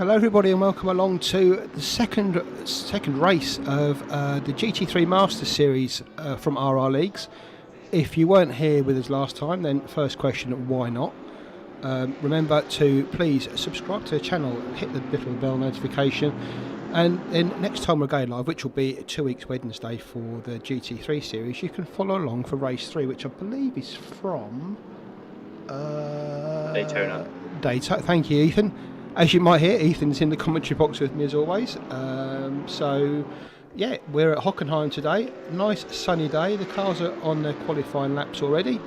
Hello everybody and welcome along to the second race of the GT3 Masters Series from RRLeagues. If you weren't here with us last time, then first question, why not? Remember to please subscribe to the channel, hit the little bell notification, and then next time we're going live, which will be 2 weeks Wednesday for the GT3 series, you can follow along for race 3, which I believe is from Daytona. Thank you, Ethan. As you might hear, Ethan's in the commentary box with me as always. So, yeah, we're at Hockenheim today. Nice sunny day. The cars are on their qualifying laps already.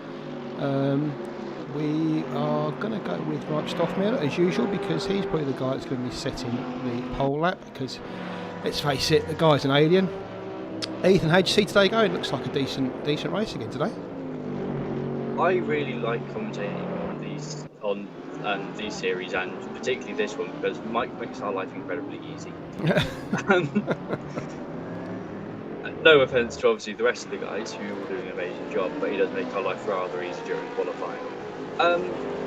We are going to go with Mike Stoffmiller as usual because he's probably the guy that's going to be setting the pole lap because, let's face it, the guy's an alien. Ethan, how'd you see today going? Looks like a decent race again today. I really like commentating on these series, and particularly this one, because Mike makes our life incredibly easy. No offence to obviously the rest of the guys who all do an amazing job, but he does make our life rather easy during qualifying.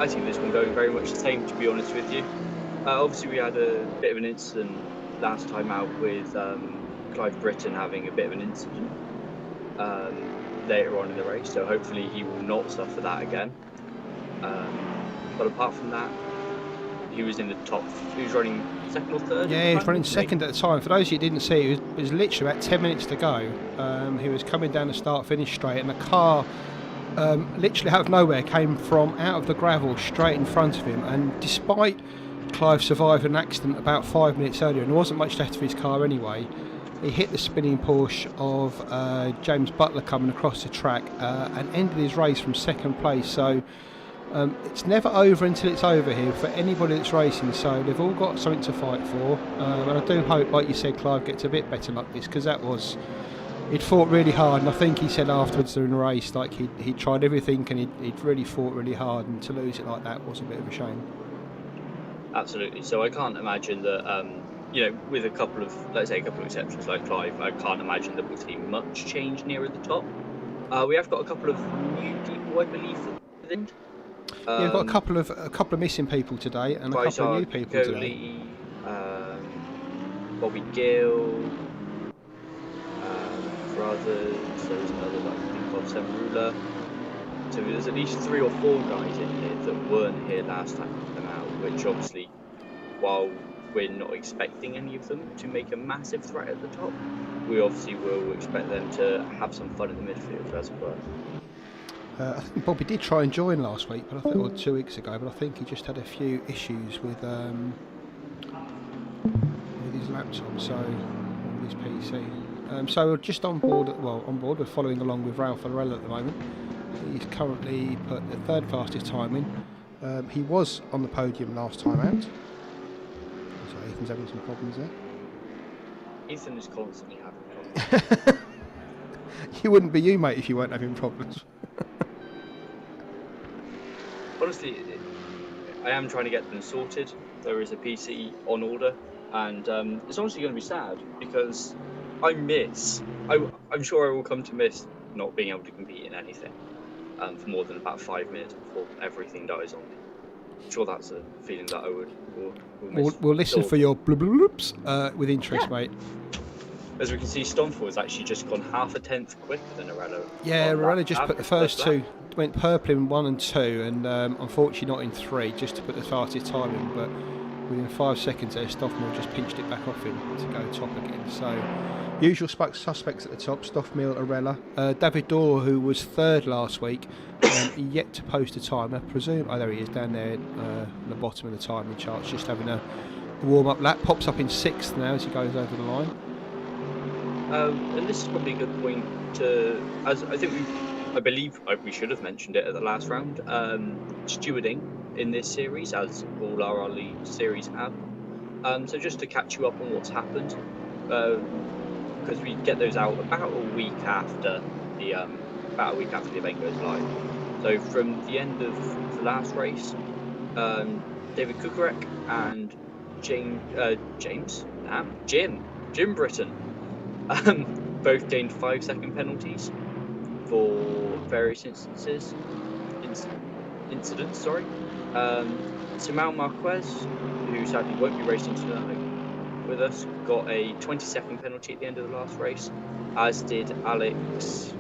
I see this one going very much the same, to be honest with you. Obviously we had a bit of an incident last time out with Clive Britton having a bit of an incident later on in the race, so hopefully he will not suffer that again. But apart from that, he was in the top. He was running second or third? Yeah, he was running second at the time. For those of you who didn't see, it was literally about 10 minutes to go. He was coming down the start-finish straight, and the car, literally out of nowhere, came from out of the gravel straight in front of him. And despite Clive surviving an accident about 5 minutes earlier, and there wasn't much left of his car anyway, he hit the spinning Porsche of James Butler coming across the track and ended his race from second place. So it's never over until it's over here for anybody that's racing, so they've all got something to fight for, and I do hope, like you said, Clive gets a bit better luck this, because he'd fought really hard, and I think he said afterwards during the race, like he'd tried everything and he'd really fought really hard, and to lose it like that was a bit of a shame. Absolutely. So I can't imagine that, with a couple of exceptions like Clive, I can't imagine that we'll see much change nearer the top. We have got a couple of new people, I believe, at the end. Yeah, we've got a couple of missing people today and a couple of new people today. Bobby Gill, brothers. There's another that I think of, Sam Ruler. So there's at least 3 or 4 guys in here that weren't here last time we came out. Which obviously, while we're not expecting any of them to make a massive threat at the top, we obviously will expect them to have some fun in the midfield as well. I think Bobby did try and join last week, but or 2 weeks ago, but I think he just had a few issues with his laptop, so with his PC. So we're just on board. We're following along with Ralph Arella at the moment. He's currently put the 3rd fastest time in. He was on the podium last time out. So Ethan's having some problems there. Ethan is constantly having problems. You wouldn't be you, mate, if you weren't having problems. Honestly, I am trying to get them sorted. There is a PC on order, and it's honestly going to be sad because I'm sure I will come to miss not being able to compete in anything for more than about 5 minutes before everything dies on me. I'm sure that's a feeling that I will miss. We'll listen for your bloops with interest, mate. As we can see, Stomford has actually just gone half a tenth quicker than Arella. Yeah, Arella just put the first 2, went purple in 1 and 2, and unfortunately not in 3, just to put the fastest time in. But within 5 seconds there, Stoffmill just pinched it back off him to go top again. So, usual suspects at the top: Stoffmill, Arella, David Dorr, who was 3rd last week, yet to post a time. I presume, there he is down there on the bottom of the timing charts, just having a warm-up lap. Pops up in 6th now as he goes over the line. And this is probably a good point to, as I believe we should have mentioned it at the last round, stewarding in this series, as all RRLeagues series have. So just to catch you up on what's happened, because we get those out about a week after the event goes live. So from the end of the last race, David Kukarek and Jim Britton both gained 5-second penalties for various instances. incident, sorry. Simão Marquez, who sadly won't be racing tonight with us, got a 20-second penalty at the end of the last race, as did Alex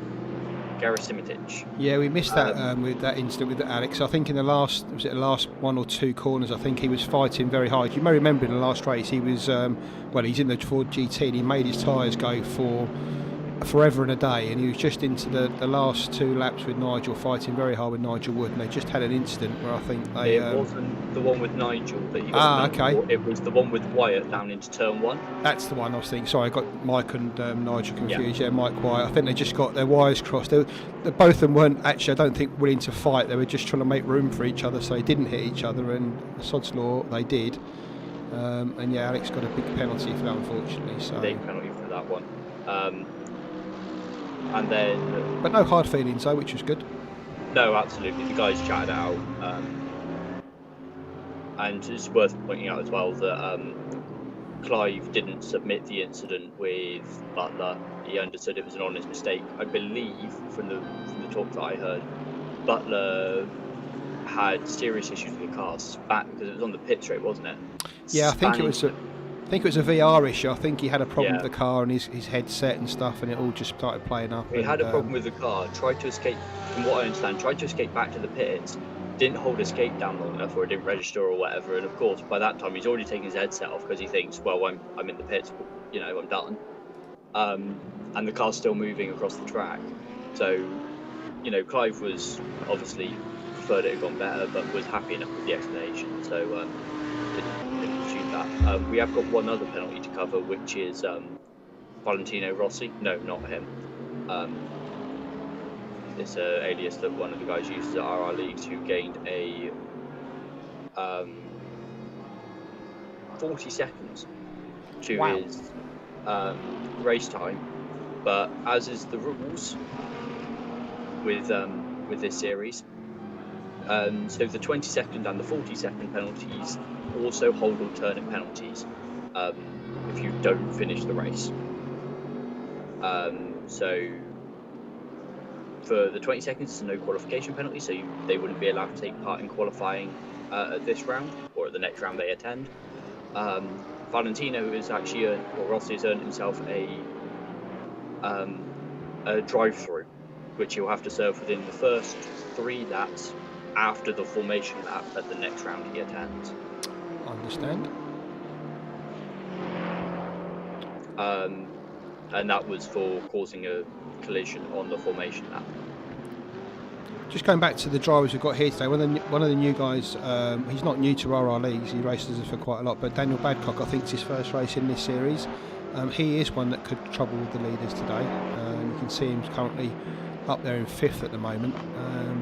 Gerasimitic. Yeah, we missed that with that incident with Alex. I think in the last 1 or 2 corners, I think he was fighting very hard. You may remember in the last race, he was he's in the Ford GT and he made his tyres go for forever and a day, and he was just into the last 2 laps with Nigel, fighting very hard with Nigel Wood, and they just had an incident where I think they... It wasn't the one with Nigel that he got okay. For. It was the one with Wyatt down into turn 1. That's the one I was thinking. Sorry, I got Mike and Nigel confused. Yeah, Mike Wyatt. I think they just got their wires crossed. Both of them weren't actually, I don't think, willing to fight. They were just trying to make room for each other, so they didn't hit each other, and sod's law, they did. And yeah, Alex got a big penalty for that, unfortunately. So big penalty for that one. And then... But no hard feelings, though, which was good. No, absolutely. The guys chatted out. And it's worth pointing out as well that Clive didn't submit the incident with Butler. He understood it was an honest mistake. I believe, from the talk that I heard, Butler had serious issues with the car, spat, because it was on the pit straight, wasn't it? Yeah, I think it was a VR issue. I think he had a problem with the car and his headset and stuff, and it all just started playing up. He had a problem with the car, tried to escape, from what I understand, tried to escape back to the pits, didn't hold escape down long enough, or it didn't register or whatever, and of course by that time he's already taken his headset off because he thinks, well, I'm in the pits, you know, I'm done. And the car's still moving across the track. So, you know, Clive was obviously preferred it had gone better, but was happy enough with the explanation, so didn't pursue that. We have got one other penalty to cover, which is Valentino Rossi. No, not him. It's an alias that one of the guys uses at RRLeagues, who gained a 40 seconds to his race time. But as is the rules with this series, so the 20-second and the 40-second penalties also hold alternate penalties if you don't finish the race. So for the 20 seconds, it's a no qualification penalty, so they wouldn't be allowed to take part in qualifying at this round or at the next round they attend. Valentino has actually earned, or Rossi has earned himself a drive-through, which he'll have to serve within the first 3 laps after the formation lap at the next round he attends. Understand. And that was for causing a collision on the formation lap. Just going back to the drivers we've got here today, one of the new guys, he's not new to RRLeagues, he races us for quite a lot, but Daniel Badcock, I think it's his first race in this series. He is one that could trouble with the leaders today. You can see him currently up there in 5th at the moment,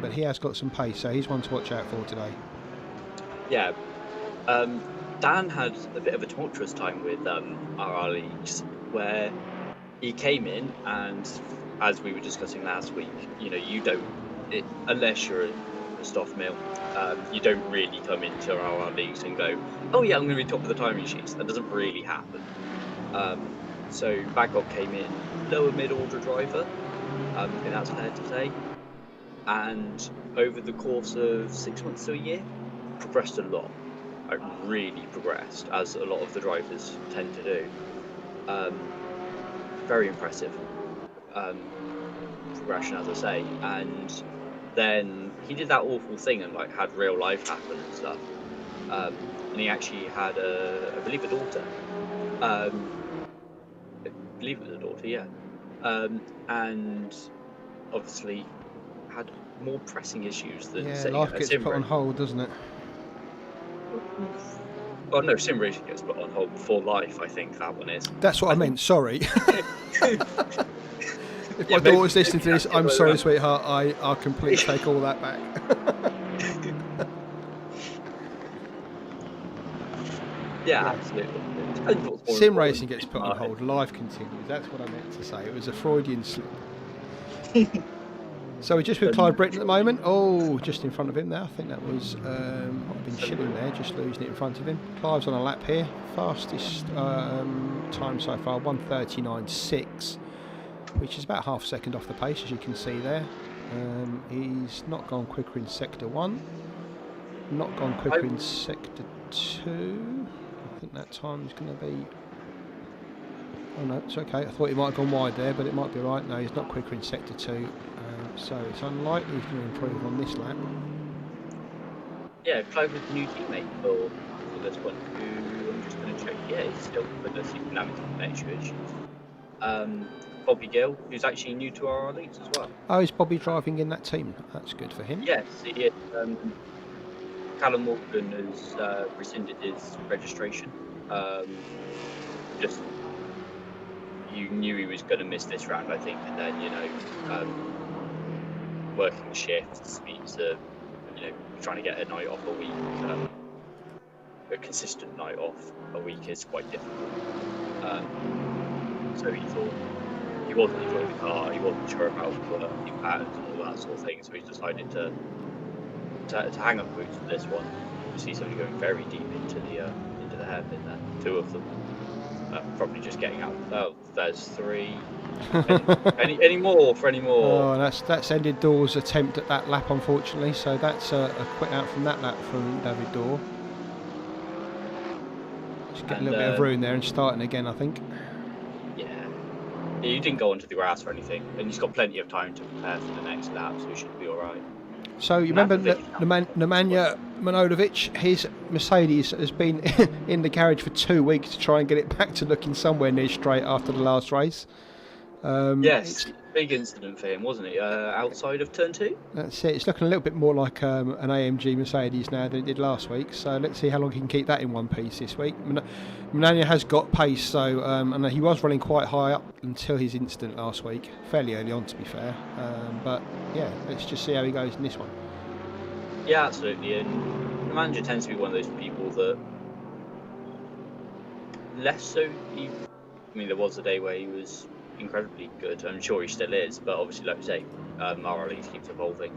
but he has got some pace, so he's one to watch out for today. Yeah, Dan had a bit of a tumultuous time with RRLeagues, where he came in, and as we were discussing last week, you know, unless you're a Stoff mill, you don't really come into RRLeagues and go, oh yeah, I'm going to be top of the timing sheets. That doesn't really happen. So Bagog came in lower mid-order driver, I think that's fair to say, and over the course of 6 months to a year, progressed a lot. Like, really progressed, as a lot of the drivers tend to do. Very impressive progression, as I say. And then he did that awful thing and like had real life happen and stuff. And he actually had I believe a daughter. I believe it was a daughter, yeah. And obviously had more pressing issues than life gets put on hold, doesn't it? Oh no, sim racing gets put on hold before life, I think that one is. That's what I meant, sorry. If my daughter's listening to this, I'm sorry, sweetheart, I'll completely take all that back. Yeah, absolutely. Sim racing gets put on hold, life continues. That's what I meant to say. It was a Freudian slip. So we're just with Clive Britton at the moment. Oh, just in front of him there. I think that was, I've been chilling there, just losing it in front of him. Clive's on a lap here. Fastest time so far, 1:39.6, which is about half a second off the pace, as you can see there. He's not gone quicker in sector 1. Not gone quicker in sector 2. I think that time's going to be... Oh no, it's okay. I thought he might have gone wide there, but it might be right. No, he's not quicker in sector 2. So it's unlikely he's going to improve on this lap. Yeah, Clive with a new teammate for this one, who I'm just going to check. Yeah, he's still with us. He can have connection issues. Bobby Gill, who's actually new to RRLeagues as well. Oh, is Bobby driving in that team? That's good for him. Yes, he is. Callum Morgan has rescinded his registration. Just you knew he was going to miss this round, I think, and then working shifts means trying to get a night off a week, a consistent night off a week is quite difficult. So he thought he wasn't enjoying the car, he wasn't sure about working patterns and all that sort of thing, so he decided to hang up boots for this one. You see somebody going very deep into the hairpin there. Two of them. Probably just getting out. Oh, there's 3. any more for any more? Oh, that's ended Dawes' attempt at that lap, unfortunately. So that's a quit out from that lap from David Daw. Just getting a little bit of room there and starting again, I think. Yeah, you didn't go onto the grass or anything, and he's got plenty of time to prepare for the next lap, so he should be all right. So you remember Nemanja Manojlovic, his Mercedes has been in the garage for 2 weeks to try and get it back to looking somewhere near straight after the last race. Yes, big incident for him, wasn't it? Outside of turn 2? That's it. It's looking a little bit more like an AMG Mercedes now than it did last week. So let's see how long he can keep that in one piece this week. Manania has got pace, so and he was running quite high up until his incident last week, fairly early on to be fair. But yeah, let's just see how he goes in this one. Yeah, absolutely. And the manager tends to be one of those people that less so. There was a day where he was incredibly good. I'm sure he still is, but obviously, like you say, RRLeagues keeps evolving.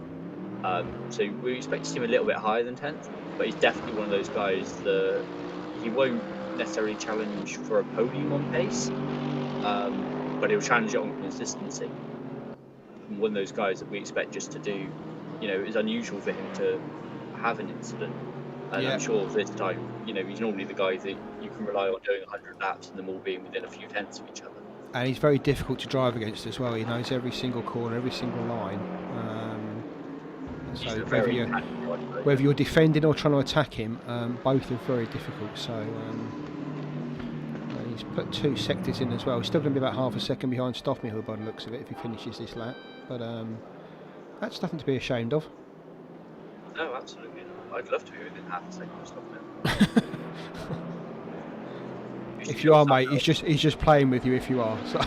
So we expect to see him a little bit higher than 10th, but he's definitely one of those guys that he won't necessarily challenge for a podium on pace, but he'll challenge it on consistency. And one of those guys that we expect just to do, it's unusual for him to have an incident. And yeah. I'm sure this time, he's normally the guy that you can rely on doing 100 laps and them all being within a few tenths of each other. And he's very difficult to drive against as well. He knows every single corner, every single line. So whether you're defending or trying to attack him, both are very difficult. So he's put 2 sectors in as well. He's still going to be about half a second behind Stoffmeier by the looks of it if he finishes this lap. But that's nothing to be ashamed of. No, absolutely not. I'd love to be within half a second of Stoffmeier. If you are, mate, he's just playing with you if you are. So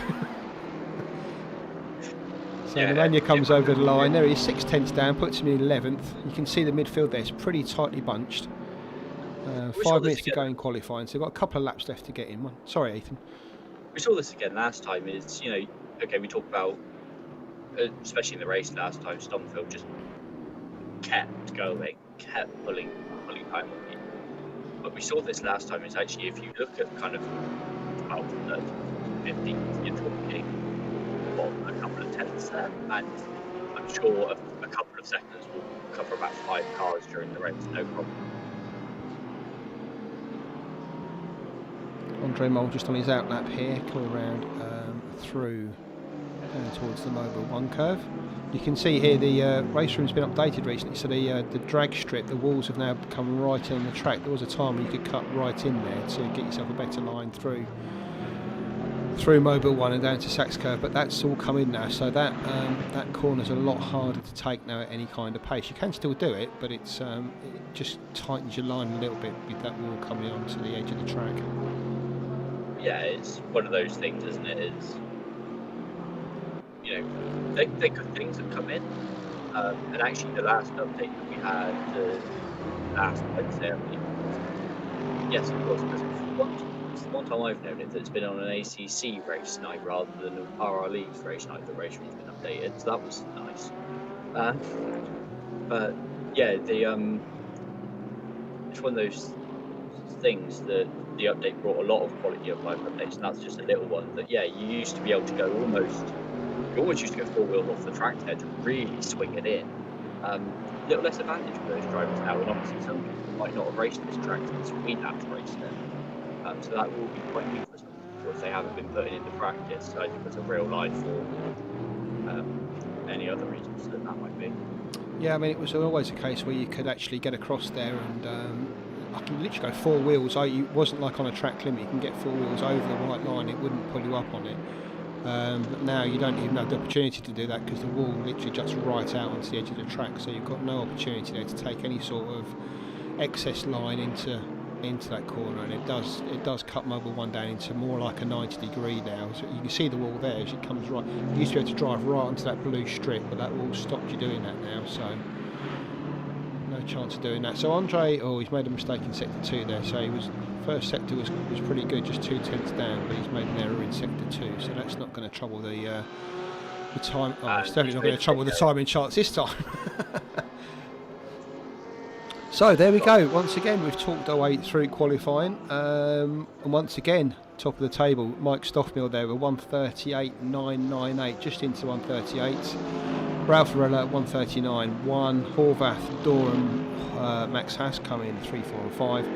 Nemanja comes over the line. There he is, 6 tenths down, puts him in 11th. You can see the midfield there. It's pretty tightly bunched. 5 minutes to go in qualifying, so we've got a couple of laps left to get in. Sorry, Ethan. We saw this again last time. Is okay. We talked about, especially in the race last time, Stomfield just kept going, kept pulling time on people. But we saw this last time. Is actually, if you look at kind of 12, 13, 15, you're talking a couple of tenths there, and I'm sure a couple of seconds will cover about 5 cars during the race, no problem. Andre Mole just on his outlap here, coming around through down towards the Mobile 1 curve. You can see here the race room's been updated recently, so the drag strip, the walls have now come right in on the track. There was a time when you could cut right in there to get yourself a better line through Mobile 1 and down to Sachs Curve, but that's all come in now, so that corner's a lot harder to take now at any kind of pace. You can still do it, but it just tightens your line a little bit with that wall coming onto the edge of the track. Yeah, it's one of those things, isn't it? They're good things that come in. And actually, the last update that we had, last Wednesday, I believe, yes, of course, because it's the one time I've known it that it's been on an ACC race night rather than an RRLeagues race night. The race room's been updated, so that was nice. But yeah, it's one of those things that the update brought a lot of quality of life updates, and that's just a little one that, yeah, you used to be able to go almost you almost used to go 4 wheels off the track there to really swing it in. Little less advantage for those drivers now, and obviously some people might not have raced this track since we last raced it. So that will be quite new for some people if they haven't been putting into practice, either because of real life or any other reasons that might be. Yeah, I mean, it was always a case where you could actually get across there and I can literally go 4 wheels. It wasn't like on a track limit, you can get 4 wheels over the white line, it wouldn't pull you up on it. But now you don't even have the opportunity to do that because the wall literally juts right out onto the edge of the track, so you've got no opportunity there to take any sort of excess line into that corner, and it does cut Mobile 1 down into more like a 90-degree now. So you can see the wall there as it comes right. You used to be able to drive right onto that blue strip, but that wall stopped you doing that now, so no chance of doing that. So Andre, he's made a mistake in sector 2 there, so first sector was pretty good, just 2/10 down, but he's made an error in sector 2, so that's not going to trouble the time. It's definitely not going to trouble the timing charts this time. So there we go. Once again, we've talked our way through qualifying, and once again, top of the table, Mike Stoffmill there with 138.998, just into 138. Ralph Varela 139.1. Horvath, Dorham, Max Haas come in 3, 4 and 5.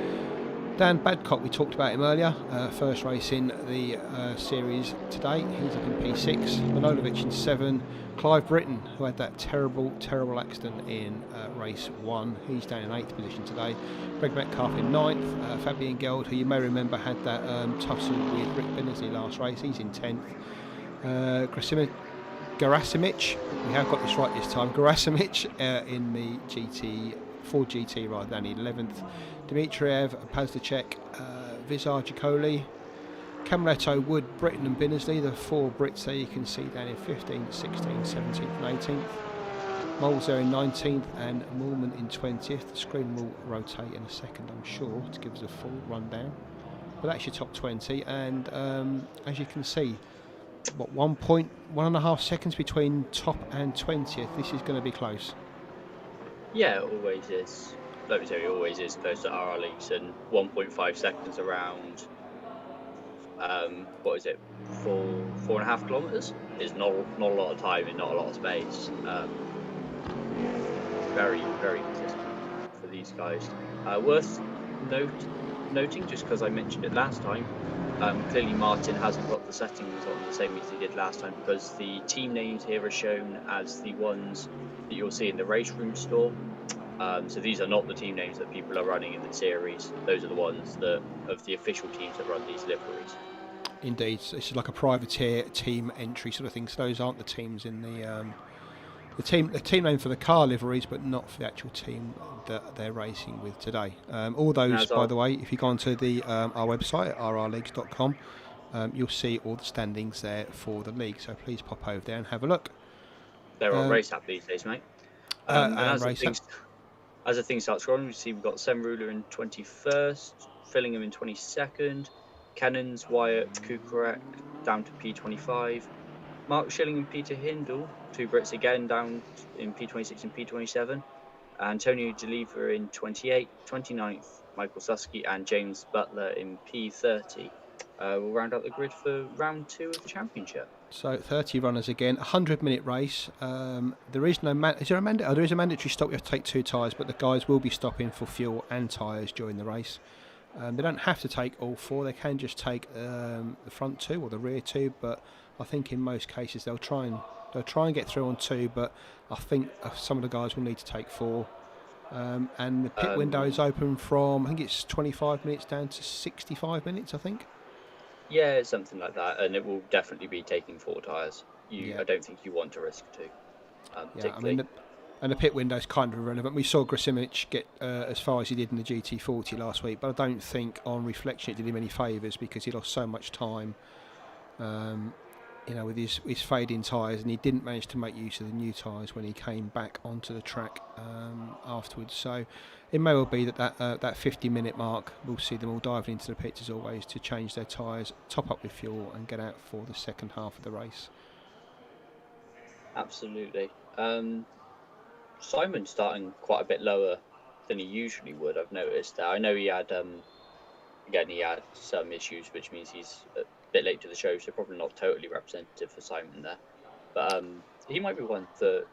Dan Badcock, we talked about him earlier, first race in the series today, he's up in P6. Manojlovic in 7. Clive Britton, who had that terrible accident in race 1, he's down in 8th position today. Greg Metcalf in 9th. Fabian Geld, who you may remember had that tussle with Rick Bennesley last race, he's in 10th. Gerasimic, we have got this right this time, Gerasimic in the Ford GT right down in 11th. Dmitriev, Pazdacek, Vizar Jacoli, Camletto, Wood, Britton and Binnersley, the 4 Brits there you can see down in 15th, 16th, 17th and 18th. Moles there in 19th and Moorman in 20th. The screen will rotate in a second, I'm sure, to give us a full rundown. But that's your top 20, and as you can see, what, 1.5 seconds between top and 20th. This is going to be close. Yeah, it always is. Like we say, it always is close to RRLeagues, and 1.5 seconds around, what is it, 4.5 kilometres is not a lot of time and not a lot of space. Very, very consistent for these guys. Worth noting, just because I mentioned it last time, clearly Martin hasn't got the settings on the same as he did last time, because the team names here are shown as the ones that you'll see in the race room store. So these are not the team names that people are running in the series. Those are the ones that of the official teams that run these liveries. Indeed, this is like a privateer team entry sort of thing. So those aren't the teams in the team name for the car liveries, but not for the actual team that they're racing with today. All those, by the way, if you go onto the our website at rrleagues.com, you'll see all the standings there for the league. So please pop over there and have a look. They're on Race App these days, mate. And as the thing starts rolling, we see we've got Semruler in 21st, Fillingham in 22nd, Cannons, Wyatt, Kukurak down to P25, Mark Schilling and Peter Hindle, 2 Brits again down in P26 and P27, Antonio DeLeva in 28th, 29th, Michael Susky and James Butler in P30. We'll round out the grid for round 2 of the championship. So 30 runners again, 100-minute race. There is no there is a mandatory stop. You have to take 2 tyres, but the guys will be stopping for fuel and tyres during the race. They don't have to take all 4. They can just take the front 2 or the rear 2. But I think in most cases they'll try and get through on 2. But I think some of the guys will need to take 4. And the pit window is open from, I think it's 25 minutes down to 65 minutes. I think. Yeah, something like that, and it will definitely be taking 4 tyres. I don't think you want to risk 2. Yeah, I mean, and the pit window is kind of irrelevant. We saw Grasimic get as far as he did in the GT40 last week, but I don't think on reflection it did him any favours because he lost so much time, with his fading tyres, and he didn't manage to make use of the new tyres when he came back onto the track afterwards. So it may well be that 50-minute mark, we'll see them all diving into the pits as always to change their tyres, top up with fuel and get out for the second half of the race. Absolutely. Simon's starting quite a bit lower than he usually would, I've noticed. I know he had, he had some issues, which means he's a bit late to the show, so probably not totally representative for Simon there. But he might be one that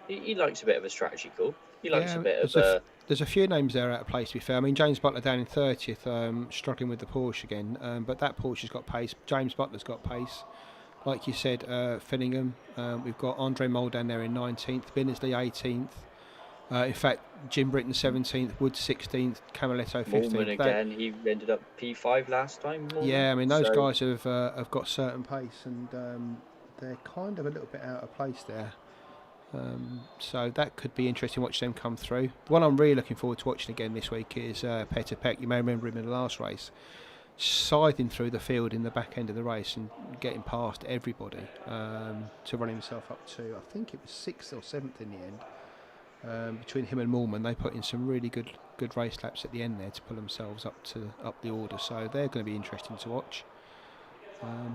he likes a bit of a strategy call. He likes a Yeah, bit of a. there's a few names there out of place, to be fair. I mean, James Butler down in 30th, struggling with the Porsche again, but that Porsche's got pace. James Butler's got pace. Like you said, Finningham. We've got Andre Mole down there in 19th, Binnersley 18th. In fact, Jim Britton 17th, Wood 16th, Camaletto 15th. Mormon again, he ended up P5 last time. Mormon. Yeah, I mean, those So, guys have got certain pace, and they're kind of a little bit out of place there. So that could be interesting watching them come through. The one I'm really looking forward to watching again this week is Peter Peck. You may remember him in the last race, scything through the field in the back end of the race and getting past everybody to run himself up to, I think it was 6th or 7th in the end. Between him and Moorman, they put in some really good race laps at the end there to pull themselves up the order. So they're going to be interesting to watch.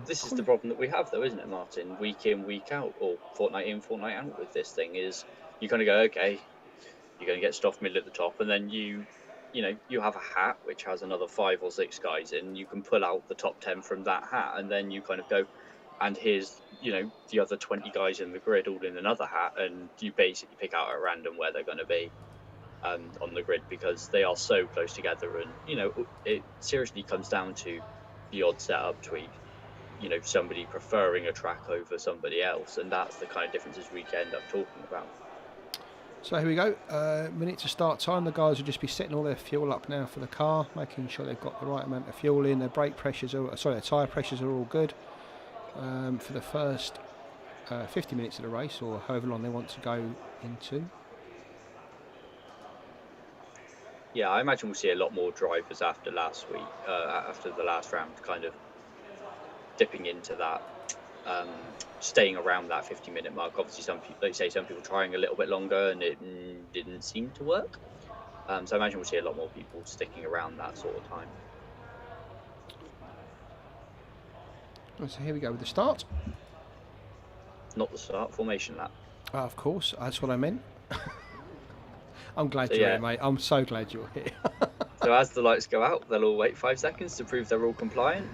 This is the problem that we have, though, isn't it, Martin? Week in, week out, or fortnight in, fortnight out with this thing is you kind of go, okay, you're going to get Stoff Middle at the top, and then you have a hat which has another 5 or 6 guys in. You can pull out the top 10 from that hat, and then you kind of go, and here's the other 20 guys in the grid all in another hat, and you basically pick out at random where they're going to be on the grid because they are so close together, and it seriously comes down to the odd setup tweak. Somebody preferring a track over somebody else, and that's the kind of differences we end up talking about. So here we go, minute to start time. The guys will just be setting all their fuel up now for the car, making sure they've got the right amount of fuel in. Their brake pressures their tyre pressures are all good for the first 50 minutes of the race, or however long they want to go into. Yeah, I imagine we'll see a lot more drivers after last week, after the last round, kind of dipping into that, staying around that 50-minute mark. Obviously, some people trying a little bit longer, and it didn't seem to work. So I imagine we'll see a lot more people sticking around that sort of time. So here we go with the start. Not the start, formation lap. Of course, that's what I meant. I'm glad you're here, mate. I'm so glad you're here. So as the lights go out, they'll all wait 5 seconds to prove they're all compliant.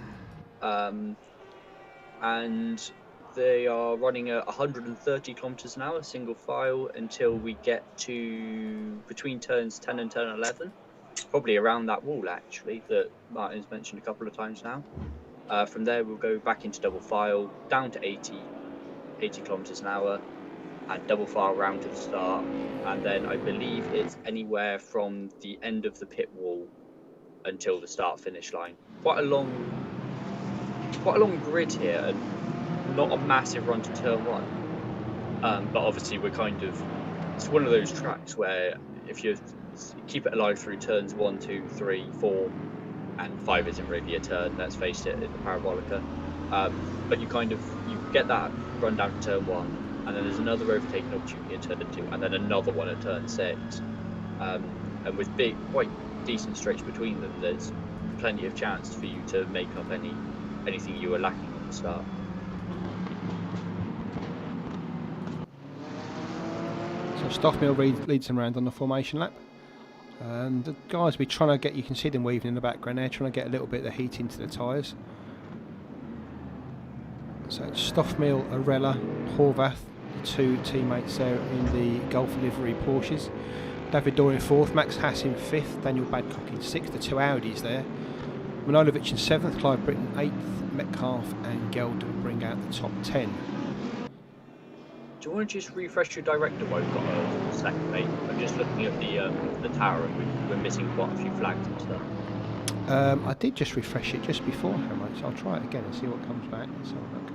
And they are running at 130 kilometers an hour, single file, until we get to between turns 10 and turn 11. Probably around that wall, actually, that Martin's mentioned a couple of times now. From there, we'll go back into double file, down to 80 kilometers an hour, and double file round to the start. And then I believe it's anywhere from the end of the pit wall until the start-finish line. Quite a long grid here, and not a massive run to turn 1. But obviously it's one of those tracks where if you keep it alive through turns 1, 2, 3, 4, and 5 isn't really a turn, let's face it, in the Parabolica. But you get that run down to turn 1, and then there's another overtaking opportunity at turn 2, and then another one at turn 6. And with quite decent straights between them, there's plenty of chance for you to make up anything you were lacking at the start. So Stoffmill leads them around on the formation lap. And the guys will be trying to get, you can see them weaving in the background there, trying to get a little bit of the heat into the tyres. So Stoffmill, Arella, Horvath, the 2 teammates there in the Gulf livery Porsches. David Dorr in 4th, Max Haas in 5th, Daniel Badcock in 6th, the 2 Audis there. Manojlovic in 7th, Clive Britton 8th, Metcalf and Gelder bring out the top 10. Do you want to just refresh your director while we've got a second, mate? I'm just looking at the tower, and we're missing quite a few flags and stuff. I did just refresh it just before, so I'll try it again and see what comes back. Let's have a look.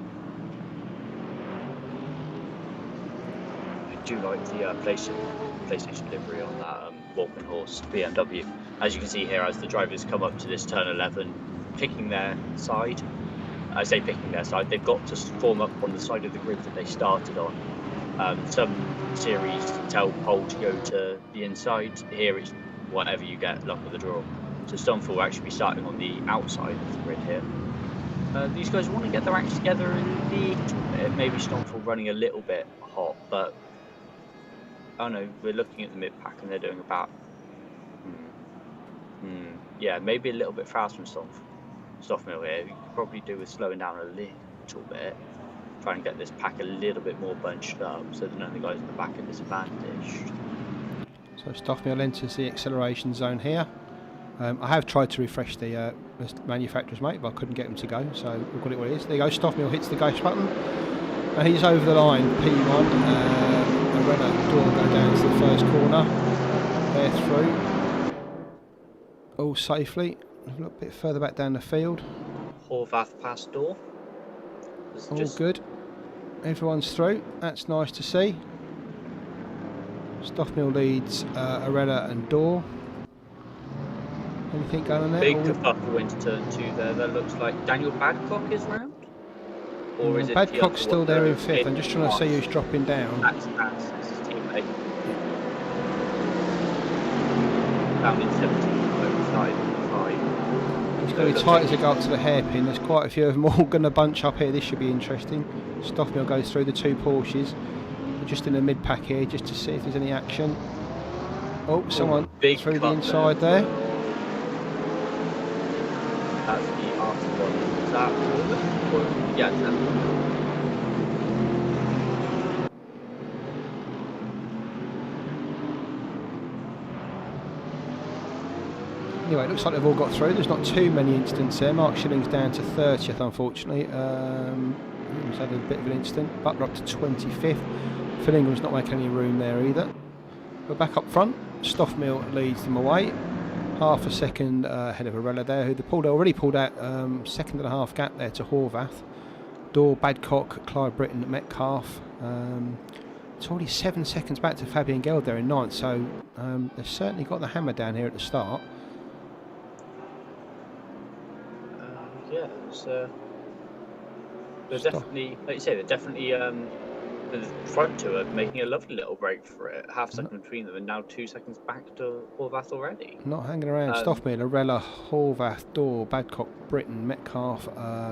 I do like the PlayStation livery on that Walkman Horse BMW. As you can see here, as the drivers come up to this turn 11, picking their side. I say picking their side, they've got to form up on the side of the grid that they started on. Some series tell pole to go to the inside. Here it's whatever you get, luck of the draw. So Stoneful will actually be starting on the outside of the grid here. These guys want to get their acts together a little bit. Maybe Stoneful running a little bit hot, but I don't know, we're looking at the mid-pack and they're doing about yeah, maybe a little bit fast from Stoffmill here. You could probably do with slowing down a little bit. try and get this pack a little bit more bunched up so that none of the guys in the back are disadvantaged. So Stoffmill enters the acceleration zone here. I have tried to refresh the manufacturer's mate, but I couldn't get him to go, so we've got it what it is. There you go, Stoffmill hits the ghost button, and he's over the line, P1. Arella Door go down to the first corner. They're through. All safely. A little bit further back down the field. Horvath past Door. All good. Everyone's through. That's nice to see. Stoffmill leads Arella and Door. Anything going on there? Big kerfuffle into turn 2 there. That looks like Daniel Badcock is round? Or is it Badcock's still there in 5th. I'm just trying to see who's dropping down. That's his teammate. Down in 17th, started in 5. It's going to be tight as they go up to the hairpin. There's quite a few of them all going to bunch up here. This should be interesting. Stoffmill goes through the 2 Porsches. We're just in the mid pack here just to see if there's any action. Oh, someone through the inside there. That's the R1. Is that Woman? Yeah, that's Anyway, it looks like they've all got through. There's not too many incidents there. Mark Schilling's down to 30th, unfortunately. He's had a bit of an incident. Butler up to 25th. Phil Ingram's not making any room there either. We're back up front. Stoffmill leads them away. Half a second ahead of Arella there, who already pulled out 2.5 gap there to Horvath. Door, Badcock, Clive Britton, Metcalf. It's already 7 seconds back to Fabian Geld there in 9th, so they've certainly got the hammer down here at the start. yeah, there's definitely, like you say, they're definitely the front 2 are making a lovely little break for it. Half second between them, and now 2 seconds back to Horvath already. Not hanging around. Stoffmill, Arella, Horvath, Door, Badcock, Britton, Metcalf,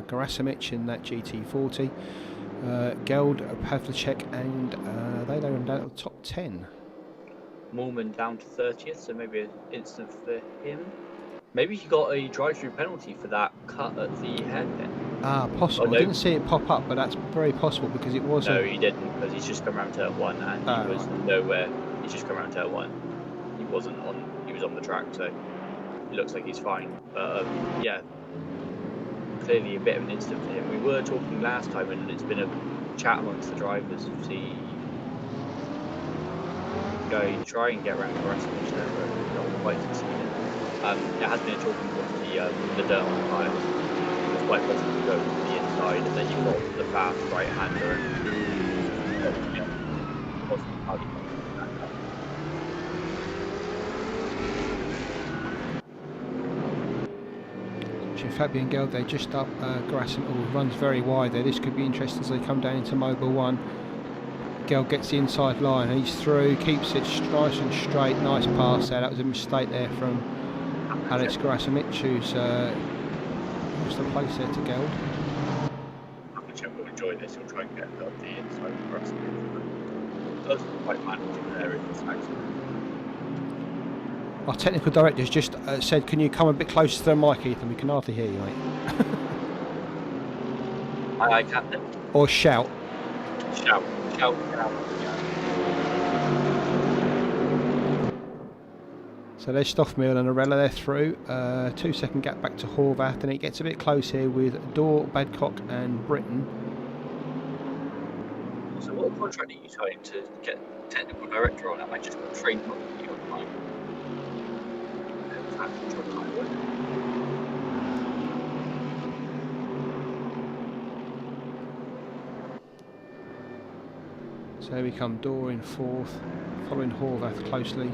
Gerasimic in that GT40, Geld, Pavlicek, and they go down to the top 10. Moorman down to 30th, so maybe an instant for him. Maybe he got a drive-through penalty for that cut at the hairpin. Ah, possible. Oh, no. I didn't see it pop up, but that's very possible because it was. No, he didn't, because he's just come around turn 1 and he was nowhere. He's just come around turn 1. He wasn't on. He was on the track, so it looks like he's fine. But yeah, clearly a bit of an incident for him. We were talking last time, and it's been a chat amongst the drivers. See, go try and get around the rest of the show, not quite succeeded. It has been a talking point the dirt on the tyres. It's quite possible to go to the inside, and then you've got the fast right-hander and possibly Fabian Geld there just up. Gerasimic runs very wide there. This could be interesting as they come down into Mobile 1. Geld gets the inside line, he's through, keeps it nice and straight. Nice pass there. That was a mistake there from Alex Gerasimic, who's lost the place there to Geld. Pavlicek will enjoy this. He'll try and get up the inside of Gerasimic. Doesn't quite manage it there in this accident. Our technical director's just said, can you come a bit closer to the mic, Ethan? We can hardly hear you, mate. I can't then. Or shout. Shout. So there's Stoffmill and Arella, they're through. 2 second gap back to Horvath, and it gets a bit close here with Door, Badcock and Britton. So what contract are you trying to get technical director on? Am I just going to train on you online? So here we come, Door in 4th, following Horvath closely.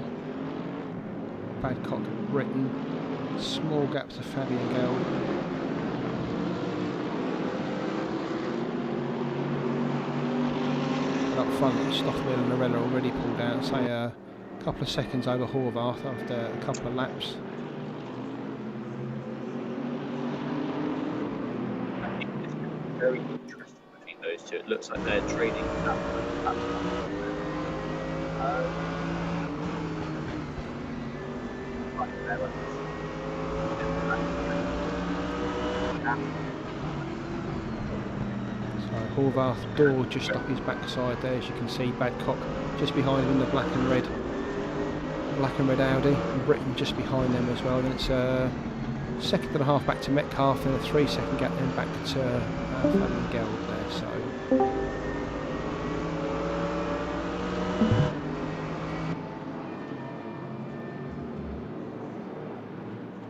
Badcock, Britton, small gap to Fabian Geld. And up front, Stoffmill and Arella already pulled out, say a couple of seconds over Horvath after a couple of laps. I think it's very interesting between those two. It looks like they're trading that. So So Horvath door just up his backside there, as you can see. Badcock just behind him in the black and red Audi, and Britain just behind them as well. Then it's a second and a half back to Metcalf, and a 3-second gap then back to Fabian Geld there. So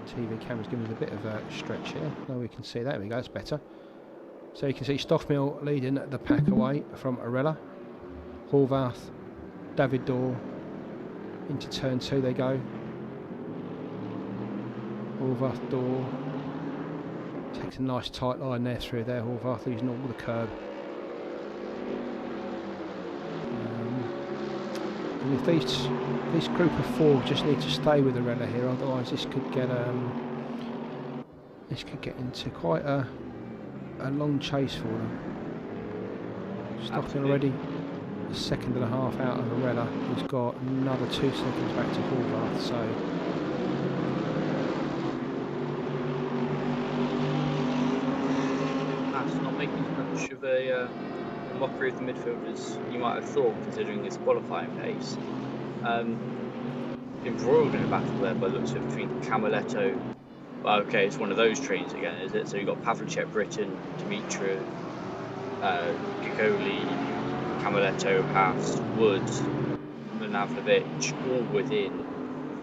TV camera's giving us a bit of a stretch here. Now we can see that. There we go, that's better. So you can see Stoffmill leading the pack away from Arella. Horvath, David Dorr into turn 2 they go. Horvath, Dorr takes a nice tight line there through there. Horvath using all the curb. And if this group of 4 just need to stay with Arella here, otherwise this could get into quite a long chase for them. Stockton already a second and a half out of Arella, who's got another 2 seconds back to Horvath. So that's not making much of a mockery of the midfielders you might have thought, considering his qualifying pace. Embroiled in a battle there by the looks of between Camaletto. Well, okay, it's one of those trains again, is it? So you've got Pavlicek, Britain, Dimitrov, Kikoli, Camaletto, Haas, Woods, Mlinavljevic, all within,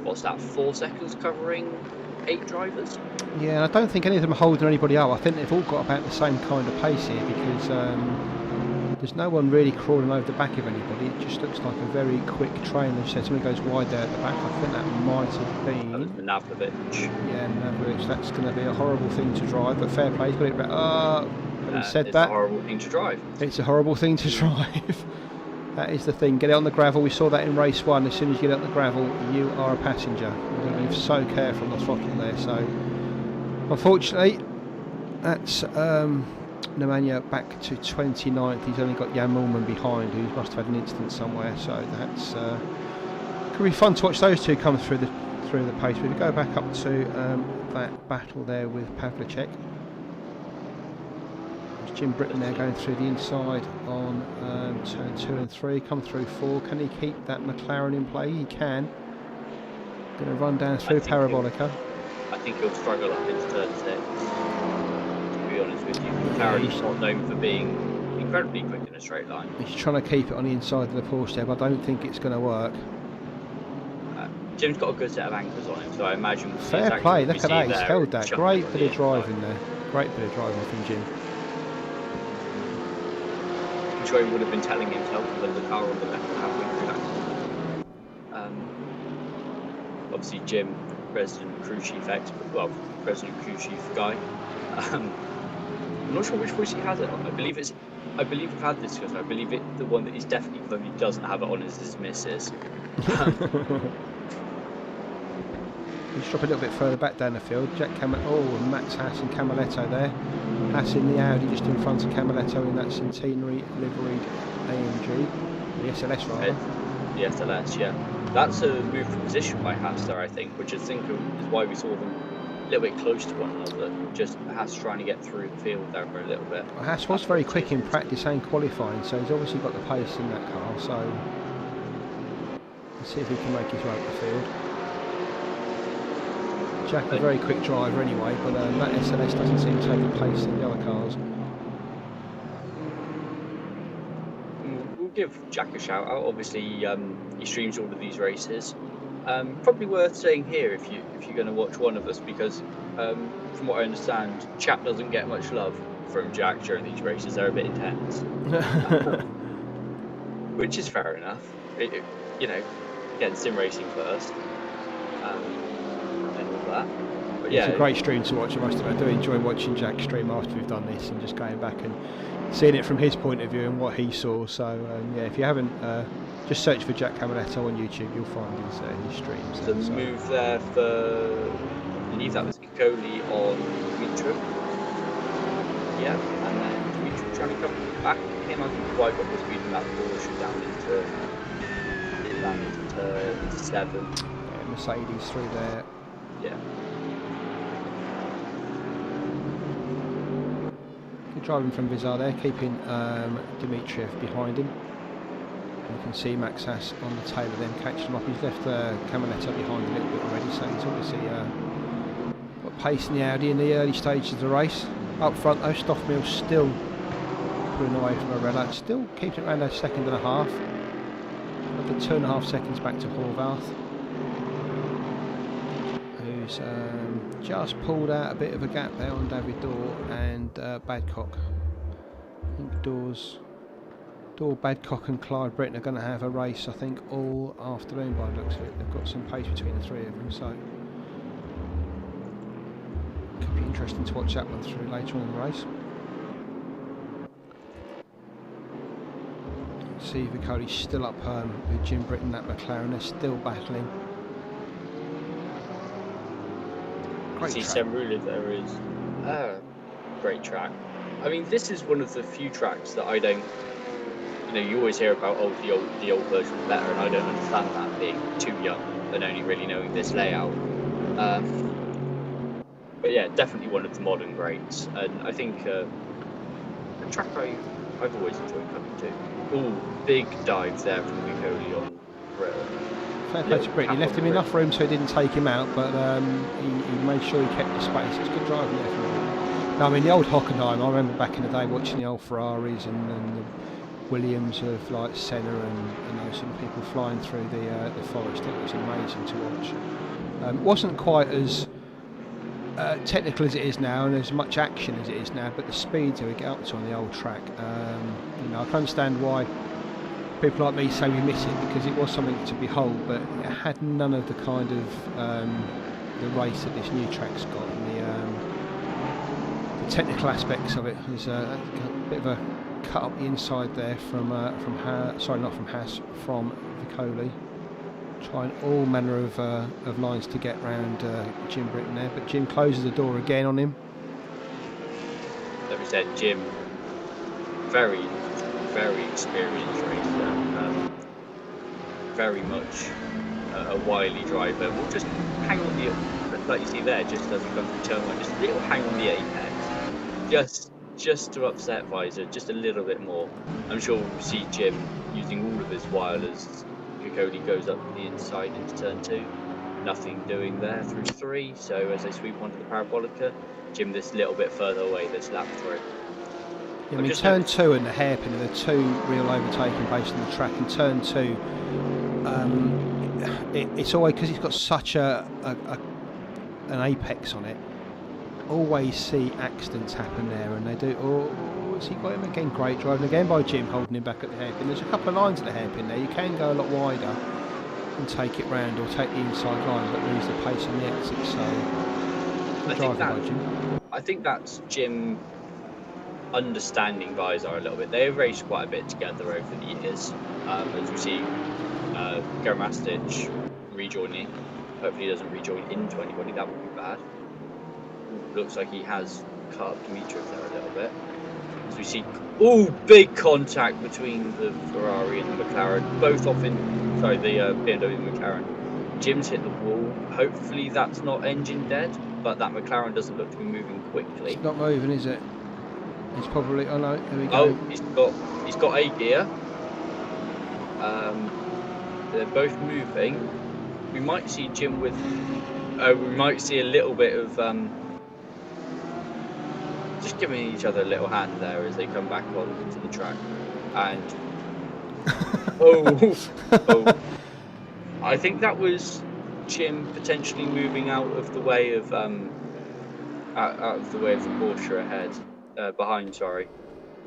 what's that, 4 seconds covering 8 drivers? yeah, I don't think any of them are holding anybody up. I think they've all got about the same kind of pace here, because there's no one really crawling over the back of anybody. It just looks like a very quick train. They've said somebody goes wide there at the back. I think that might have been Mlinavljevic. Yeah, Mlinavljevic. That's going to be a horrible thing to drive, but fair play. He's got it right. Having said it's that, a horrible thing to drive. It's a horrible thing to drive. That is the thing. Get it on the gravel. We saw that in race 1. As soon as you get it on the gravel, you are a passenger. You've got to be so careful on the throttle there. So, unfortunately, that's Nemanja back to 29th. He's only got Jan Moolman behind, who must have had an incident somewhere. So that's could be fun to watch those two come through the pace. But if we go back up to that battle there with Pavlicek. Jim Britton there going through the inside on turn 2 and 3, come through 4. Can he keep that McLaren in play? He can. Going to run down through Parabolica. I think he'll struggle up into turn 6, to be honest with you. McLaren's not known for being incredibly quick in a straight line. He's trying to keep it on the inside of the Porsche there, but I don't think it's going to work. Jim's got a good set of anchors on him, so I imagine we'll see Fair exactly play, what we look at see that, he's there held and that. chucking Great it on bit the of driving inside. there. Great bit of driving from Jim. I'm sure he would have been telling himself that the car on the left halfway through that. Obviously Jim, resident crew chief expert, well, resident crew chief guy. I'm not sure which voice he has it on. I believe we've had this discussion. I believe the one that he's definitely confirmed he doesn't have it on is his missus. He's dropping a little bit further back down the field. Max Haas and Camaletto there. Haas in the Audi just in front of Camaletto in that Centenary liveried AMG. The SLS rather. The SLS, yeah. That's a move from position by Haas there, I think, which I think is why we saw them a little bit close to one another. Just Haas trying to get through the field there for a little bit. Well, Haas was very quick in practice and qualifying, so he's obviously got the pace in that car. So let's see if he can make his way up the field. Jack, a very quick driver anyway, but that SLS doesn't seem to take the pace in the other cars. We'll give Jack a shout out. Obviously, he streams all of these races. Probably worth saying here if you're going to watch one of us, because from what I understand, chat doesn't get much love from Jack during these races. They're a bit intense, which is fair enough. Again, sim racing first. That. But yeah, it's a great stream to watch. I must admit, I do enjoy watching Jack stream after we've done this and just going back and seeing it from his point of view and what he saw. So yeah, if you haven't, just search for Jack Camaletto on YouTube, you'll find his streams. The move there for, I believe that was Kikoli on Dimitrov. Yeah, and then Dimitrov trying to come back. Him, I think quite got the speed in that Porsche down into 7. Yeah, Mercedes through there. Yeah. Good driving from Vizar there, keeping Dimitriev behind him. And you can see Max Haas on the tail of them, catching him up. He's left Caminetta behind a little bit already, so he's obviously got pace in the Audi in the early stages of the race. Up front though, Stoffmill's still pulling away from Arella, still keeping it around a second and a half. Another 2.5 seconds back to Horvath, who's just pulled out a bit of a gap there on David Dorr and Badcock. I think Dorr, Badcock and Clyde Britton are going to have a race, I think, all afternoon by the looks of it. They've got some pace between the three of them, so could be interesting to watch that one through later on in the race. See Vicoli's still up with Jim Britton, that McLaren, they're still battling. Great See track. Semrula there is great track. I mean, this is one of the few tracks that I don't, you always hear about the old version was better, and I don't understand that, being too young and only really knowing this layout. But yeah, definitely one of the modern greats, and I think a track I've always enjoyed coming to. Ooh, big dive there from Vicoli on Brill. Fair play to Britton. He left him enough room so he didn't take him out, but he made sure he kept the space. It's good driving there from him. Now, I mean, the old Hockenheim, I remember back in the day watching the old Ferraris and the Williams of like Senna and those sort of people flying through the forest. It was amazing to watch. It wasn't quite as technical as it is now and as much action as it is now, but the speeds that we get up to on the old track, I can understand why people like me say we miss it, because it was something to behold, but it had none of the kind of the race that this new track's got, and the technical aspects of it. There's a bit of a cut up the inside there from Haas, from Vicoli, trying all manner of lines to get round Jim Britton there, but Jim closes the door again on him. Like we said, Jim, very, very experienced racer, very much a wily driver. We'll just hang on the, like you see there, just as we come from turn one, just a little hang on the apex, just to upset Visor, just a little bit more. I'm sure we'll see Jim using all of his wireless. Vicoli goes up the inside into turn 2, nothing doing there through 3, so as they sweep onto the parabolica, Jim this little bit further away this lap through. Yeah, I mean, turn 2 and the hairpin are the two real overtaking based on the track. In turn 2, it's always, because it's got such an apex on it, always see accidents happen there, and they do. Oh, he got him again. Great driving again by Jim, holding him back at the hairpin. There's a couple of lines at the hairpin there. You can go a lot wider and take it round, or take the inside line, but lose the pace on the exit. So, I think that's Jim understanding Visor a little bit. They've raced quite a bit together over the years. As we see, Geramastic rejoining. Hopefully, he doesn't rejoin into anybody. That would be bad. Looks like he has cut up Dimitriev there a little bit. As we see, big contact between the Ferrari and the McLaren, both off in, the BMW and McLaren. Jim's hit the wall. Hopefully that's not engine dead, but that McLaren doesn't look to be moving quickly. It's not moving, is it? It's probably, oh no, there we go. Oh, he's got a gear. They're both moving. We might see Jim with, we might see a little bit of, just giving each other a little hand there as they come back onto the track. And, I think that was Jim potentially moving out of the way of, the Porsche ahead, behind, sorry.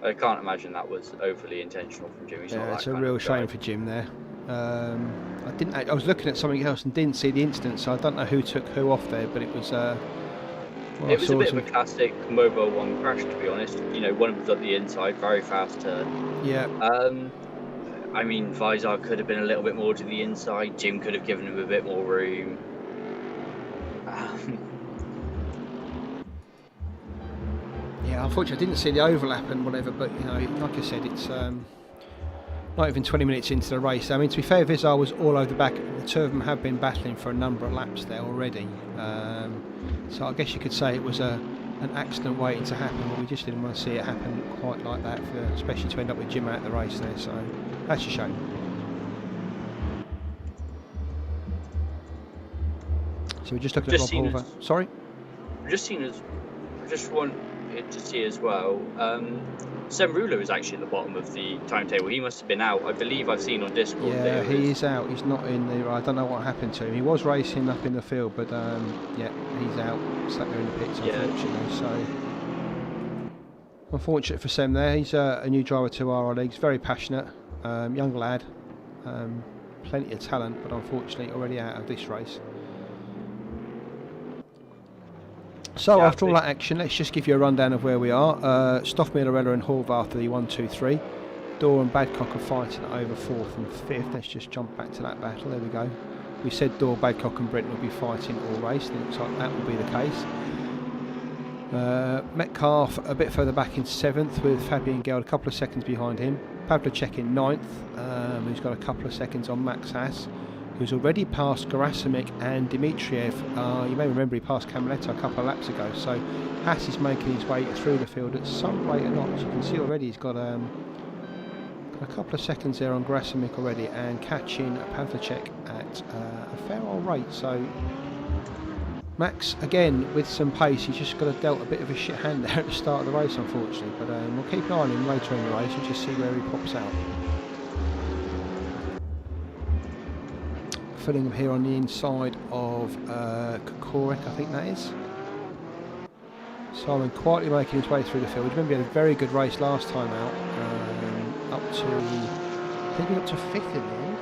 I can't imagine that was overly intentional from Jim. Yeah, it's a real shame for Jim there. I was looking at something else and didn't see the incident, so I don't know who took who off there, but it was it was a bit of a classic Mobile 1 crash, to be honest. One of them was up the inside, very fast turn. Yeah. I mean, Visor could have been a little bit more to the inside. Jim could have given him a bit more room. Yeah, unfortunately I didn't see the overlap and whatever, but like I said, it's not even 20 minutes into the race. I mean, to be fair, Visar was all over the back. The two of them have been battling for a number of laps there already. So I guess you could say it was a an accident waiting to happen, but we just didn't want to see it happen quite like that, especially to end up with Jim out the race there, so that's a shame. So we're just looking at Rob Horvath. Sorry? I just wanted to see as well, Sam Ruler is actually at the bottom of the timetable. He must have been out. I believe I've seen on Discord. Yeah, he is out. He's not in the... I don't know what happened to him. He was racing up in the field, but yeah, he's out. Sat there in the pits, unfortunately. So unfortunate for Sam there. He's a new driver to RRLeagues. Very passionate, young lad, plenty of talent, but unfortunately already out of this race. So yeah, after all that action, let's just give you a rundown of where we are. Stoffmiller and Horvath are the 1, 2, 3. Dorr and Badcock are fighting over 4th and 5th. Let's just jump back to that battle. There we go. We said Dorr, Badcock and Britton will be fighting all race. It looks like that will be the case. Metcalf a bit further back in 7th with Fabian Geld a couple of seconds behind him. Pavlicek in 9th, who's got a couple of seconds on Max Haas, who's already passed Gerasimik and Dimitriev. You may remember he passed Cameretta a couple of laps ago, so Haas is making his way through the field at some rate of knots. You can see already he's got a couple of seconds there on Gerasimik already, and catching Pavlicek at a fair old rate. So Max, again, with some pace, he's just got a dealt a bit of a shit hand there at the start of the race, unfortunately, but we'll keep an eye on him later in the race and just see where he pops out. Filling him here on the inside of Kokorek, I think that is. Simon quietly making his way through the field. Remember, he had a very good race last time out, up to, I think he got to 5th in the end.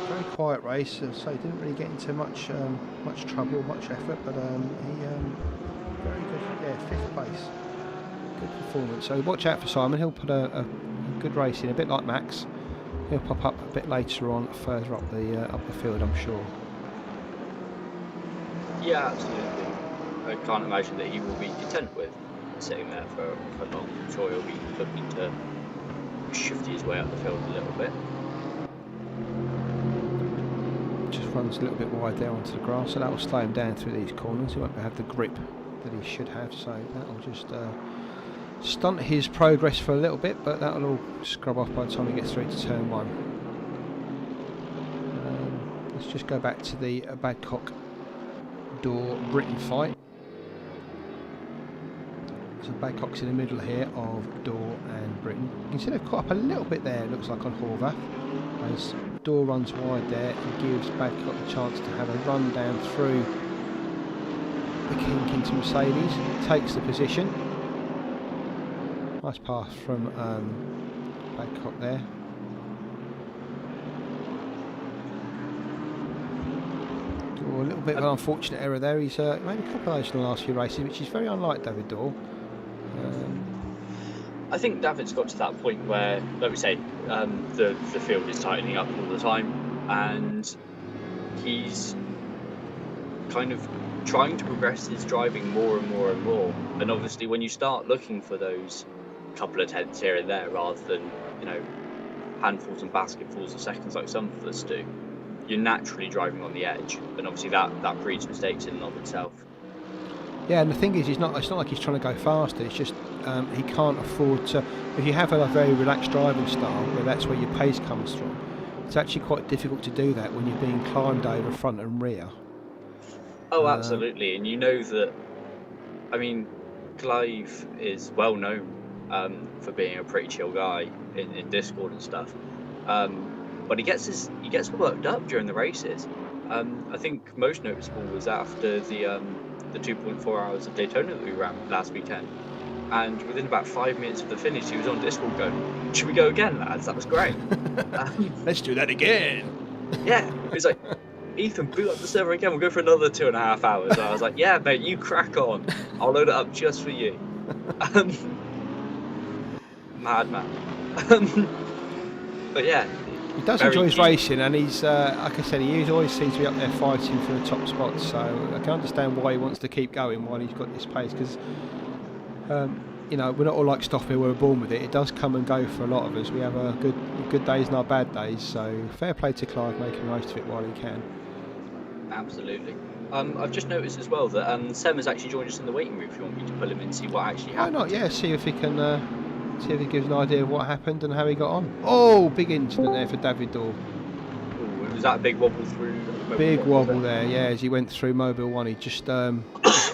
Very quiet race, so he didn't really get into much trouble, much effort, but he very good, yeah, 5th place. Good performance. So watch out for Simon. He'll put a good race in, a bit like Max. He'll pop up a bit later on, further up the field, I'm sure. Yeah, absolutely. I can't imagine that he will be content with sitting there for long. I'm sure he'll be looking to shift his way up the field a little bit. Just runs a little bit wide there onto the grass, so that will slow him down through these corners. He won't have the grip that he should have, so that will just stunt his progress for a little bit, but that'll all scrub off by the time he gets through to turn 1. Let's just go back to the Badcock Dorr Britton fight. So Badcock's in the middle here of Dorr and Britton. You can see they've caught up a little bit there, it looks like, on Horvath, as Dorr runs wide there and gives Badcock the chance to have a run down through the kink into Mercedes. Takes the position. Nice pass from Badcock there. A little bit of an unfortunate error there. He's made a couple of those in the last few races, which is very unlike David Dorr. I think David's got to that point where, like we say, the field is tightening up all the time, and he's kind of trying to progress his driving more and more and more. And obviously, when you start looking for those couple of tenths here and there, rather than, you know, handfuls and basketfuls of seconds like some of us do, you're naturally driving on the edge, and obviously that breeds mistakes in and of itself. Yeah, and the thing is, it's not like he's trying to go faster. It's just he can't afford to. If you have a very relaxed driving style, where that's where your pace comes from, it's actually quite difficult to do that when you're being climbed over front and rear. Oh, absolutely, and you know that. I mean, Clive is well known for being a pretty chill guy in Discord and stuff. But he gets worked up during the races. I think most noticeable was after the 2.4 hours of Daytona that we ran last weekend. And within about 5 minutes of the finish, he was on Discord going, "Should we go again, lads? That was great." Let's do that again. Yeah, he was like, "Ethan, boot up the server again. We'll go for another 2.5 hours." And I was like, "Yeah, mate, you crack on. I'll load it up just for you." Madman. But yeah. He does enjoy his racing, and he's, like I said, he always seems to be up there fighting for the top spots, so I can understand why he wants to keep going while he's got this pace, because, you know, we're not all like Stoffmiller, we're born with it. It does come and go for a lot of us. We have our good days and our bad days, so fair play to Clive making the most of it while he can. Absolutely. I've just noticed as well that Sam has actually joined us in the waiting room. If you want me to pull him in, see what actually Why happened. not? Yeah, see if he can. See if he gives an idea of what happened and how he got on. Oh, big incident there for David Dorr. Ooh, was that a big wobble through? Big wobble there, yeah, as he went through Mobile 1. He just got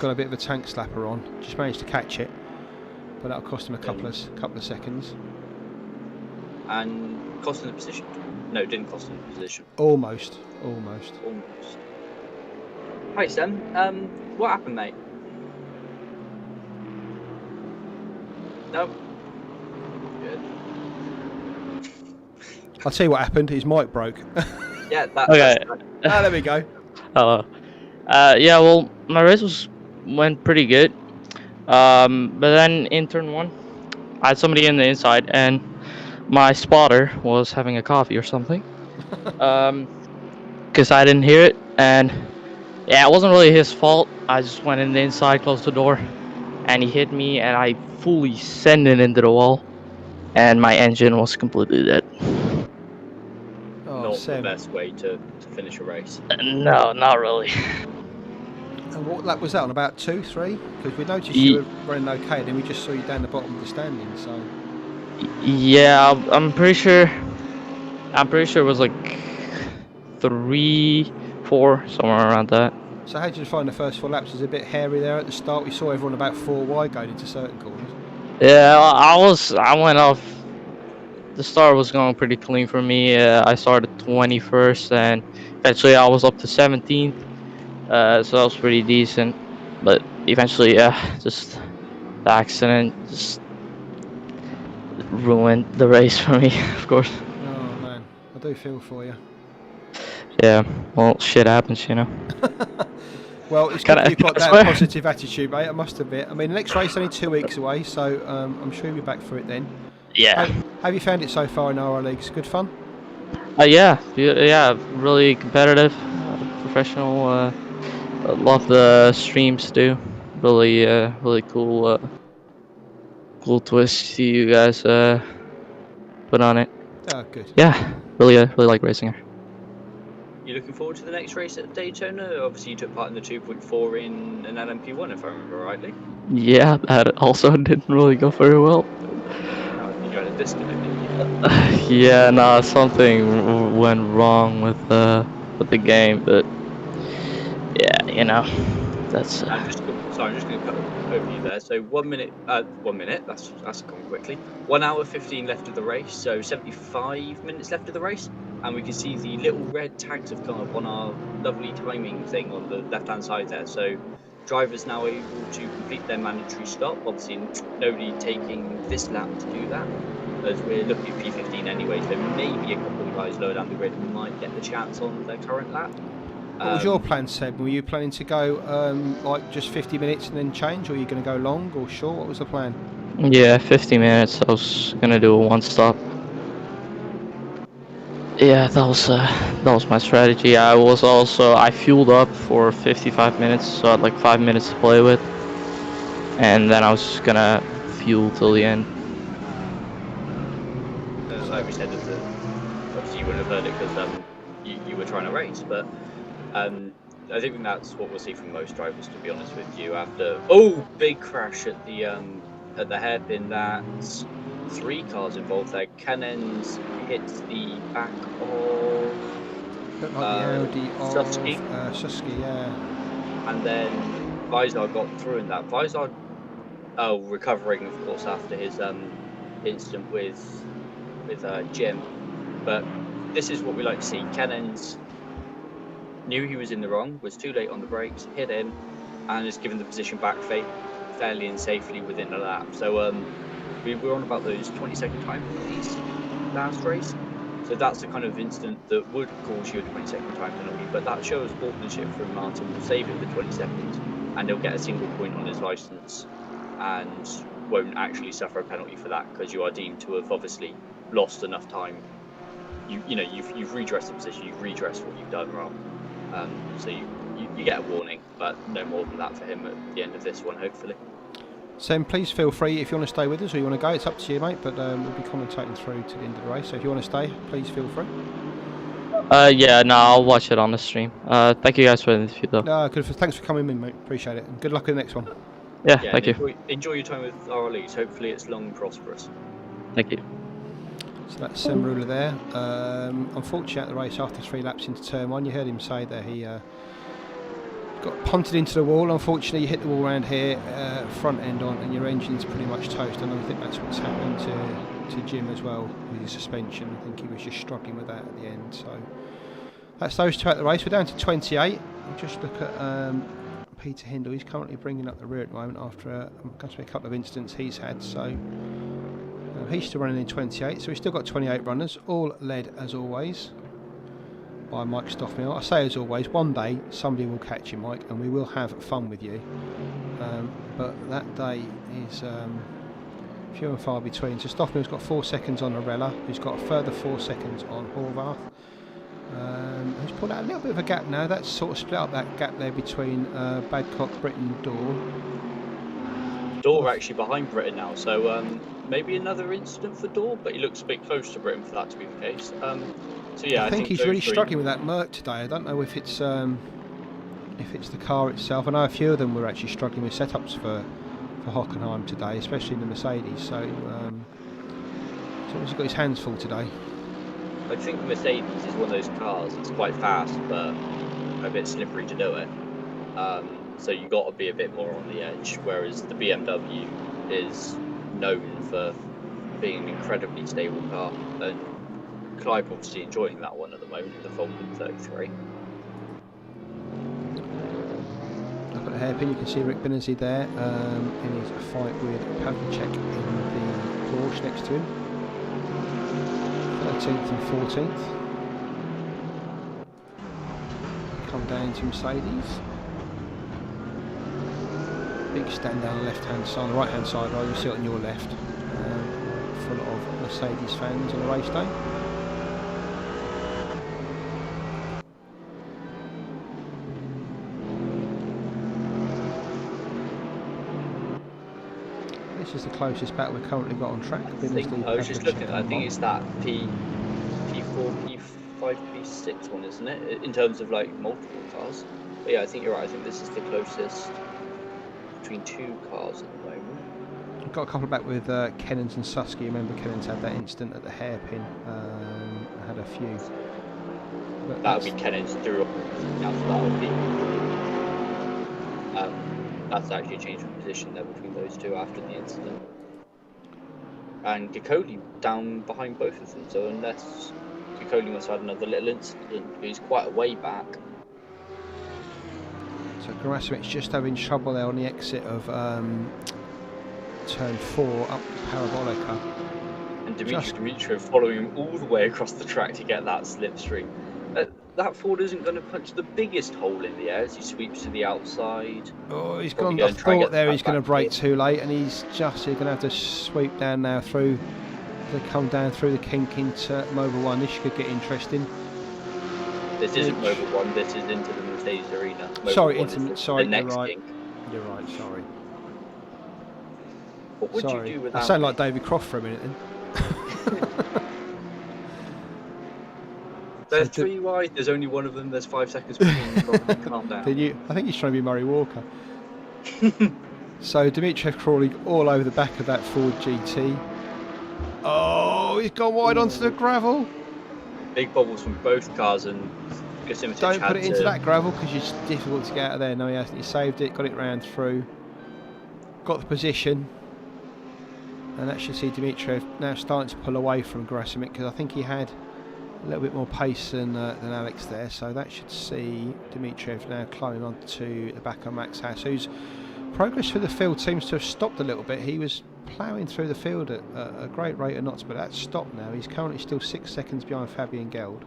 a bit of a tank slapper on. Just managed to catch it, but that'll cost him a couple of seconds. And cost him the position? No, it didn't cost him the position. Almost. Hi Sam, what happened, mate? No. Good. I'll tell you what happened. His mic broke. Yeah, that. Okay. There we go. Hello. Yeah, well, my race went pretty good. But then in turn 1, I had somebody in the inside, and my spotter was having a coffee or something. Because I didn't hear it, and yeah, it wasn't really his fault. I just went in the inside, closed the door, and he hit me, and I fully sent it into the wall, and my engine was completely dead. Not the best way to finish a race. No, not really. And what lap was that on? About 2, 3? Because we noticed you were running okay, then we just saw you down the bottom of the standing. So. Yeah, I'm pretty sure. It was like 3, 4, somewhere around that. So how did you find the first 4 laps? Was it a bit hairy there at the start? We saw everyone about 4 wide going into certain corners. Yeah, I went off. The start was going pretty clean for me. I started 21st, and eventually I was up to 17th. So that was pretty decent. But eventually, just the accident just ruined the race for me, of course. Oh man, I do feel for you. Yeah, well, shit happens, you know. Well, it's good that you've got that positive attitude, mate, I must admit. I mean, the next race is only 2 weeks away, so I'm sure you'll be back for it then. Yeah. How have you found it so far in RRLeagues? Good fun? Yeah, really competitive, professional. Love the streams too. Really cool, cool twist you guys put on it. Oh, good. Yeah, really like racing her. You looking forward to the next race at Daytona? Obviously, you took part in the 2.4 in an LMP1, if I remember rightly. Yeah, that also didn't really go very well. No, I think you had a disconnect, didn't you? Yeah, nah, something went wrong with the game, but yeah, you know, that's. I'm just going to cut over you there. So 1 minute, 1 minute. That's gone quickly. 1 hour 15 left of the race. So 75 minutes left of the race, and we can see the little red tags have come up on our lovely timing thing on the left-hand side there. So drivers now able to complete their mandatory stop. Obviously, nobody taking this lap to do that, as we're looking at P15 anyway. So maybe a couple of guys lower down the grid who might get the chance on their current lap. What was your plan, Seb? Were you planning to go like just 50 minutes and then change, or are you going to go long or short? What was the plan? Yeah, 50 minutes. I was gonna do a 1 stop. Yeah, that was my strategy. I fueled up for 55 minutes, so I had like 5 minutes to play with, and then I was just gonna fuel till the end. Like we said, obviously you wouldn't have heard it because you were trying to race, but I think that's what we'll see from most drivers, to be honest with you. After big crash at the hairpin. That's 3 cars involved there. Cannons hits the back of Looked like the Audi of Suski. yeah. And then Vizar got through in that. Vizar, recovering of course after his incident with Jim. But this is what we like to see. Cannons knew he was in the wrong, was too late on the brakes, hit him, and has given the position back fairly and safely within a lap. So we were on about those 20-second time penalties last race. So that's the kind of incident that would cause you a 20-second time penalty, but that shows sportsmanship from Martin. Will save him the 20 seconds, and he'll get a single point on his licence, and won't actually suffer a penalty for that, because you are deemed to have obviously lost enough time. You've redressed the position, you've redressed what you've done wrong. So you get a warning, but no more than that for him at the end of this one, hopefully. Sam, please feel free if you want to stay with us or you want to go. It's up to you, mate, but we'll be commentating through to the end of the race. So if you want to stay, please feel free. Yeah, no, I'll watch it on the stream. Thank you guys for the interview, though. No, good. Thanks for coming in, mate. Appreciate it. And good luck in the next one. Yeah, Yeah, thank and you. enjoy your time with RRLeagues. Hopefully it's long and prosperous. Thank you. So that's Sam Ruler there. Unfortunately, at the race after 3 laps into turn 1, you heard him say that he got punted into the wall. Unfortunately, you hit the wall around here, front end on, and your engine's pretty much toast. And I think that's what's happened to Jim as well with his suspension. I think he was just struggling with that at the end. So that's those two at the race. We're down to 28. We'll just look at Peter Hindle. He's currently bringing up the rear at the moment after a couple of incidents he's had. So he's still running in 28. So we've still got 28 runners, all led as always by Mike Stoffmill. I say as always, one day somebody will catch you, Mike, and we will have fun with you. But that day is few and far between. So Stoffmill's got 4 seconds on Arella, who's got a further 4 seconds on Horvath. Who's pulled out a little bit of a gap now. That's sort of split up that gap there between Badcock, Britton, Dorr. Dorr actually behind Britain now, so maybe another incident for Dorr, but he looks a bit close to Britain for that to be the case. So yeah, I think he's really struggling with that Merc today. I don't know if it's the car itself. I know a few of them were actually struggling with setups for Hockenheim today, especially in the Mercedes. So he's got his hands full today. I think the Mercedes is one of those cars. It's quite fast, but a bit slippery to do it. So you got to be a bit more on the edge. Whereas the BMW is known for being an incredibly stable car, and Clive obviously enjoying that one at the moment, the Falcon 33. Up at the hairpin, you can see Rick Binnersey there in his fight with Pavlicek in the Porsche next to him. 13th and 14th. Come down to Mercedes. Big stand down the left hand side, the right hand side, right, you see it on your left. Full of Mercedes fans on a race day. This is the closest battle we've currently got on track. I was just looking, I think it's that P4, P5, P6 one, isn't it? In terms of like multiple cars. But yeah, I think you're right. I think this is the closest between 2 cars at the moment. We've got a couple back with Kennens and Susky. Remember Kennens had that incident at the hairpin. Had a few. But that would be Kennens through up. That would be. That's actually a change of position there between those two after the incident. And Gicoli down behind both of them, so unless Gicoli must have had another little incident, he's quite a way back. So Gerasimic's just having trouble there on the exit of turn 4 up Parabolica. And Dimitrov following him all the way across the track to get that slipstream. That Ford isn't going to punch the biggest hole in the air as he sweeps to the outside. Oh, he's gone. I thought there he's going to brake too late, and he's going to have to sweep down now through. They come down through the kink into Mobile 1. This could get interesting. This isn't Mobile 1. This is into the Mercedes arena. Sorry, the next right. kink. You're right. Sorry. What would you do without? I sound like David Croft for a minute then. There's 3 wide, there's only one of them, there's 5 seconds between them. Calm down. I think he's trying to be Murray Walker. So Dimitrov crawling all over the back of that Ford GT. Oh, he's gone wide onto the gravel. Big bubbles from both cars, and don't put it into that gravel because it's difficult to get out of there. No, he hasn't. He saved it, got it round through, got the position. And actually see Dimitrov now starting to pull away from Gerasimic because I think he had a little bit more pace than Alex there, so that should see Dimitrov now climbing onto the back of Max Haas, whose progress through the field seems to have stopped a little bit. He was ploughing through the field at a great rate of knots, but that's stopped now. He's currently still 6 seconds behind Fabian Geld.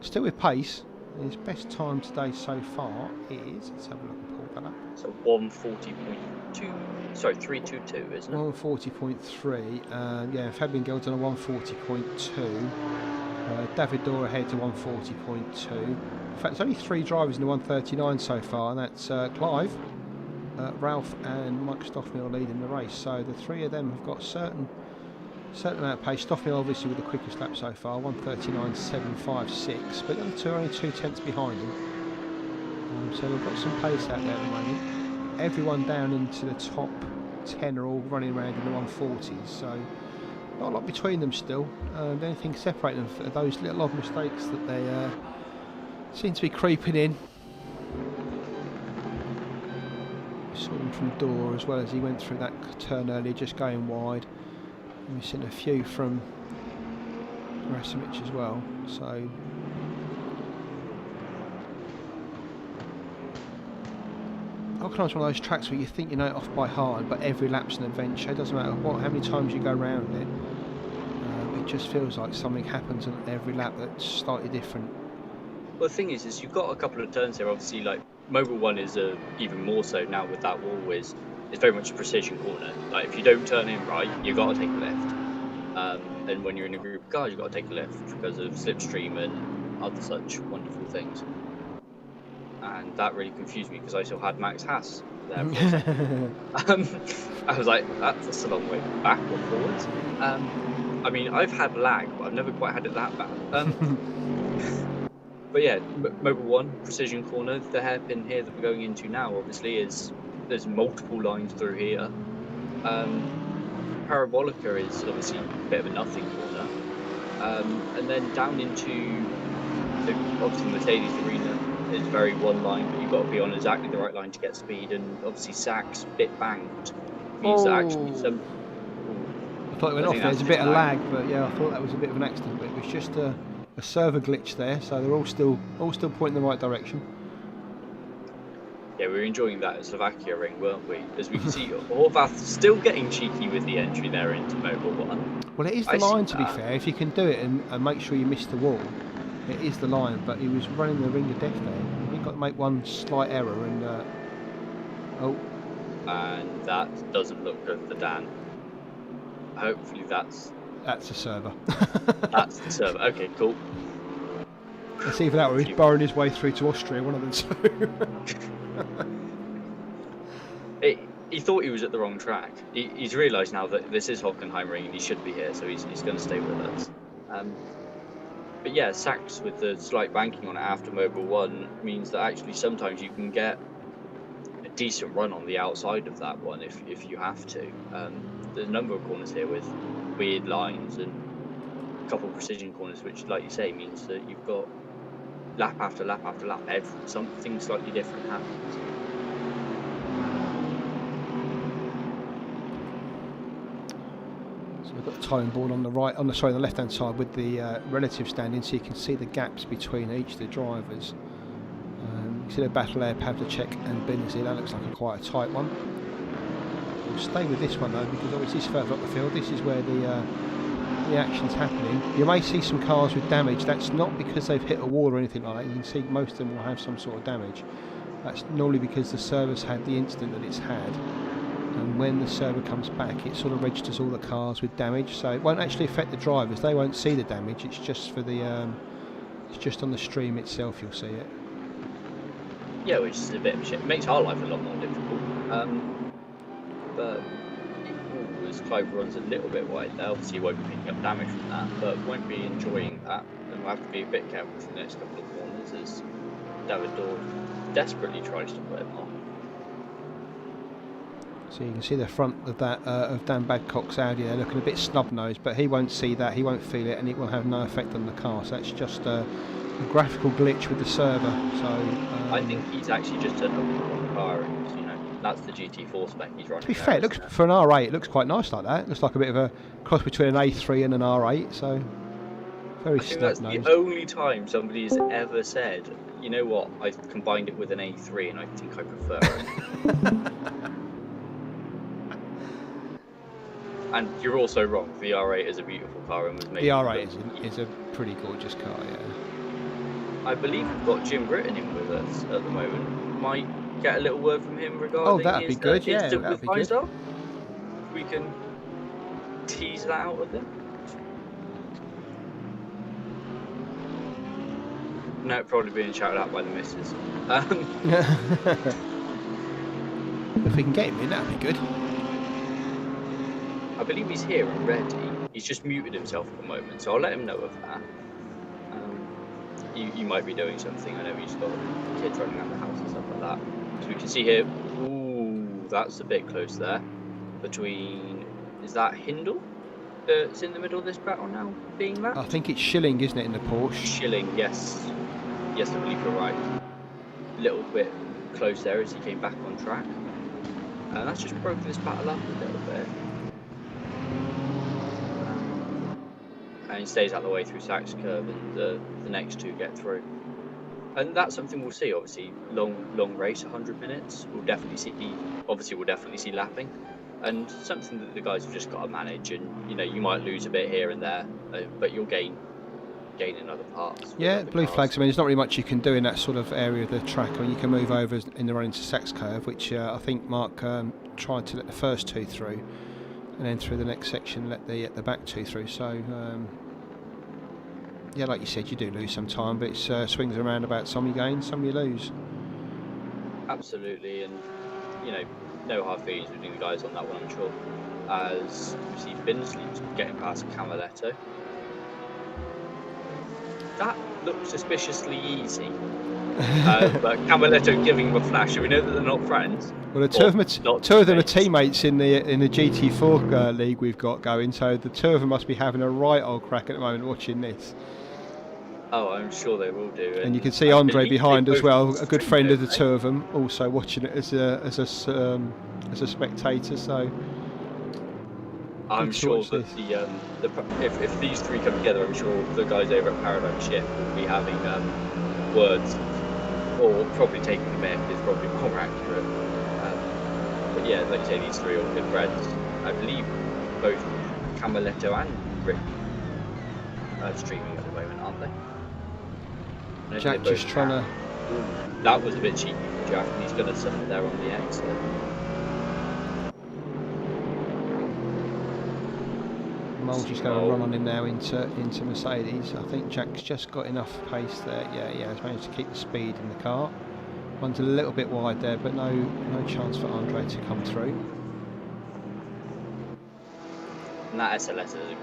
Still with pace. His best time today so far is, let's have a look and pull that up. So 140.2, sorry, 322, isn't it? 140.3. Yeah, Fabian Geld's on a 140.2. David Dorr ahead to 140.2. In fact, there's only 3 drivers in the 139 so far, and that's Clive, Ralph, and Mike Stoffmill leading the race. So the 3 of them have got certain certain amount of pace. Stoffel obviously with the quickest lap so far, 1:39.756, but the other two are only 2 tenths behind him. So we've got some pace out there at the moment. Everyone down into the top 10 are all running around in the 140s, so not a lot between them still. The only thing separating them are those little odd mistakes that they seem to be creeping in. We saw them from Door as well as he went through that turn earlier, just going wide. And we've seen a few from Rasimic as well. So Hockenheim's one of those tracks where you think you know it off by heart, but every lap's an adventure. It doesn't matter how many times you go around it. It just feels like something happens on every lap that's slightly different. Well, the thing is you've got a couple of turns here. Obviously, like Mobile 1 is even more so now with that wall. Is very much a precision corner. Like if you don't turn in right, you've got to take a left. And when you're in a group of cars, you've got to take a left because of slipstream and other such wonderful things. And that really confused me because I still had Max Haas there. I was like, that's a long way back or forwards. I mean, I've had lag, but I've never quite had it that bad. But yeah, Mobile 1, precision corner. The hairpin here that we're going into now, obviously, there's multiple lines through here. Parabolica is obviously a bit of a nothing corner. And then down into obviously Mercedes Arena is very one line, but you've got to be on exactly the right line to get speed. And obviously Sachs bit banked means that actually some. I thought it went off. There's a bit of lag, but yeah, I thought that was a bit of an accident. But it was just a server glitch there, so they're all still pointing in the right direction. Yeah, we were enjoying that at Slovakia ring, weren't we? As we can see, Horvath still getting cheeky with the entry there into Mobile 1. Well, it is the line, to be fair. If you can do it and make sure you miss the wall, it is the line. But he was running the ring of death there. He got to make one slight error, and and that doesn't look good for Dan. Hopefully that's a server. That's the server. Okay, cool. It's either that or he's burrowing his way through to Austria, one of the two. He thought he was at the wrong track. He's realised now that this is Hockenheimring and he should be here, so he's going to stay with us. But yeah, Sachs with the slight banking on it after Mobile 1 means that actually sometimes you can get a decent run on the outside of that one if you have to. There's a number of corners here with weird lines and a couple of precision corners, which, like you say, means that you've got lap after lap after lap, something slightly different happens. So we've got the timing board on the the left-hand side with the relative standing, so you can see the gaps between each of the drivers. You see the battle there, Pavlicek and Benazir. That looks like quite a tight one. We'll stay with this one though, because obviously it's further up the field. This is where the action's happening. You may see some cars with damage. That's not because they've hit a wall or anything like that. You can see most of them will have some sort of damage. That's normally because the server's had the incident that it's had, and when the server comes back, it sort of registers all the cars with damage. So it won't actually affect the drivers. They won't see the damage. It's just for the it's just on the stream itself. You'll see it. Yeah, which is a bit of a shit. It makes our life a lot more difficult. But as Clive runs a little bit wide there, obviously he won't be picking up damage from that, but won't be enjoying that, and we'll have to be a bit careful for the next couple of corners as David Dorr desperately tries to put him off. So you can see the front of that of Dan Badcock's Audi there looking a bit snub-nosed, but he won't see that, he won't feel it, and it will have no effect on the car. So that's just a graphical glitch with the server. So I think he's actually just turned up on the car, and that's the GT4 spec he's running. To be fair, it looks, for an R8, it looks quite nice like that. It looks like a bit of a cross between an A3 and an R8. So very snub-nosed. That's the only time somebody's ever said, you know what, I've combined it with an A3 and I think I prefer it. And you're also wrong. The R8 is a beautiful car and was made. The R8 is a pretty gorgeous car, yeah. I believe we've got Jim Britton in with us at the moment. Might get a little word from him regarding that'd be good, yeah, that'd be good. Stuff. We can tease that out of him. No, probably being shouted out by the missus. If we can get him in, that'd be good. I believe he's here and ready. He's just muted himself at the moment, so I'll let him know of that. You might be doing something. I know he's got kids running around the house and stuff like that. So we can see here. Ooh, that's a bit close there. Between, is that Hindle? It's in the middle of this battle now, being that? I think it's Schilling, isn't it, in the Porsche? Schilling, yes. Yes, I believe you're right. A little bit close there as he came back on track. And that's just broken this battle up a little bit. And he stays out the way through Sachs curve, and the next two get through. And that's something we'll see. Obviously, long race, 100 minutes. We'll definitely see lapping, and something that the guys have just got to manage. And you might lose a bit here and there, but you'll gain in other parts. Yeah, blue flags. I mean, there's not really much you can do in that sort of area of the track. I mean, you can move over in the run into Sachs curve, which I think Mark tried to let the first two through, and then through the next section let the back two through. So yeah, like you said, you do lose some time, but it's swings and roundabouts. Some you gain, some you lose. Absolutely, and no hard feelings between the guys on that one, I'm sure. As we see Binsley's getting past Camaletto. That looks suspiciously easy. But Camaletto giving him a flash, so we know that they're not friends. Well, two of them are teammates in the GT4 league we've got going, so the two of them must be having a right old crack at the moment watching this. Oh, I'm sure they will do. And you can see Andre behind as well, a good friend of the two of them, also watching it as a spectator. So I'm sure that if these three come together, I'm sure the guys over at Paradigm Shift will be having words, or probably taking the myth is probably more accurate. But yeah, like you say, these three are good friends. I believe both Camaletto and Rick are streaming at the moment, aren't they? Jack just trying to... That was a bit cheeky for Jack, and he's going to suffer there on the exit. Mole's just going to run on him now into Mercedes. I think Jack's just got enough pace there. Yeah, he has managed to keep the speed in the car. One's a little bit wide there, but no chance for Andre to come through. And that SLS is a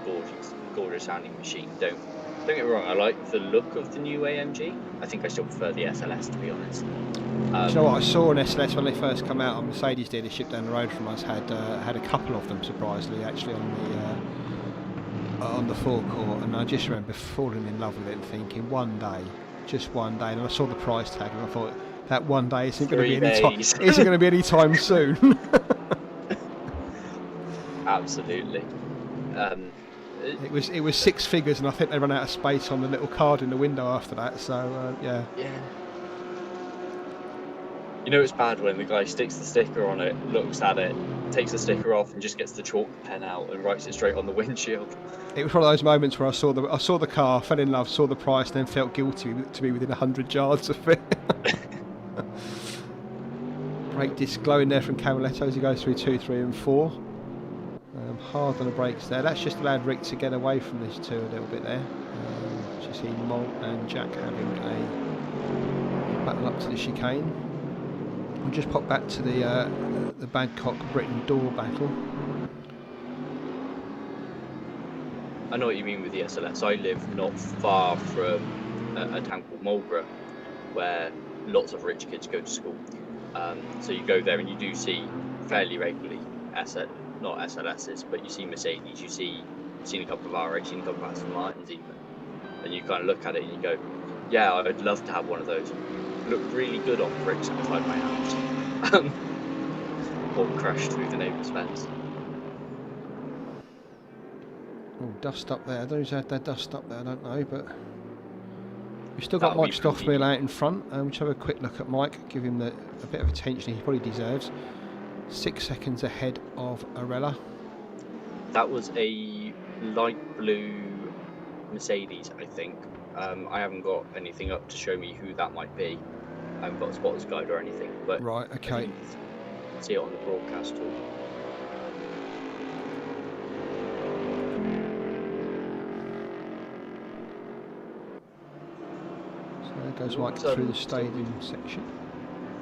gorgeous sounding machine. Don't get me wrong, I like the look of the new AMG. I think I still prefer the SLS, to be honest. Do you know what? I saw an SLS when they first come out. A Mercedes dealership down the road from us had a couple of them, surprisingly, actually on the forecourt, and I just remember falling in love with it and thinking, one day, just one day. And I saw the price tag, and I thought that one day isn't going to be any time soon. Absolutely. It was six figures, and I think they ran out of space on the little card in the window after that. So yeah. Yeah. It's bad when the guy sticks the sticker on it, looks at it, takes the sticker off, and just gets the chalk pen out and writes it straight on the windshield. It was one of those moments where I saw the car, fell in love, saw the price, and then felt guilty to be within 100 yards of it. Brake disc glowing there from Camaletto as he goes through 2, 3 and 4. Hard on the brakes there. That's just allowed Rick to get away from these two a little bit there. You see Malt and Jack having a battle up to the chicane. We'll just pop back to the Badcock Britain door battle. I know what you mean with the SLS. I live not far from a town called Marlborough, where lots of rich kids go to school. So you go there and you do see fairly regularly not SLSs, but you see Mercedes, you've seen a couple of R8, you've seen a couple of Aston Martins even. And you kind of look at it and you go, yeah, I'd love to have one of those. Look really good on bricks outside my house. Or crash through the neighbour's fence. Oh, dust up there. Those had their dust up there, I don't know, but we've still got Mike Stoffmeal out in front. We'll have a quick look at Mike, give him a bit of attention he probably deserves. 6 seconds ahead of Arella. That was a light blue Mercedes, I think. I haven't got anything up to show me who that might be. I haven't got a spotter's guide or anything, but right, okay. See it on the broadcast tool. So there goes Mike through the stadium section.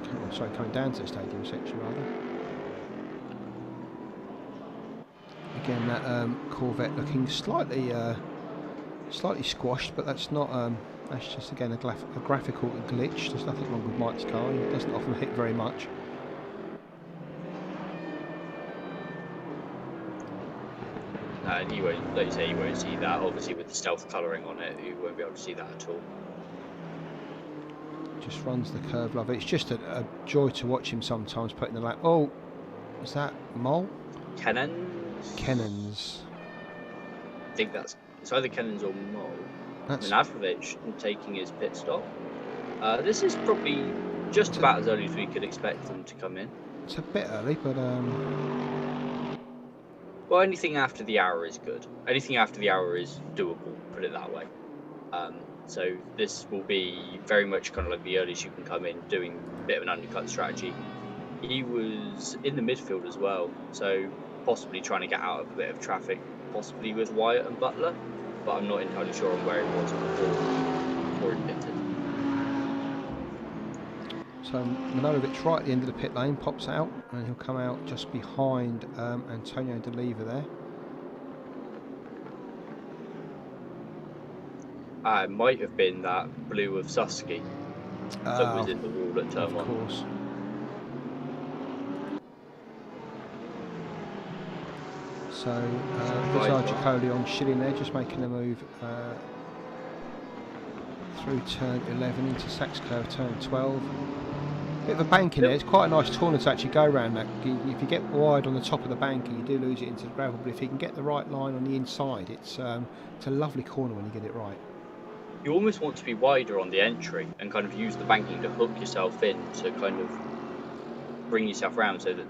Oh, sorry, coming down to the stadium section rather. Again, that Corvette looking slightly squashed, but that's not. That's just again a graphical glitch. There's nothing wrong with Mike's car. He doesn't often hit very much. And you won't, like you say, you won't see that. Obviously, with the stealth colouring on it, you won't be able to see that at all. Just runs the curve, love it. It's just a joy to watch him sometimes putting the lap. Oh, is that Mole? Kennens. I think it's either Kennens or Mole. Manafovic taking his pit stop. This is probably just about as early as we could expect them to come in. It's a bit early, but well, anything after the hour is good. Anything after the hour is doable, put it that way. So this will be very much kind of like the earliest you can come in, doing a bit of an undercut strategy. He was in the midfield as well, so possibly trying to get out of a bit of traffic, possibly with Wyatt and Butler, but I'm not entirely sure on where he was before he pitted. So Manojlovic right at the end of the pit lane pops out, and he'll come out just behind Antonio De Leva there. It might have been that blue of Susky that was in the wall at turn 1. Of course. So Vizar Jacoli on Schilling there, just making a move through turn 11 into Sachs Curve turn 12. Bit of a bank in there. It's quite a nice corner to actually go around that. If you get wide on the top of the banking, you do lose it into the gravel, but if you can get the right line on the inside, it's a lovely corner when you get it right. You almost want to be wider on the entry and kind of use the banking to hook yourself in to kind of bring yourself around so that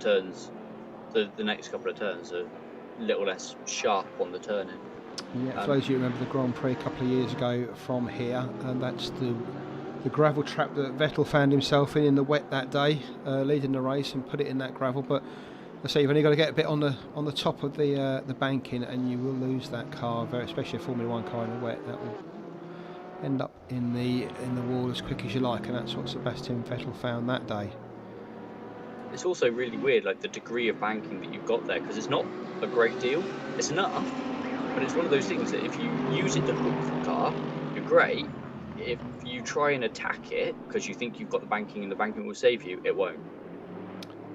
the next couple of turns are a little less sharp on the turning. Yeah, for those of you who remember the Grand Prix a couple of years ago from here, and that's the gravel trap that Vettel found himself in the wet that day, leading the race, and put it in that gravel. But I say you've only got to get a bit on the top of the banking, and you will lose that car, especially a Formula 1 car in the wet. That will end up in the wall as quick as you like, and that's what Sebastian Vettel found that day. It's also really weird, like the degree of banking that you've got there, because it's not a great deal. It's enough, but it's one of those things that if you use it to hook the car, you're great. If you try and attack it because you think you've got the banking and the banking will save you, it won't.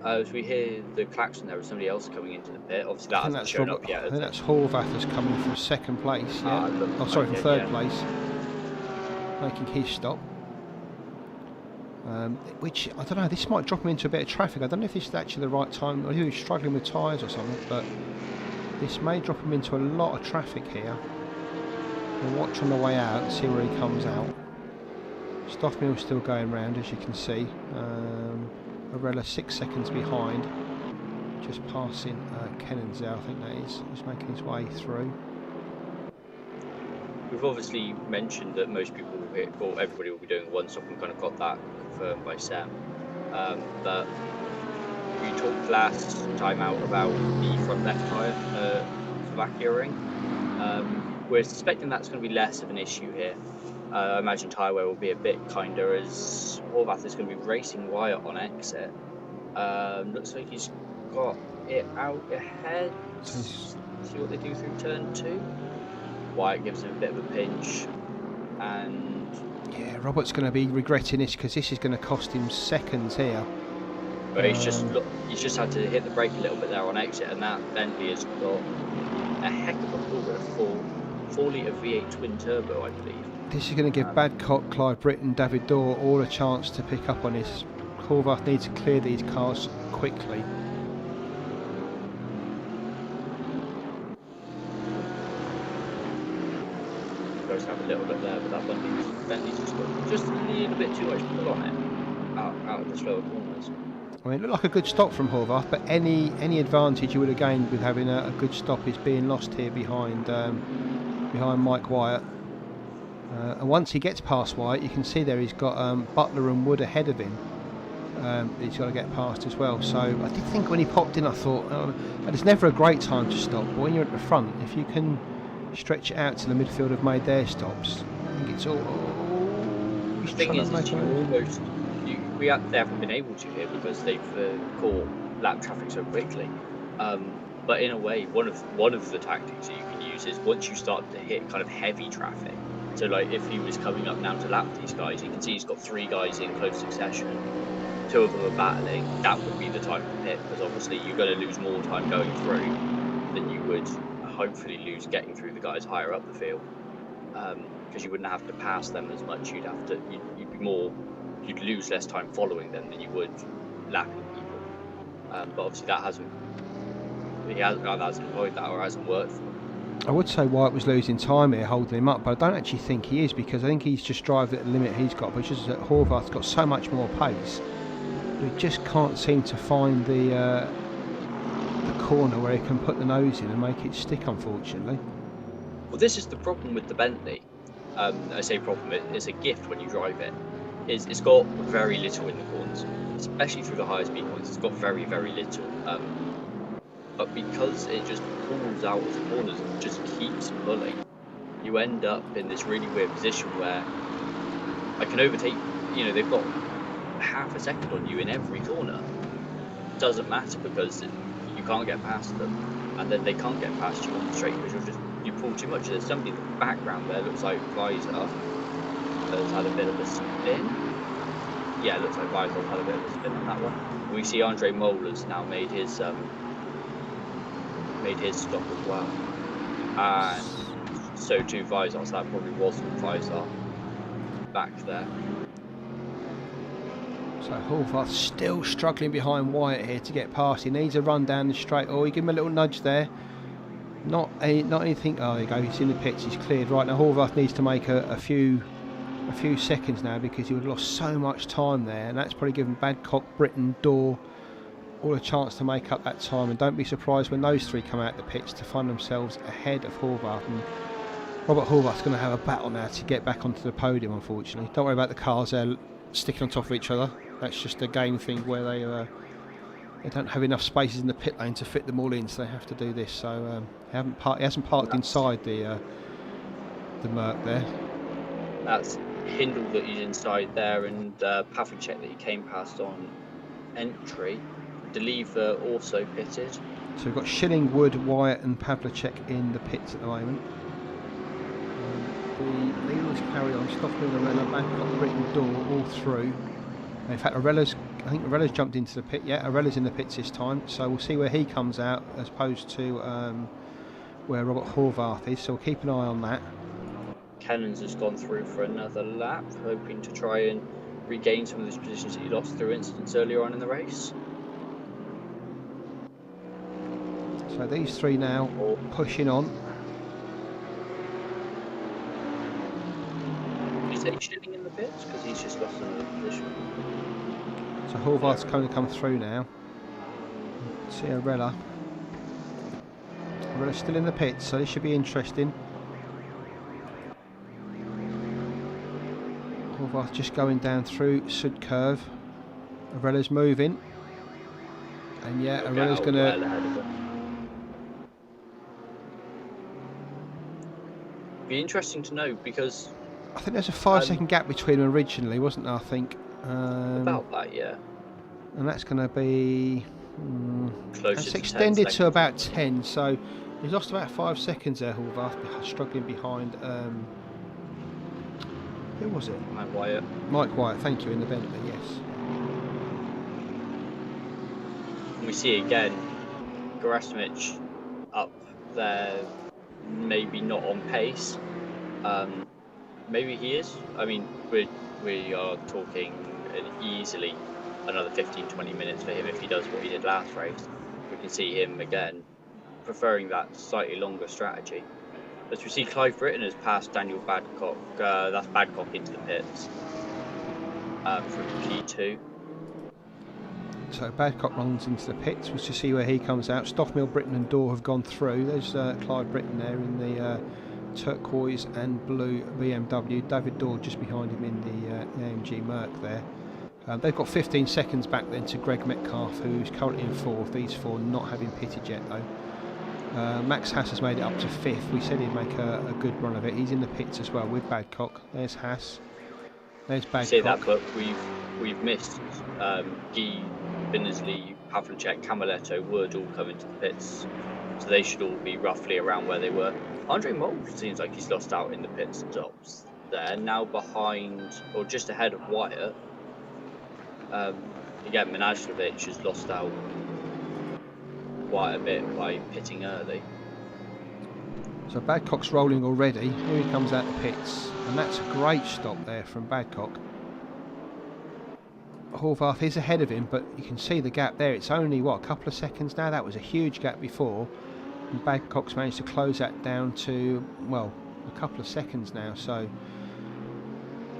As we hear the klaxon there of somebody else coming into the pit, obviously that hasn't shown up yet. I think that's Horvath that's coming from second place. Yeah. From third place, making his stop. Which, I don't know, this might drop him into a bit of traffic. I don't know if this is actually the right time, or he was struggling with tyres or something, but this may drop him into a lot of traffic here. We'll watch on the way out and see where he comes out. Stoffmill's still going round, as you can see. Arella 6 seconds behind, just passing Kennens there, I think that is. He's making his way through. We've obviously mentioned that most people will hit, or everybody will be doing one stop, and kind of got that confirmed by Sam. But we talked last time out about the front left tyre, Slovakia ring. We're suspecting that's going to be less of an issue here. I imagine tyre wear will be a bit kinder, as Horvath is going to be racing Wyatt on exit. Looks like he's got it out ahead. See what they do through turn 2. Wyatt gives him a bit of a pinch, and yeah, Robert's going to be regretting this because this is going to cost him seconds here. But he's just had to hit the brake a little bit there on exit, and that Bentley has got a heck of a pull with a 4 litre V8 twin turbo, I believe. This is going to give Badcock, Clive Britton, David Dorr all a chance to pick up on this. Horvath needs to clear these cars quickly. Goes to have a little bit there, but that Bentley's just a little bit too much pull on it out of the slower corners. I mean, it looked like a good stop from Horvath, but any advantage you would have gained with having a good stop is being lost here behind Mike Wyatt. And once he gets past Wyatt, you can see there he's got Butler and Wood ahead of him. He's got to get past as well. So I did think when he popped in, I thought, it's never a great time to stop. But when you're at the front, if you can stretch it out to the midfield have made their stops, I think it's all. The thing is they haven't been able to here because they've caught lap traffic so quickly. But in a way, one of the tactics that you can use is once you start to hit kind of heavy traffic. So like if he was coming up now to lap these guys, you can see he's got 3 guys in close succession. 2 of them are battling. That would be the time to pit, because obviously you're going to lose more time going through than you would hopefully lose getting through the guys higher up the field. Because you wouldn't have to pass them as much. You'd lose less time following them than you would lapping people. But obviously that hasn't employed that or hasn't worked for him. I would say Wyatt was losing time here holding him up, but I don't actually think he is, because I think he's just driving at the limit he's got, but it's just that Horvath's got so much more pace. He just can't seem to find the corner where he can put the nose in and make it stick, unfortunately. Well, this is the problem with the Bentley. I say problem, it's a gift when you drive it. It's got very little in the corners, especially through the higher speed points. It's got very, very little. But because it just pulls out of the corners and just keeps pulling, you end up in this really weird position where I can overtake, they've got half a second on you in every corner. It doesn't matter because you can't get past them, and then they can't get past you on the straight because you pull too much. There's somebody in the background there, looks like Visor has had a bit of a spin. Yeah, it looks like Visor had a bit of a spin on that one. We see Andre Mollers now made his stop as well, and so too Visor, so that probably wasn't Visor back there. So Horvath still struggling behind Wyatt here to get past. He needs a run down the straight. Oh, you give him a little nudge there. Not anything. Oh, there you go. He's in the pits. He's cleared. Right now, Horvath needs to make a few seconds now, because he would have lost so much time there, and that's probably given Badcock, Britton, Dorr all a chance to make up that time. And don't be surprised when those 3 come out the pits to find themselves ahead of Horvath. And Robert Horvath's going to have a battle now to get back onto the podium, unfortunately. Don't worry about the cars, they're sticking on top of each other. That's just a game thing where they don't have enough spaces in the pit lane to fit them all in, so they have to do this. So he hasn't parked inside the Merc there. That's Hindle that he's inside there, and Pavlicek that he came past on entry. Deliver also pitted. So we've got Schilling, Wood, Wyatt and Pavlicek in the pits at the moment. The leaders carry on. Stoffman, Arella, Badcock, Britton, Dorr all through. In fact, I think Arella's jumped into the pit. Yeah, Arella's in the pits this time. So we'll see where he comes out as opposed to where Robert Horvath is. So we'll keep an eye on that. Cannons has gone through for another lap, hoping to try and regain some of those positions that he lost through incidents earlier on in the race. So these 3 now pushing on. Is H Schilling in the pits? Because he's just lost another position. So Horvath's going to come through now. See Arella's still in the pits, so this should be interesting. Horvath just going down through Sud curve. Arella's moving, and yeah, Arella's going to. Be interesting to know, because I think there's a 5-second gap between them originally, wasn't there? I think. About that, yeah. And that's going to be. It's extended to about 10, so he's lost about 5 seconds there, Horvath, struggling behind. Who was it? Mike Wyatt. Mike Wyatt, thank you, in the Bentley, yes. And we see again, Gerasimic up there, maybe not on pace. Maybe he is. I mean, we are talking easily another 15-20 minutes for him if he does what he did last race. We can see him again preferring that slightly longer strategy. As we see, Clive Britton has passed Daniel Badcock. That's Badcock into the pits from P2. So Badcock runs into the pits. We'll just see where he comes out. Stoffmill, Britton and Dorr have gone through. There's Clive Britton there in the turquoise and blue BMW. David Dorr just behind him in the AMG Merc there. They've got 15 seconds back then to Greg Metcalf, who's currently in 4th. These 4 not having pitted yet though. Max Haas has made it up to 5th. We said he'd make a good run of it. He's in the pits as well with Badcock. There's Haas. There's Badcock. Say that, but we've missed Guy Binnersley Havlicek, Camaletto, Wood all come into the pits, so they should all be roughly around where they were. Andre Mole seems like he's lost out in the pit stops. They're now behind, or just ahead of Wyatt. Again, Minajlovic has lost out quite a bit by pitting early. So Badcock's rolling already. Here he comes out the pits, and that's a great stop there from Badcock. Horvath is ahead of him, but you can see the gap there. It's only, what, a couple of seconds now? That was a huge gap before. And Badcock's managed to close that down to, well, a couple of seconds now. So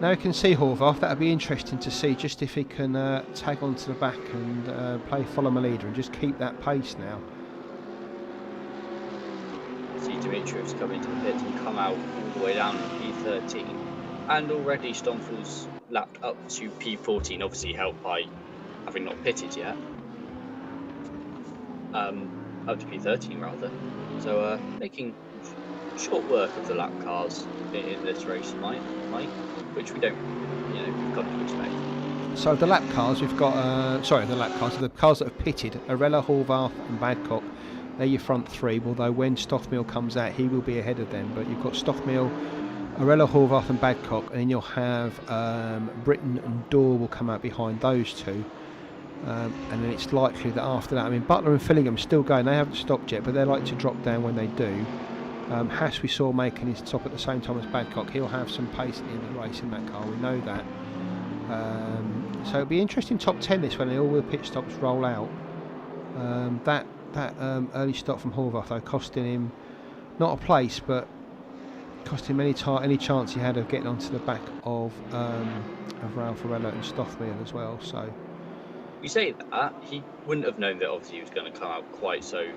now you can see Horvath. That'll be interesting to see just if he can tag onto the back and play follow my leader and just keep that pace now. See Dimitriev's come into the pit and come out all the way down to P13. And already Stomfel's lapped up to P14, obviously helped by having not pitted yet. Up to P13 rather. So making short work of the lap cars in this race, Mike, which we don't, we've got to expect. So the lap cars, we've got, the cars that have pitted, Arella, Horvath and Badcock, they're your front three, although when Stoffmill comes out, he will be ahead of them. But you've got Stoffmill, Arella, Horvath and Badcock, and then you'll have Britton and Dorr will come out behind those two. And then it's likely that after that, I mean, Butler and Fillingham still going, they haven't stopped yet, but they're likely to drop down when they do. Haas we saw making his top at the same time as Badcock. He'll have some pace at the end of the race in that car, we know that. So it'll be interesting top 10 this when the all-wheel pit stops roll out. That early stop from Horvath though costing him not a place, but cost him any chance he had of getting onto the back of Ralph Arella and Stoffmill as well. So you say that he wouldn't have known that obviously he was going to come out quite so.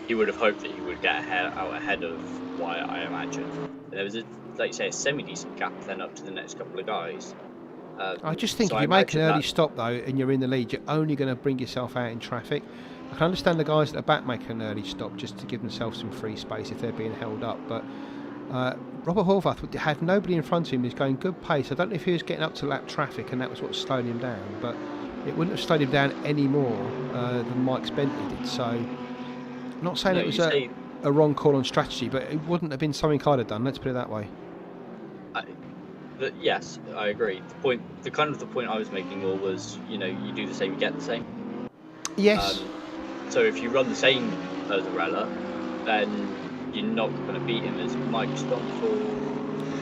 He would have hoped that he would get out ahead of Wyatt, I imagine. There was like you say, a semi-decent gap then up to the next couple of guys. I just think if you make an early stop though and you're in the lead, you're only going to bring yourself out in traffic. I can understand the guys at the back making an early stop just to give themselves some free space if they're being held up, but Robert Horvath had nobody in front of him. He's going good pace. I don't know if he was getting up to lap traffic and that was what slowed him down, but it wouldn't have slowed him down any more than Mike's Bentley did. So I'm not saying it was a wrong call on strategy, but it wouldn't have been something I'd have done, let's put it that way. Yes, I agree. The point I was making more was, you do the same, you get the same. Yes. So if you run the same as Arella, then you're not going to beat him as Mike Stoffel.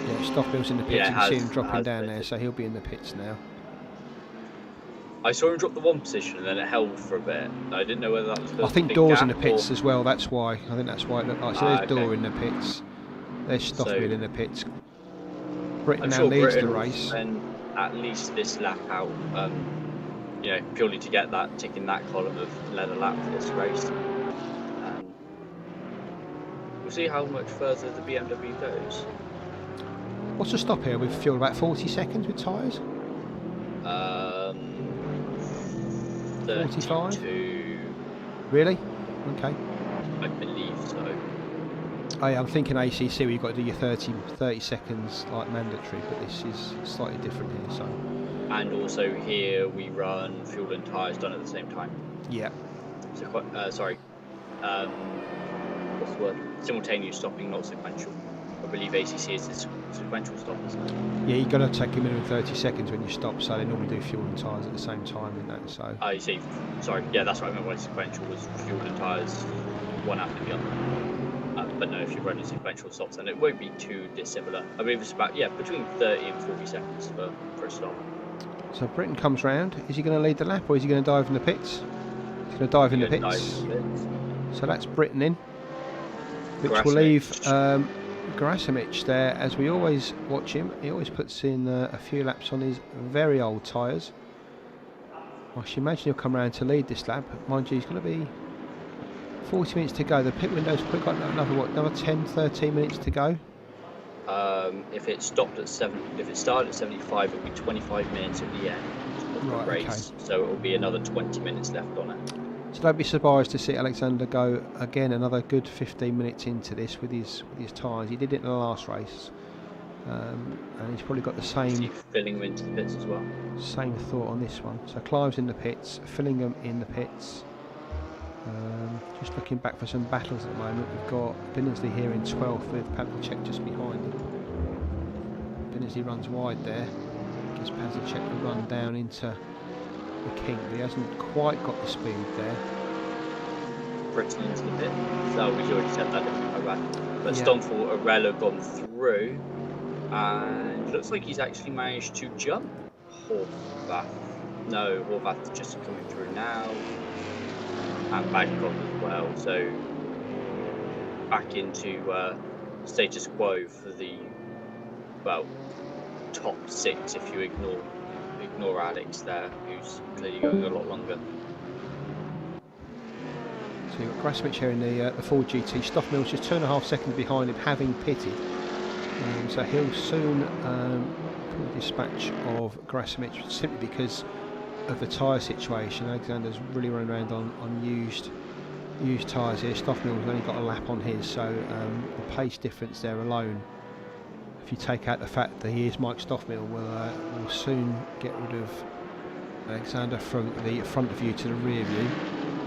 Yeah, Stoffmill's in the pits. You can see him dropping down there, so he'll be in the pits now. I saw him drop the one position and then it held for a bit. I didn't know whether that was. I think Dorr's in the pits as well. That's why. I think that's why it looked like. So there's Dorr in the pits. There's Stoffmill in the pits. Britton now leads the race. And at least this lap out, purely to get that tick in that column of leather lap for this race. We'll see how much further the BMW goes. What's the stop here? We've fueled about 40 seconds with tyres. 45. Really? Okay. I believe so. Oh, yeah, I'm thinking ACC where you've got to do your 30 seconds like mandatory, but this is slightly different here. So. And also here we run fuel and tyres done at the same time. Yeah. So what's the word? Simultaneous stopping, not sequential. I believe ACC is the sequential stop, isn't it? Yeah, you've got to take a minimum 30 seconds when you stop, so they normally do fuel and tyres at the same time in that. So. I see. Sorry, yeah, that's what I meant by sequential was fuel and tyres one after the other. But no, if you're running sequential stops, then it won't be too dissimilar. I believe it's about between 30 and 40 seconds for a stop. So Britton comes round. Is he going to lead the lap or is he going to dive in the pits? He's going to dive in the pits. So that's Britton in, which will leave Gerasimich there. As we always watch him, he always puts in a few laps on his very old tyres. I should imagine he'll come round to lead this lap. Mind you, he's going to be 40 minutes to go. The pit window's got another 10, 13 minutes to go. If it stopped at if it started at 75, it'll be 25 minutes at the end of the race. Okay. So it'll be another 20 minutes left on it. So don't be surprised to see Alexander go again another good 15 minutes into this with his tyres. He did it in the last race. And he's probably got the See same filling him into the pits as well. thought on this one. So Clive's in the pits, Fillingham in the pits. Just looking back for some battles at the moment. We've got Binnersley here in 12th with Pavlicek just behind him. Binnersley runs wide there. Gives Pavlicek a run down into the King, but he hasn't quite got the speed there. Britain into the pit. So we already said that, didn't we? But Yeah. Stoneful Arella gone through, and looks like he's actually managed to jump Horvath. No, Horvath's just coming through now, and Badcock as well. So back into status quo for the top 6 if you ignore Alex there, who's clearly going a lot longer. So you've got Grasmich here in the Ford GT. Stoffmill's just 2.5 seconds behind him, having pitted. So he'll soon pull dispatch of Grasmich simply because of the tyre situation. Alexander's really running around on used tyres here. Stoffmill's only got a lap on his, so the pace difference there alone, if you take out the fact that he is Mike Stoffmill, will soon get rid of Alexander from the front view to the rear view.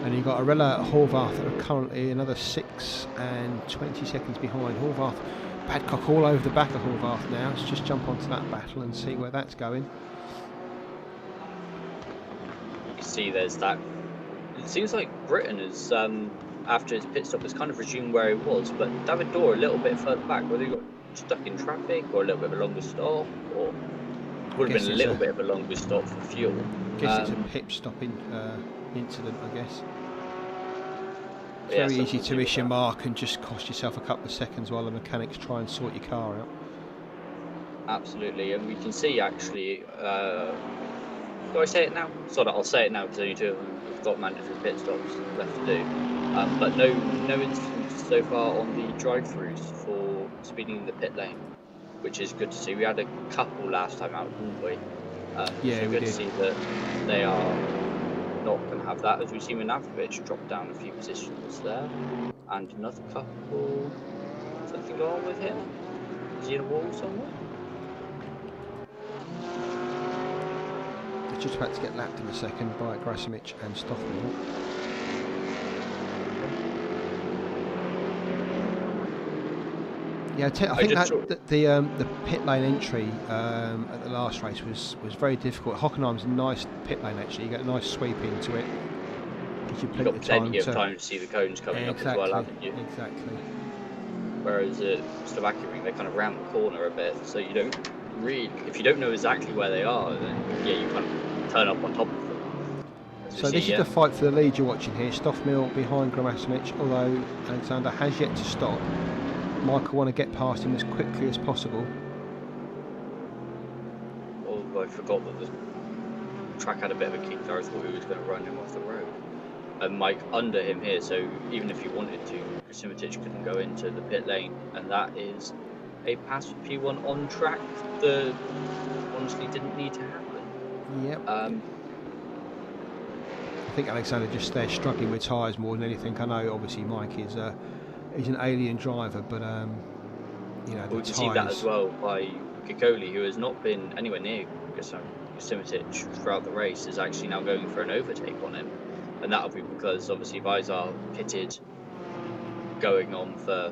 And you've got Arella Horvath that are currently another 6 and 20 seconds behind. Horvath, Badcock all over the back of Horvath now. Let's just jump onto that battle and see where that's going. You see there's that. It seems like Britain is, after his pit stop, has kind of resumed where he was, but David Dorr a little bit further back, whether he got stuck in traffic or a little bit of a longer stop, or would have been a little bit of a longer stop for fuel. I guess it's a pit stopping incident, I guess. It's Yeah, very easy to miss your that. mark and just cost yourself a couple of seconds while the mechanics try and sort your car out. Absolutely, and we can see actually. Do I say it now? Sort of. I'll say it now because only 2 of them have got mandatory pit stops left to do. But no incidents so far on the drive-throughs for speeding in the pit lane, which is good to see. We had a couple last time out, didn't we? Yeah, so we good did. to see that they are not going to have that, as we've seen with Navkovic drop down a few positions there, and another couple. Something going on with him? Is he in a wall somewhere? They're just about to get lapped in a second by Grasmich and Stoffmill. Yeah, I think that the pit lane entry at the last race was very difficult. Hockenheim's a nice pit lane actually. You get a nice sweep into it. You've got plenty of time to see the cones coming up as well, haven't you? Exactly. Whereas at Hockenheimring, they kind of round the corner a bit, so you don't really, if you don't know exactly where they are, then yeah, you kind of turn up on top of them. So this is the fight for the lead you're watching here. Stoffmill behind Grasmich, although Alexander has yet to stop. Michael want to get past him as quickly as possible. Oh, I forgot that the track had a bit of a kick there. I thought he was going to run him off the road. And Mike under him here, so even if he wanted to, Simitic couldn't go into the pit lane, and that is a pass for P1 on track that honestly didn't need to happen. Yep. I think Alexander just there struggling with tyres more than anything. I know obviously Mike is he's an alien driver, but you know, we can see that as well by Kikoli, who has not been anywhere near Simitic throughout the race, is actually now going for an overtake on him, and that'll be because obviously Vizar pitted going on for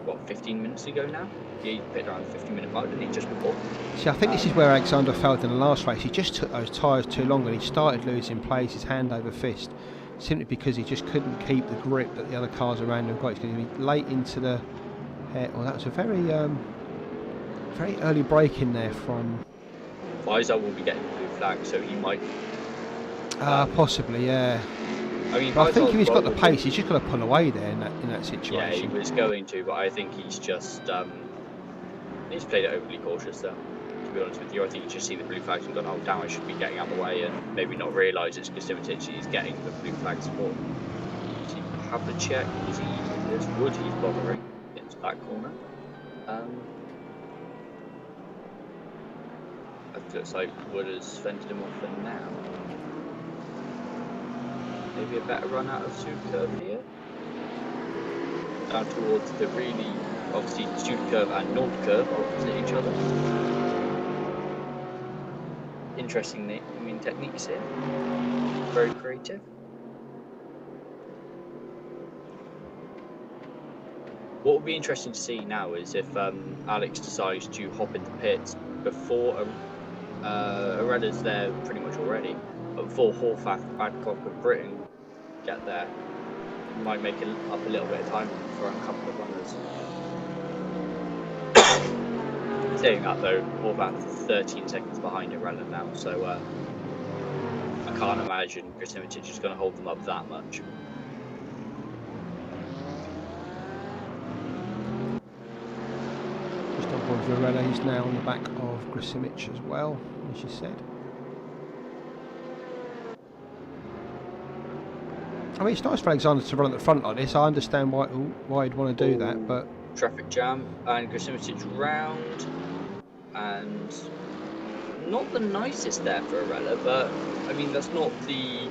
what, 15 minutes ago now. He pitted around the 15-minute mark, didn't he, just before? See, I think this is where Alexander failed in the last race. He just took those tyres too long and he started losing place, his hand over fist, simply because he just couldn't keep the grip that the other cars around him got. He's going to be late into the hair. Well, that was a very early break in there from... Vizar will be getting the blue flag, so he might... possibly, yeah. I mean, but I think if he's got the pace, he's just got to pull away there in that situation. Yeah, he was going to, but I think he's just... he's played it overly cautious, though, to be honest with you. I think you just see the blue flags and gone, oh, damn, I should be getting out of the way, and maybe not realise it's Simitic he's getting the blue flag support. Does he have the check? There's Wood he's bothering into that corner. It looks like Wood has fended him off for now. Maybe a better run out of Super here. Down towards the really obviously student curve and north curve are opposite each other. Interesting techniques here. Very creative. What will be interesting to see now is if Alex decides to hop into pits before Arella's there pretty much already, but before Horvath, Badcock and Britain get there, might make up a little bit of time for a couple of runners. Saying that though, Horvath is 13 seconds behind Arella now, so I can't imagine Grisimitich is going to hold them up that much. Just on board Varela, he's now on the back of Grisimitich as well, as you said. I mean, it's nice for Alexander to run at the front like this. I understand why he'd want to do that, but... Traffic jam, and Grisimitich round, and not the nicest there for Arella, but I mean, that's not the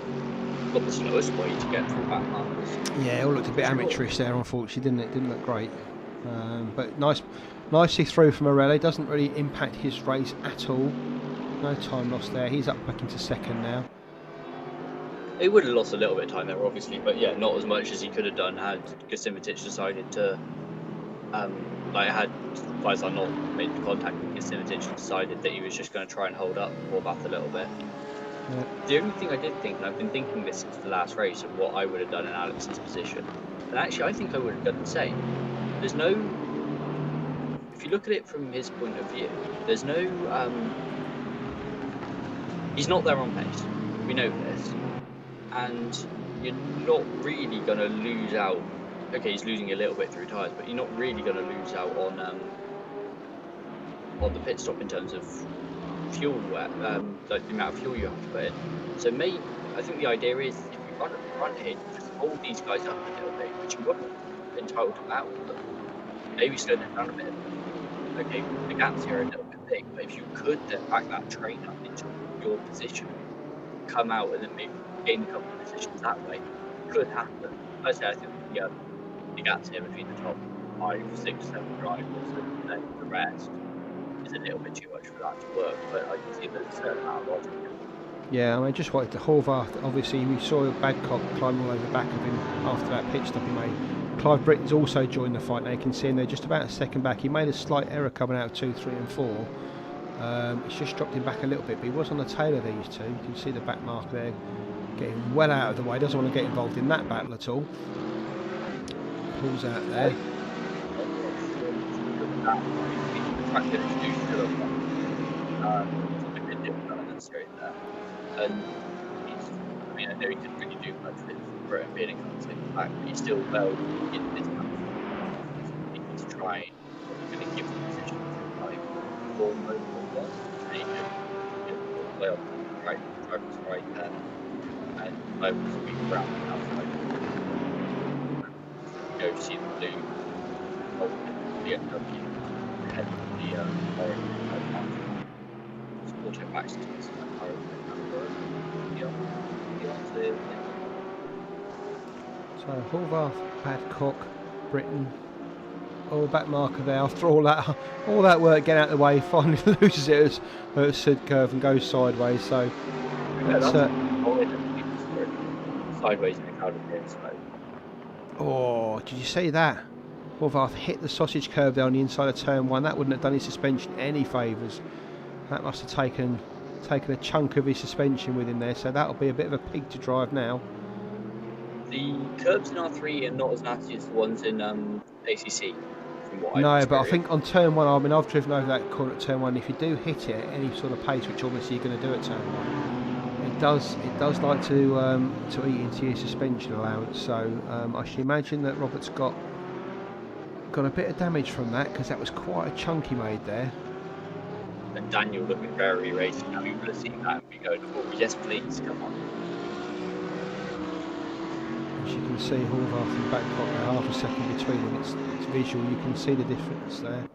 slowest way to get through back markers. Yeah, it all looked a bit amateurish there, unfortunately, didn't it? Didn't look great. But nicely through from Arella. Doesn't really impact his race at all. No time lost there. He's up back into second now. He would have lost a little bit of time there, obviously, but yeah, not as much as he could have done had Grisimitich decided to, had Faisal not made the contact with Grisimitich and decided that he was just going to try and hold up Horvath a little bit. Yeah. The only thing I did think, and I've been thinking this since the last race, of what I would have done in Alex's position, and actually I think I would have done the same. There's no, if you look at it from his point of view, there's no, he's not there on pace. We know this. And you're not really going to lose out. Okay, he's losing a little bit through tyres, but you're not really going to lose out on the pit stop in terms of fuel, like the amount of fuel you have to put in. So I think the idea is if you run at the front here, just hold these guys up a little bit, which you're not entitled to that, but maybe slow them down a bit. Okay, the gaps here are a little bit big, but if you could then back that train up into your position, come out and then maybe gain a couple of positions that way, could happen. I say I think the gaps here between the top 5, 6, 7 drivers and then the rest is a little bit too much for that to work, but I can see there's a certain amount of logic. Yeah, I mean, just wanted to Horvath, obviously we saw Badcock climbing all over the back of him after that pit stop he made. Clive Britton's also joined the fight now. You can see him there just about a second back. He made a slight error coming out of 2, 3 and 4. It's just dropped him back a little bit, but he was on the tail of these two. You can see the back mark there getting well out of the way. Doesn't want to get involved in that battle at all. Pulls out there. And I know he didn't really do much with Britain being in conflict back, but he's still well in this country. He's trying, going to give the position like almost one, and he could play on the right, driver's right there, and I was being around the outside. Go to see the blue, the BMW, head of the orange, auto backs to this So Horvath, Badcock, Britain, all the back marker there. After all that work, getting out of the way, finally loses it at Sid curve and goes sideways. So that's sideways in the crowd of pits. Oh, did you see that? Horvath hit the sausage curve there on the inside of turn 1. That wouldn't have done his suspension any favours. That must have taken a chunk of his suspension with him there, so that'll be a bit of a pig to drive now. The curbs in R3 are not as nasty as the ones in ACC, from what No, but I think on turn 1, I mean, I've driven over that corner at turn 1. If you do hit it at any sort of pace, which obviously you're going to do at turn 1, it does like to eat into your suspension allowance. So I should imagine that Robert's got a bit of damage from that, because that was quite a chunk he made there. And Daniel looking very racing. Now we would have seen that and be going, oh yes please, come on. As you can see, Horvath and Badcock are half a second between them. It's visual, you can see the difference there.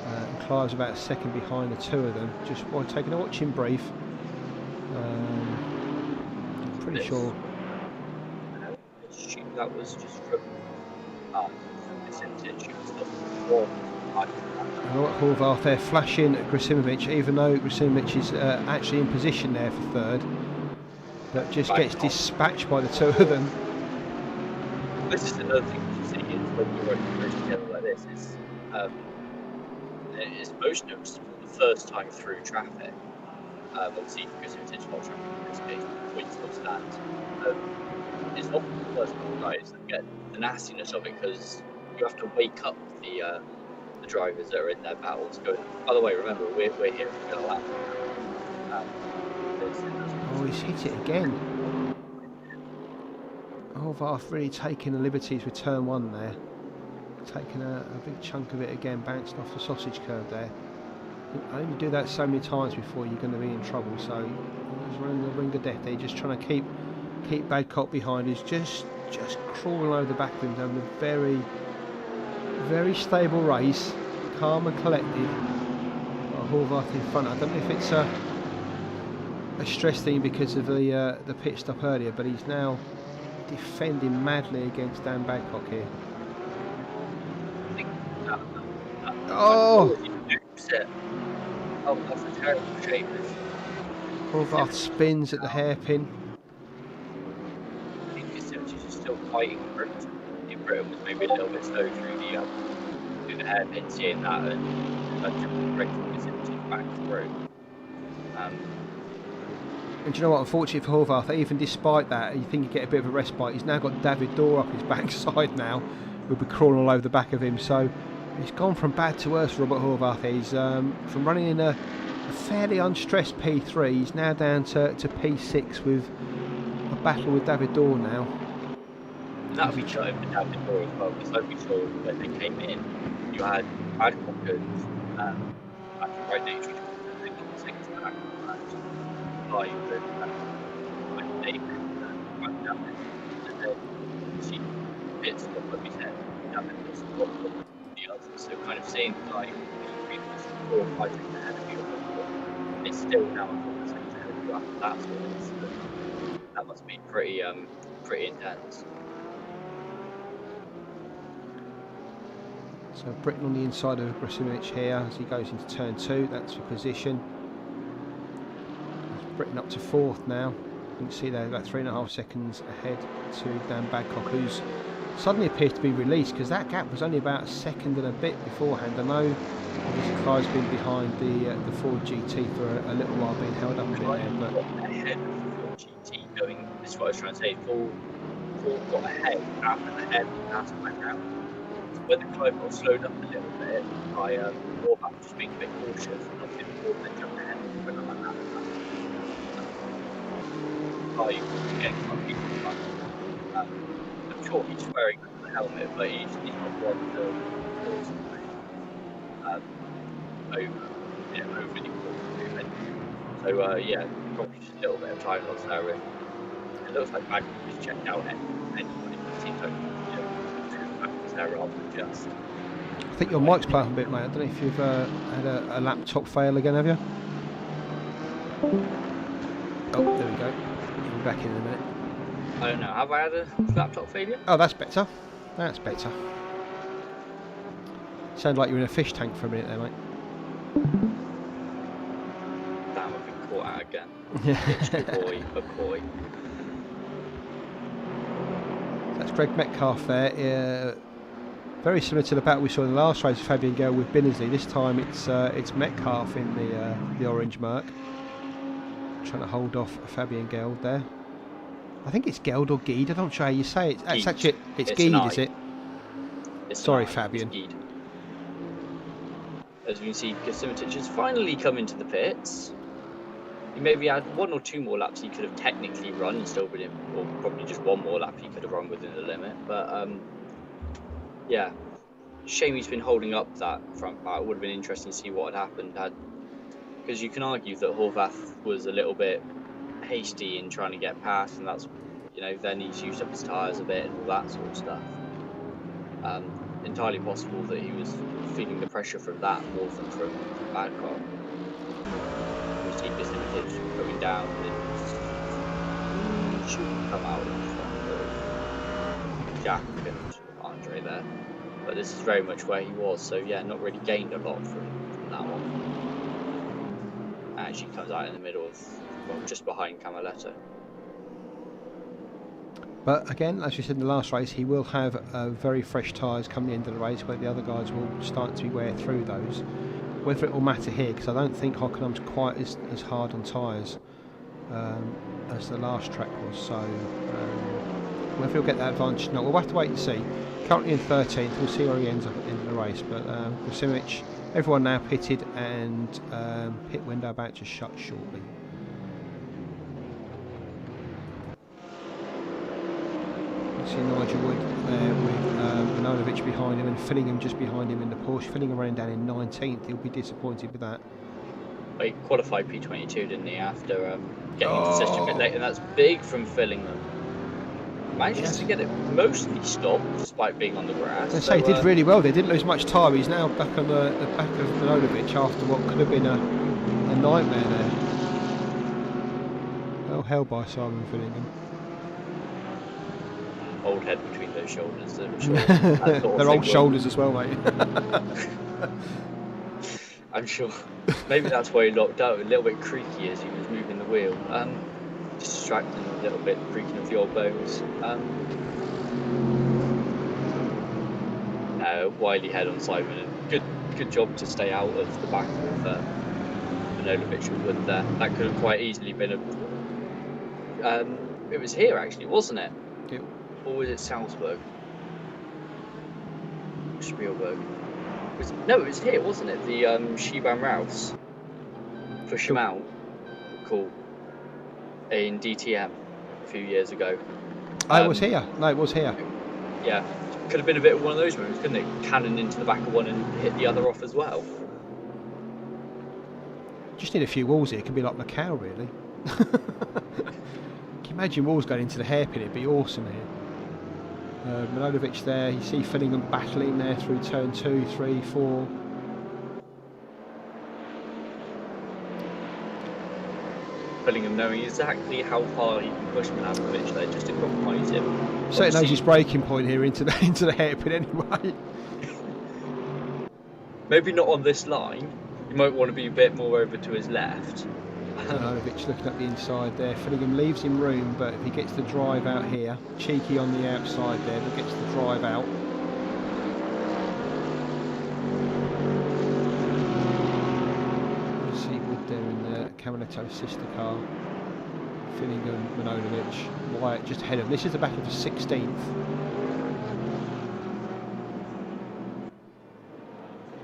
And Clive's about a second behind the two of them. Just while taking a watching brief. I'm pretty sure. That was just from Percentage of more. And Horvath there flashing at Grasimovic, even though Grasimovic is actually in position there for third, but just gets dispatched by the two of them. This is another thing you see is when you run through together like this, it's most noticeable the first time through traffic. Obviously, because it's not traffic in this case, which still stands. It's often the first couple guys that get the nastiness of it because you have to wake up the drivers that are in their battles. Going, by the way, remember we're here to get a lap. Oh, he's hit it again. Horvath really taking the liberties with turn one there. Taking a big chunk of it again, bouncing off the sausage curve there. I only do that so many times before you're going to be in trouble. So he's running the ring of death there, just trying to keep Badcock behind. He's just crawling over the back of him, having a very stable race, calm and collected. Horvath in front. I don't know if it's a stress thing because of the pit stop earlier, but he's now defending madly against Dan Badcock here. Oh! Oh, that's a terrible shape. Horvath spins at the hairpin. I think Grasimovic is still fighting Britain. I think Britain was maybe a little bit slow through the hairpin, seeing that and jumping right from Grasimovic back through. And do you know what, unfortunately for Horvath, even despite that, you think you get a bit of a respite. He's now got David Dorr up his backside now, who'll be crawling all over the back of him. So he's gone from bad to worse for Robert Horvath. He's from running in a fairly unstressed P3, he's now down to P6 with a battle with David Dorr now. That'll be shot for David Dorr as well, because like we saw when they came in, you had Badcock and right next to each other, and then the second back, and David and David, and then she pits stop, like we said, David was the other, so kind of seeing like previous 4 or 5 seconds ahead of you, it's still now a 4 seconds ahead of you after that, so that must be pretty intense. So Britain on the inside of Grasimovic here as he goes into turn 2, that's for position. Britain up to 4th now. You can see there about 3.5 seconds ahead to Dan Badcock, who's suddenly appears to be released because that gap was only about a second and a bit beforehand. I know this car's been behind the Ford GT for a little while, being held up a bit there, but ahead of the Ford GT going, this is what I was trying to say, Ford got ahead after the head passed back out. When the car got slowed up a little bit, I Horvath just being a bit cautious and not getting Ford then jumped ahead and went on like that. I'm sure he's wearing the helmet, but he's not one to force over the movement. So yeah, probably just a little bit of time loss there. It looks like Badcock just checked out anybody, but it seems like backwards there rather than just. I think your mic's playing a bit, mate. I don't know if you've had a laptop fail again, have you? Oh, there we go. You'll be back in a minute. I don't know, have I had a laptop failure? Oh, that's better. That's better. Sound like you're in a fish tank for a minute there, mate. Damn, I've been caught out again. McCoy. That's Greg Metcalf there. Very similar to the battle we saw in the last race, Fabian Gale with Binnersley. This time it's Metcalf in the orange Merc, trying to hold off Fabian Geld there. I think it's Geld or Geed. I'm not sure how you say it. It's actually it's Geed, is it? Sorry, Fabian. As you can see, Grasimovic has finally come into the pits. He maybe had 1 or 2 more laps he could have technically run and still been in, or probably just 1 more lap he could have run within the limit. But yeah, shame he's been holding up that front part. It would have been interesting to see what had happened. Because you can argue that Horvath was a little bit hasty in trying to get past, and that's, then he's used up his tyres a bit and all that sort of stuff. Entirely possible that he was feeling the pressure from that more than from Badcock. You see this image going down, and it shouldn't come out in front of Jack and Andre. straight there. But this is very much where he was, so yeah, not really gained a lot from that one. Actually comes out in the middle of, well, just behind Camaletto. But again, as we said in the last race, he will have very fresh tyres come the end of the race, where the other guys will start to wear through those. Whether it will matter here, because I don't think Hockenheim's quite as hard on tyres as the last track was, so whether he'll get that advantage or not, we'll have to wait and see. Currently in 13th, we'll see where he ends up at the end of the race, but Gosimic, everyone now pitted, and pit window about to shut shortly. You see Nigel Wood there with Manojlovic behind him and Fillingham just behind him in the Porsche. Fillingham ran down in 19th, he'll be disappointed with that. He qualified P22, didn't he, after getting into session a bit late, and that's big from Fillingham. Manages to get it mostly stopped despite being on the grass. They say he did really well, they didn't lose much time. He's now back on the back of Manojlovic after what could have been a nightmare there. Well held by Simon Fillingham. Old head between those shoulders. They're old shoulders as well, mate. I'm sure. Maybe that's why he locked out, a little bit creaky as he was moving the wheel. Distracting a little bit, creaking of the old bones. Wily head on Simon, and good job to stay out of the back of Manojlovic and Wood there. That could have quite easily been a. It was here actually, wasn't it? Yep. Or was it Salzburg? Spielberg. No, it was here, wasn't it? The Shiban Rouse for Shimao. Cool. In DTM a few years ago. It was here. No, it was here. Yeah. Could have been a bit of one of those moves, couldn't it? Cannon into the back of one and hit the other off as well. Just need a few walls here. It could be like Macau, really. Can you imagine walls going into the hairpin? It'd be awesome here. Manojlovic there. You see Fillingham battling there through turn 2, 3, 4. Fillingham knowing exactly how far he can push Manojlovic there just to compromise him. So he knows his breaking point here into the hairpin anyway. Maybe not on this line. You might want to be a bit more over to his left. Manojlovic looking at the inside there. Fillingham leaves him room, but if he gets the drive out here, cheeky on the outside there, but gets the drive out. You see Wood there in the Camaletto's sister car. Fillingham, Manojlovic, Wyatt just ahead of him. This is the back of the 16th.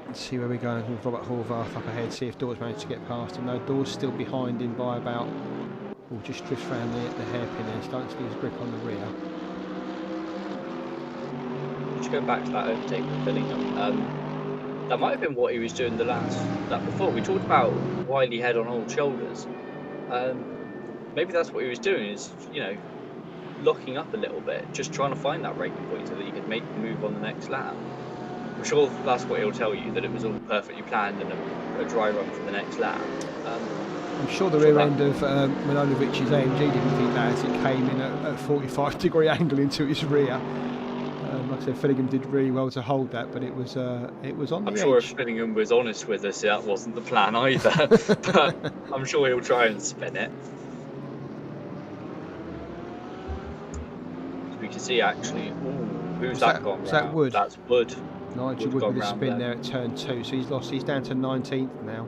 Let's see where we're going with Robert Horvath up ahead, see if Dawes managed to get past him. No, Dawes still behind him by about, just drifts around the hairpin there, starting to lose grip on the rear. Just go back to that overtake with Fillingham. That might have been what he was doing that before. We talked about wily head on old shoulders. Maybe that's what he was doing, is, locking up a little bit, just trying to find that braking point so that he could make the move on the next lap. I'm sure that's what he'll tell you, that it was all perfectly planned and a dry run for the next lap. I'm sure the rear end of Manojlovic's AMG didn't think that, as it came in at a 45-degree angle into his rear. Like I said, Fillingham did really well to hold that, but it was on the edge. I'm sure if Fillingham was honest with us, that wasn't the plan either. But I'm sure he'll try and spin it. So we can see actually, who's that gone round? Is that Wood? That's Wood. Nigel Wood with a spin there at turn 2, so he's down to 19th now.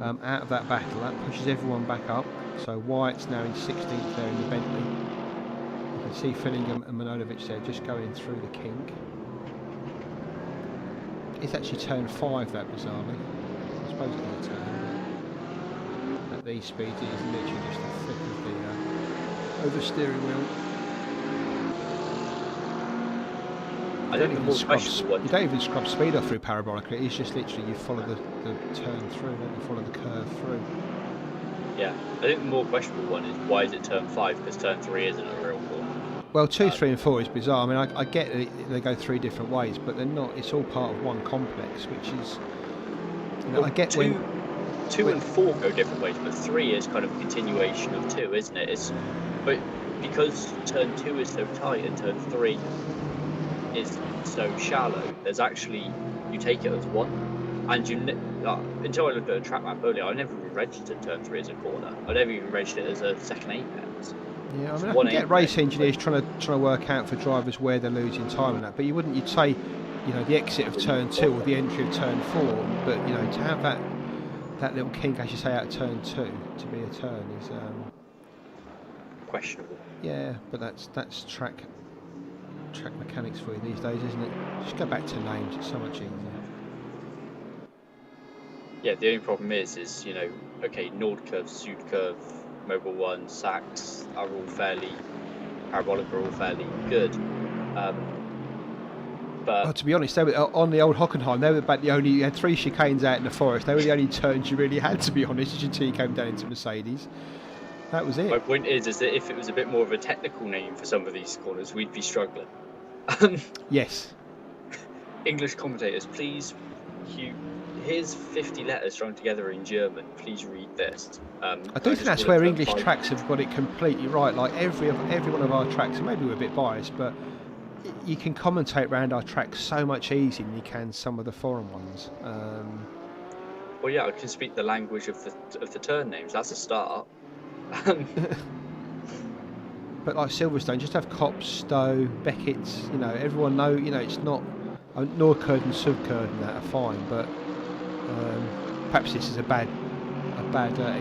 Out of that battle, that pushes everyone back up. So Wyatt's now in 16th there in the Bentley. You can see Fillingham and Manojlovic there just going through the kink. It's actually turn 5, that bizarrely. I suppose it's a turn. At these speeds, it is literally just the flick of the steering wheel. You don't even scrub speed off through parabolically. It's just literally you follow the turn through, don't you follow the curve through. Yeah, I think the more questionable one is, why is it turn 5? Because turn 3 isn't a real corner. Well, 2, 3 and 4 is bizarre. I mean, I get it, they go 3 different ways, but they're not. It's all part of one complex, which is, well, I get 2 and 4 go different ways, but 3 is kind of a continuation of 2, isn't it? But because turn 2 is so tight and turn 3 is so shallow. There's actually, you take it as one, and until I looked at a track map earlier, I never even registered turn 3 as a corner. I never even registered it as a second apex. Yeah, I mean, I can get race engineers trying to work out for drivers where they're losing time and that, but you'd say, you know, the exit of turn 2 or the entry of turn 4, but you know, to have that little kink, as you say, out of turn 2 to be a turn is questionable. Yeah, but that's track mechanics for you these days, isn't it? Just go back to names; it's so much easier. Yeah, the only problem is you know, okay, Nord curve, Sud curve, Mobile 1, Sachs are all fairly, Parabolic are all fairly good. But well, to be honest, they were, on the old Hockenheim, they were about the only. You had 3 chicanes out in the forest. They were the only turns you really had, to be honest, until you came down into Mercedes. That was it. My point is that if it was a bit more of a technical name for some of these corners, we'd be struggling. Yes. English commentators, please. Here's 50 letters strung together in German. Please read this. I do think that's where English tracks have got it completely right. Like every one of our tracks, and maybe we're a bit biased, but you can commentate around our tracks so much easier than you can some of the foreign ones. Well, yeah, I can speak the language of the turn names. That's a start. But like Silverstone, just have Copse, Stowe, Beckett's. You know, everyone know. You know, it's not Nordkirk and Sudkirk and that are fine, but perhaps this is a bad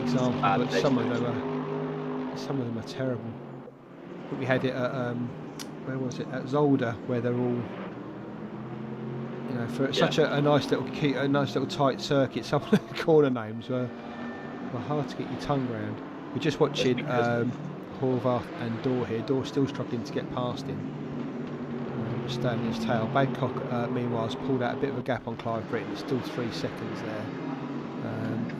example. But some of them are terrible. But we had it at where was it, at Zolder, where they're all, you know, for such a nice little tight circuit. Some of the corner names were hard to get your tongue round. We're just watching Horvath and Dorr here. Dorr still struggling to get past him. Standing his tail. Babcock, meanwhile, has pulled out a bit of a gap on Clive Britton. Still 3 seconds there.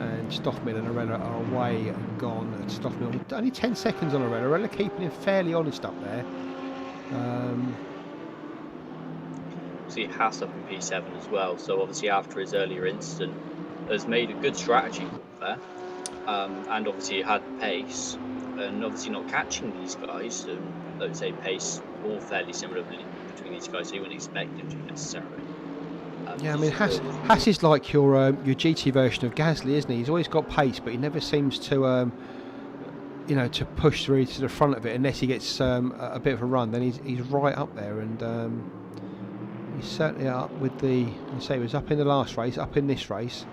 And Stoffmill and Arella are away and gone. Stoffmill only 10 seconds on Arella. Arella keeping him fairly honest up there. See Haas up in P7 as well. So obviously after his earlier incident, has made a good strategy there. And obviously had pace, and obviously not catching these guys. And let's say pace all fairly similar between these guys, so you wouldn't expect him to necessarily. Yeah, I mean Haas is like your GT version of Gasly, isn't he? He's always got pace, but he never seems to you know, to push through to the front of it unless he gets a bit of a run. Then he's right up there, and he's certainly up with the. I say he was up in the last race, up in this race.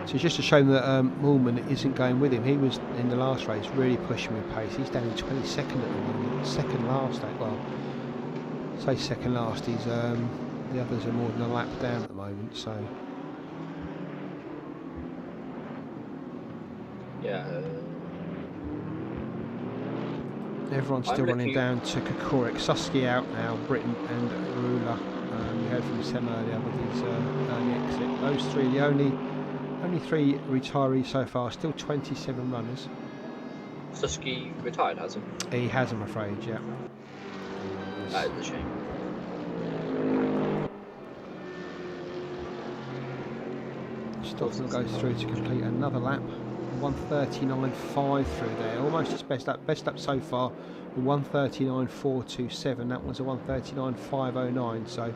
So just to show them that Moolman isn't going with him. He was in the last race really pushing with pace. He's down in 22nd at the moment, second last. Well, say second last. He's the others are more than a lap down at the moment. So yeah. Everyone's still running down to Kokorik. Susky out now, Britton and Rula. We heard from Sem earlier with his early exit. Those three, the only 3 retirees so far, still 27 runners. Susky retired, has he? He has, I'm afraid, yeah. That is a shame. Stoffel goes through to complete another lap. 1:39.5 through there, almost his best lap so far. 1:39.427. That was a 1:39.509. So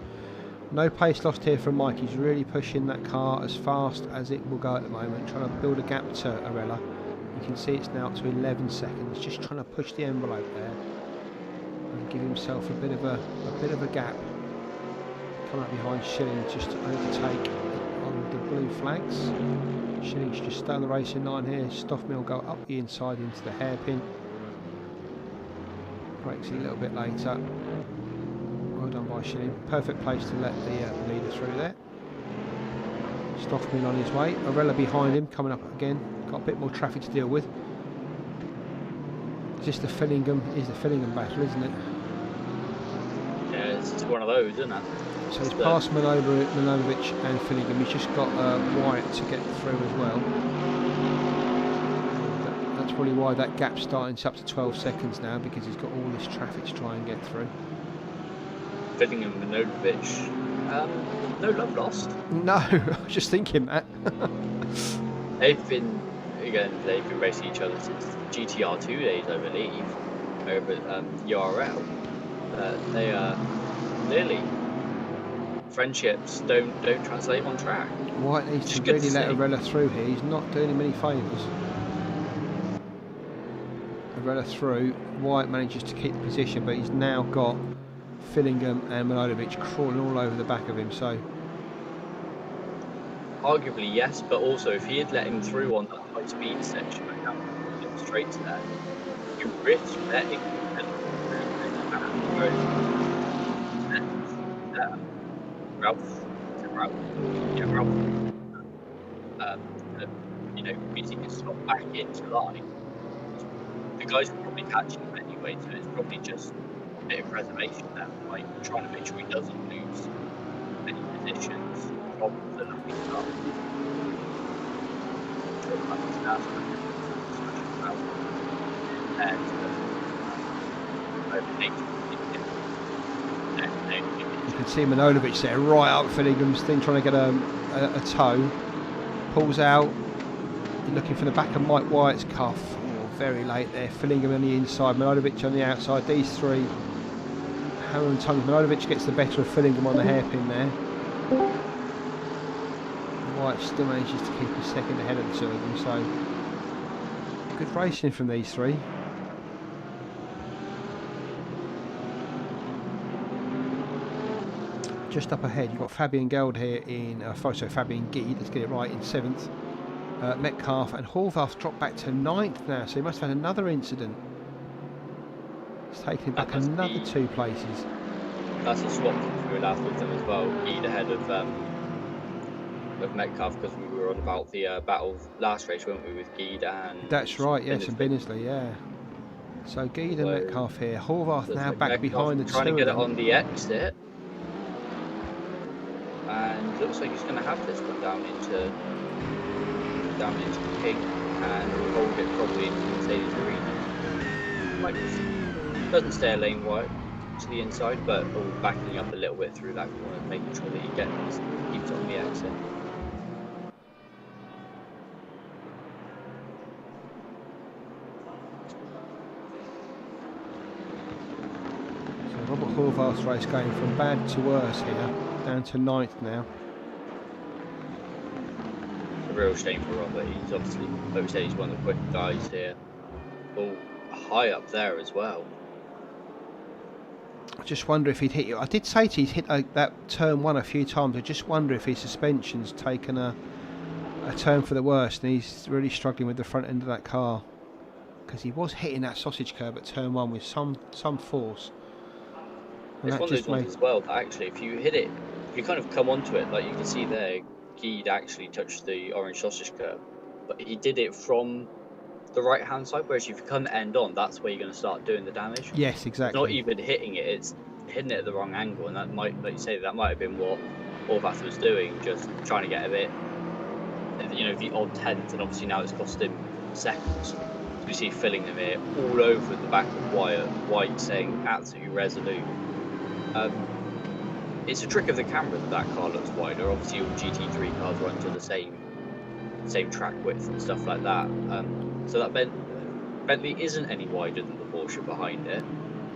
no pace lost here from Mike. He's really pushing that car as fast as it will go at the moment, trying to build a gap to Arella. You can see it's now up to 11 seconds. Just trying to push the envelope there and give himself a bit of a gap. Come up behind Schilling just to overtake on the blue flags. Schilling's just stay on the racing line here. Stoffmill go up the inside into the hairpin. Brakes a little bit later. Well done by Schilling. Perfect place to let the leader through there. Stoffmill on his way. Arella behind him, coming up again. Got a bit more traffic to deal with. Just the Fillingham battle, isn't it? Yeah, it's one of those, isn't it? So he's past Milovic and Fillingham. He's just got Wyatt to get through as well. That's probably why that gap's starting up to 12 seconds now, because he's got all this traffic to try and get through. Fillingham and Milovic. No love lost. No, I was just thinking that. They've been racing each other since GTR2 days, I believe, over at URL. They are clearly friendships don't translate on track. White needs to Good really to let see. Arella through here. He's not doing him any favours. Arella through. White manages to keep the position, but he's now got Fillingham and Milanovic crawling all over the back of him. So Arguably, yes, but also if he had let him through on that high speed section and down the straights there, you risk letting him Ralph, you know, meeting his slot back into line. The guys will probably catch him anyway, so it's probably just a bit of preservation there, like trying to make sure he doesn't lose any positions from the looking up. you can see Milanovic there right up Fillingham's thing, trying to get a toe. Pulls out. Looking for the back of Mike Wyatt's cuff. Oh, very late there. Fillingham on the inside, Milanovic on the outside. These three hammer and tongue. Milanovic gets the better of Fillingham on the hairpin there. Wyatt still manages to keep a second ahead of the two of them. So good racing from these three. Just up ahead, you've got Fabian Geld here in, Fabian Guy, let's get it right, in 7th. Metcalf and Horvath dropped back to 9th now, so he must have had another incident. It's taken him back another 2 places. That's a swap we were with them as well. Guy ahead of Metcalf, because we were on about the battle last race, weren't we, with Guy and... That's right, yes, and Binnersley, yeah. So Guy and Metcalf here. Horvath now back Metcalf behind the two. Trying to get it on the exit. And looks like he's going to have this one down into King and hold it probably into Mercedes Arena. Doesn't stay a lane wide to the inside, but backing up a little bit through that corner, making sure that he keeps on the exit. So Robert Horvath's race going from bad to worse here, down to 9th now. Real shame for Robert. He's obviously, like we said, he's one of the quick guys here. Oh, high up there as well. I just wonder if he'd hit you. I did say to you, he's hit that turn 1 a few times. I just wonder if his suspension's taken a turn for the worst, and he's really struggling with the front end of that car, because he was hitting that sausage curb at turn 1 with some force. And it's one of those ones as well that actually, if you hit it, if you kind of come onto it, like you can see there, Guide actually touched the orange sausage curb, but he did it from the right hand side, whereas if you come end on, that's where you're going to start doing the damage. Yes, exactly. It's not even hitting it, it's hitting it at the wrong angle, and that might, like you say, that might have been what Horvath was doing, just trying to get a bit, you know, the odd 10th, and obviously now it's cost him seconds. So we see Fillingham here all over the back of Wyatt, White saying absolutely resolute. It's a trick of the camera that car looks wider. Obviously, all GT3 cars run to the same track width and stuff like that. So that Bentley isn't any wider than the Porsche behind it.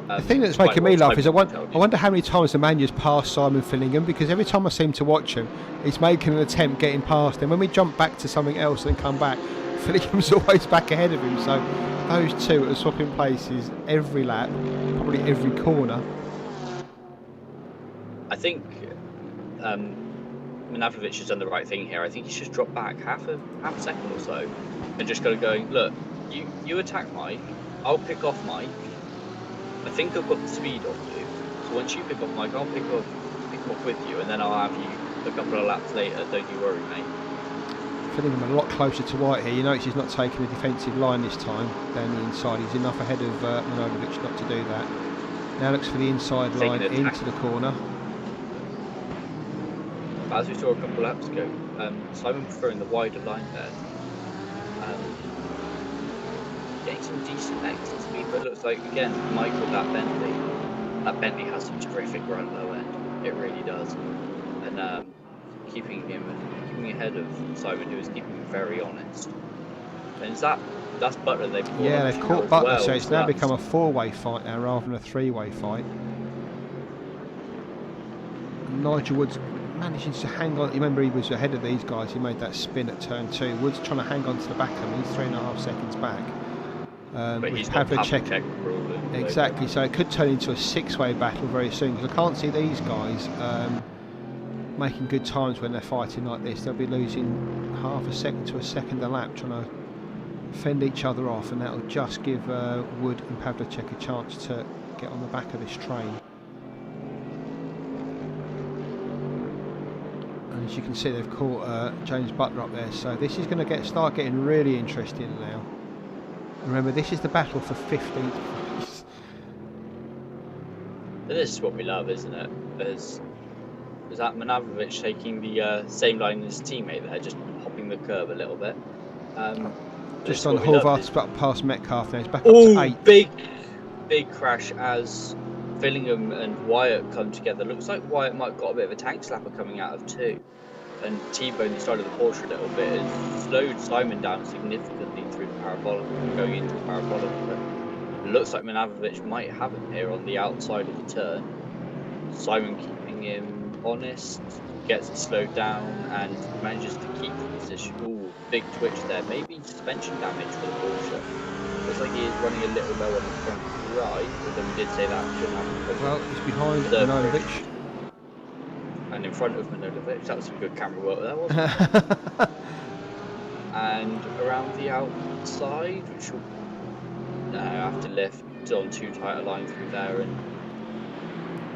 The thing that's making me laugh is I wonder how many times the Manu's passed Simon Fillingham, because every time I seem to watch him, he's making an attempt getting past him. When we jump back to something else and come back, Fillingham's always back ahead of him. So those two are swapping places every lap, probably every corner. I think Milanovic has done the right thing here. I think he's just dropped back half a second or so, and just kind of going, look, you attack Mike, I'll pick off Mike. I think I've got the speed on you, so once you pick off Mike, I'll pick off with you, and then I'll have you a couple of laps later. Don't you worry, mate. Fillingham a lot closer to White here. You notice he's not taking a defensive line this time down the inside. He's enough ahead of Milanovic not to do that. Now looks for the inside line into the corner. As we saw a couple of laps ago, Simon preferring the wider line there. Getting some decent exit speed, but it looks like, again, Michael, that Bentley has some terrific run low end. It really does. And keeping him ahead of Simon, who is keeping him very honest. And that's Butler they've caught. Yeah, they've caught Butler, so it's now become a 4-way fight now rather than a 3-way fight. Nigel Woods managing to hang on. You remember he was ahead of these guys. He made that spin at turn 2. Woods trying to hang on to the back of him. He's 3.5 seconds back. But he's got Pavlicek. Exactly. So it could turn into a 6-way battle very soon. Because I can't see these guys making good times when they're fighting like this. They'll be losing half a second to a second a lap trying to fend each other off, and that'll just give Wood and Pavlicek a chance to get on the back of this train. And as you can see, they've caught James Butler up there, so this is going to start getting really interesting now. Remember, this is the battle for 15th place. This is what we love, isn't it? There's that Manavrovic taking the same line as his teammate there, just hopping the curb a little bit. Just on Horvath's past Metcalf now, he's back up to 8th. Big crash as Fillingham and Wyatt come together. Looks like Wyatt might have got a bit of a tank slapper coming out of 2. And T-Bone, the side of the Porsche a little bit, has slowed Simon down significantly through the parabolic, going into the parabolic. But it looks like Manavrovic might have him here on the outside of the turn. Simon keeping him honest, gets it slowed down and manages to keep the position. Ooh, big twitch there. Maybe suspension damage for the Porsche. Looks like he is running a little low on the front right, but then we did say that shouldn't happen. Well, he's behind Manojlovic. And in front of Manojlovic. That was some good camera work there, wasn't it? And around the outside, which will have to lift on too tight a line through there. And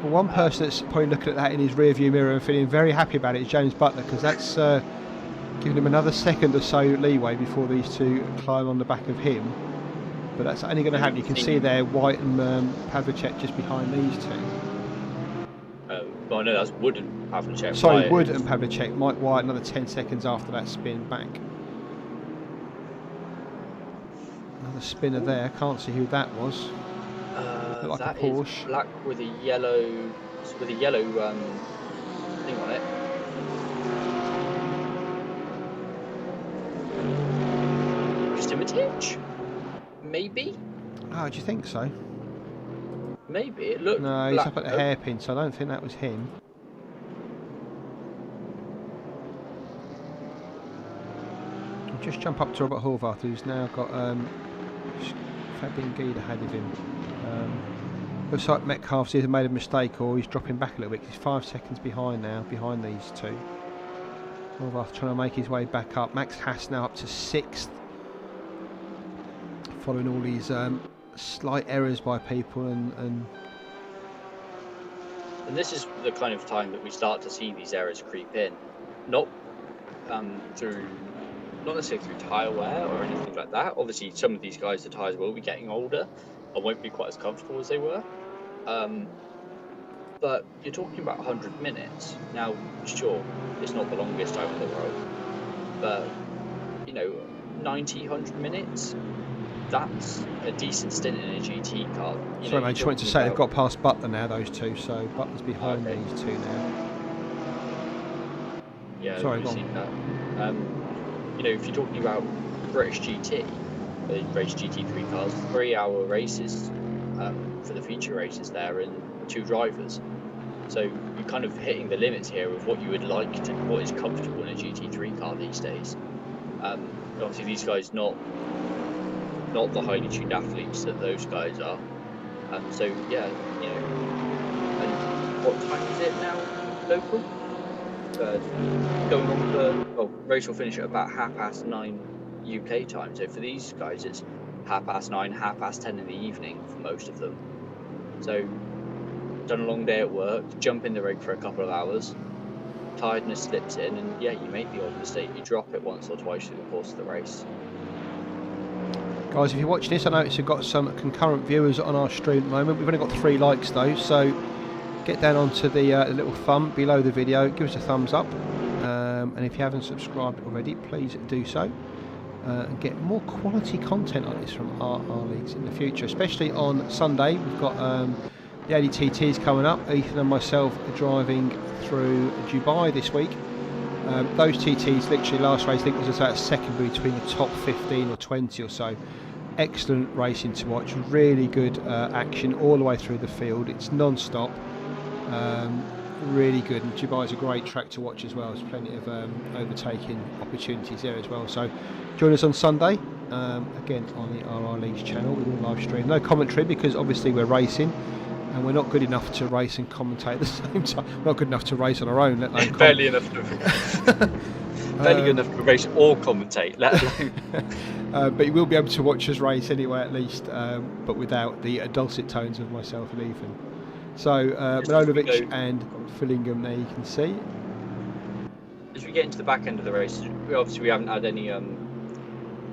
well, one person that's probably looking at that in his rear view mirror and feeling very happy about it is James Butler, because that's giving him another second or so leeway before these two climb on the back of him. But that's only going to happen. You can see there White and Pavlicek just behind these two. Well, no, that's Wood and Pavlicek. Sorry, Wood and Pavlicek. Mike White another 10 seconds after that spin back. Another spinner there. Can't see who that was. Looked like that a Porsche. Is black with a yellow thing on it. Prestimitich? Maybe? Oh, do you think so? Maybe. It looked No, he's black, up at the hairpin, so I don't think that was him. I'll just jump up to Robert Horvath, who's now got Fabian Guida ahead of him. Looks like Metcalf's either made a mistake or he's dropping back a little bit. He's 5 seconds behind now, behind these two. Horvath trying to make his way back up. Max Haas now up to 6th. Following all these slight errors by people and this is the kind of time that we start to see these errors creep in, not necessarily through tyre wear or anything like that. Obviously some of these guys, the tyres will be getting older and won't be quite as comfortable as they were, but you're talking about 100 minutes now. Sure, it's not the longest time in the world, but 90-100 minutes, that's a decent stint in a GT car. Sorry, mate, I just wanted to say they've got past Butler now, those two, so Butler's behind these two now. Yeah, sorry, we've seen that. If you're talking about British GT, they race GT3 cars, 3-hour races for the feature races there, and 2 drivers. So you're kind of hitting the limits here of what you would like to, what is comfortable in a GT3 car these days. Obviously, these guys not the highly tuned athletes that those guys are. So yeah, and what time is it now local? Going on for, race will finish at about 9:30 UK time. So for these guys, it's 9:30, 10:30 in the evening for most of them. So done a long day at work, jump in the rig for a couple of hours, tiredness slips in, and yeah, you make the odd mistake. You drop it once or twice through the course of the race. Guys, if you're watching this, I notice we've got some concurrent viewers on our stream at the moment. We've only got 3 likes though, so get down onto the little thumb below the video, give us a thumbs up, and if you haven't subscribed already, please do so, and get more quality content like this from RRLeagues in the future, especially on Sunday. We've got the ADTTs coming up. Ethan and myself are driving through Dubai this week. Those TTs, literally last race I think was about a second between the top 15 or 20 or so. Excellent racing to watch, really good action all the way through the field. It's non-stop. really good, and Dubai's a great track to watch as well. There's plenty of overtaking opportunities there as well. So join us on Sunday, again on the RR Leagues channel. We will live stream. No commentary because obviously we're racing, and we're not good enough to race and commentate at the same time. We're not good enough to race on our own, let alone barely enough to barely good enough to race or commentate, let alone. but you will be able to watch us race anyway, at least, but without the dulcet tones of myself and Ethan. So Milojevic and Fillingham there, you can see. As we get into the back end of the race, we haven't had any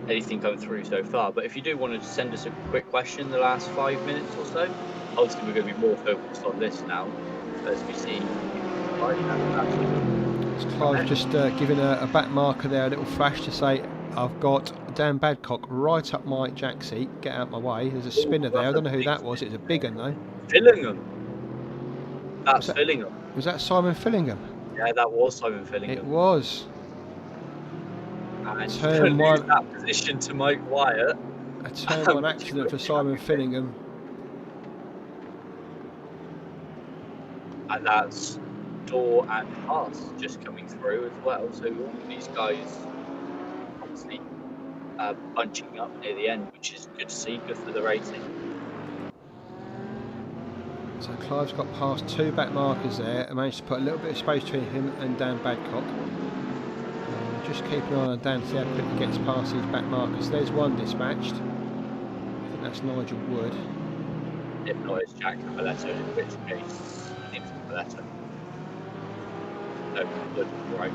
anything come through so far. But if you do want to send us a quick question in the last 5 minutes or so, obviously we're going to be more focused on this now, as we see. Clive's just giving a back marker there, a little flash to say, I've got Dan Badcock right up my jack seat, get out my way. There's a spinner there, I don't know who that was, it was a big one though. Fillingham. That's Fillingham. Was that Simon Fillingham? Yeah, that was Simon Fillingham. It was. And turn one, that position to Mike Wyatt. A turn one accident for Simon Fillingham. And that's Door and Haas just coming through as well. So all of these guys obviously bunching up near the end, which is good to see, good for the racing. So Clive's got past two back markers there and managed to put a little bit of space between him and Dan Badcock. Just keep an eye on Dan, see how quickly he gets past these back markers. There's one dispatched. I think that's Nigel Wood. If not, it's Jack Cavaletto, in which case it's Cavaletto. No, Wood, right.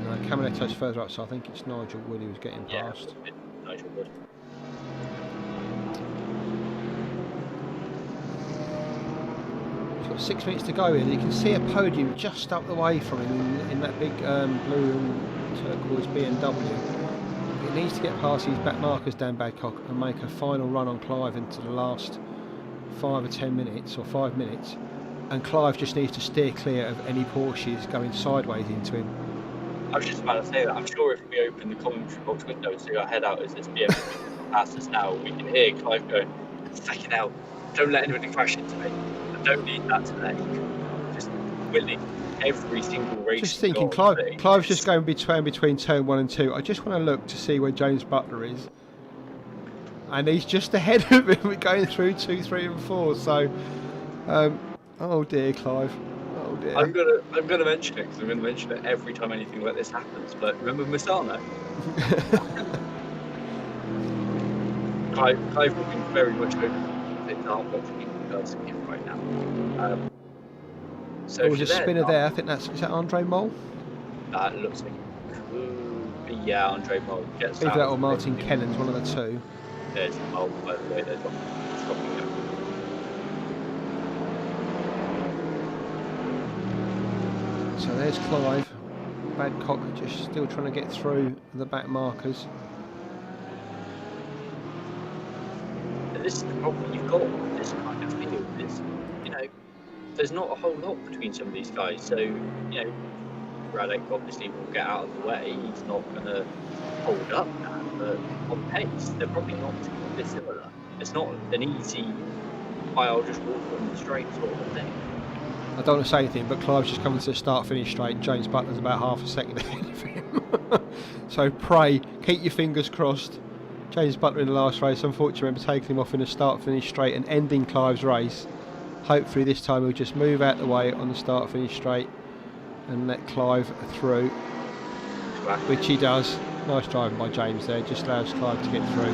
No, Cavaletto's further up, so I think it's Nigel Wood who was getting past. Yeah, Nigel Wood. He's got 6 minutes to go in. You can see a podium just up the way from him in that big blue and turquoise BMW. He needs to get past these back markers, Dan Badcock, and make a final run on Clive into the last 5 or 10 minutes, or 5 minutes. And Clive just needs to steer clear of any Porsches going sideways into him. I was just about to say that. I'm sure if we open the commentary box window and stick our head out as this BMW passes us now, we can hear Clive going, "Fucking hell, don't let anybody crash into me. I don't need that today." Just willing every single race. Just thinking, Clive's just going between turn 1 and 2. I just want to look to see where James Butler is. And he's just ahead of him. We're going through 2, 3 and 4. So, oh dear, Clive. Oh dear. I'm gonna mention it because I'm gonna mention it every time anything like this happens. But remember Misano? Clive looking very much over. They aren't watching it person here right now. So there's a spinner there. I think is that Andre Mole? That looks like it could be, yeah, Andre Mole. Gets either that or Martin Kennan's, one of the two. There's Mole, by the way. They're dropping him. So there's Clive. Badcock just still trying to get through the back markers. And this is the problem you've got with this kind of field is, you know, there's not a whole lot between some of these guys. So, you know, Radek obviously will get out of the way. He's not going to hold up that, but on pace, they're probably not too dissimilar. It's not an easy, I'll just walk on the straight sort of thing. I don't want to say anything, but Clive's just coming to the start-finish straight. James Butler's about half a second ahead of him. So pray, keep your fingers crossed. James Butler in the last race, unfortunately, remember taking him off in a start-finish straight and ending Clive's race. Hopefully this time he'll just move out the way on the start-finish straight and let Clive through, which he does. Nice driving by James there, just allows Clive to get through.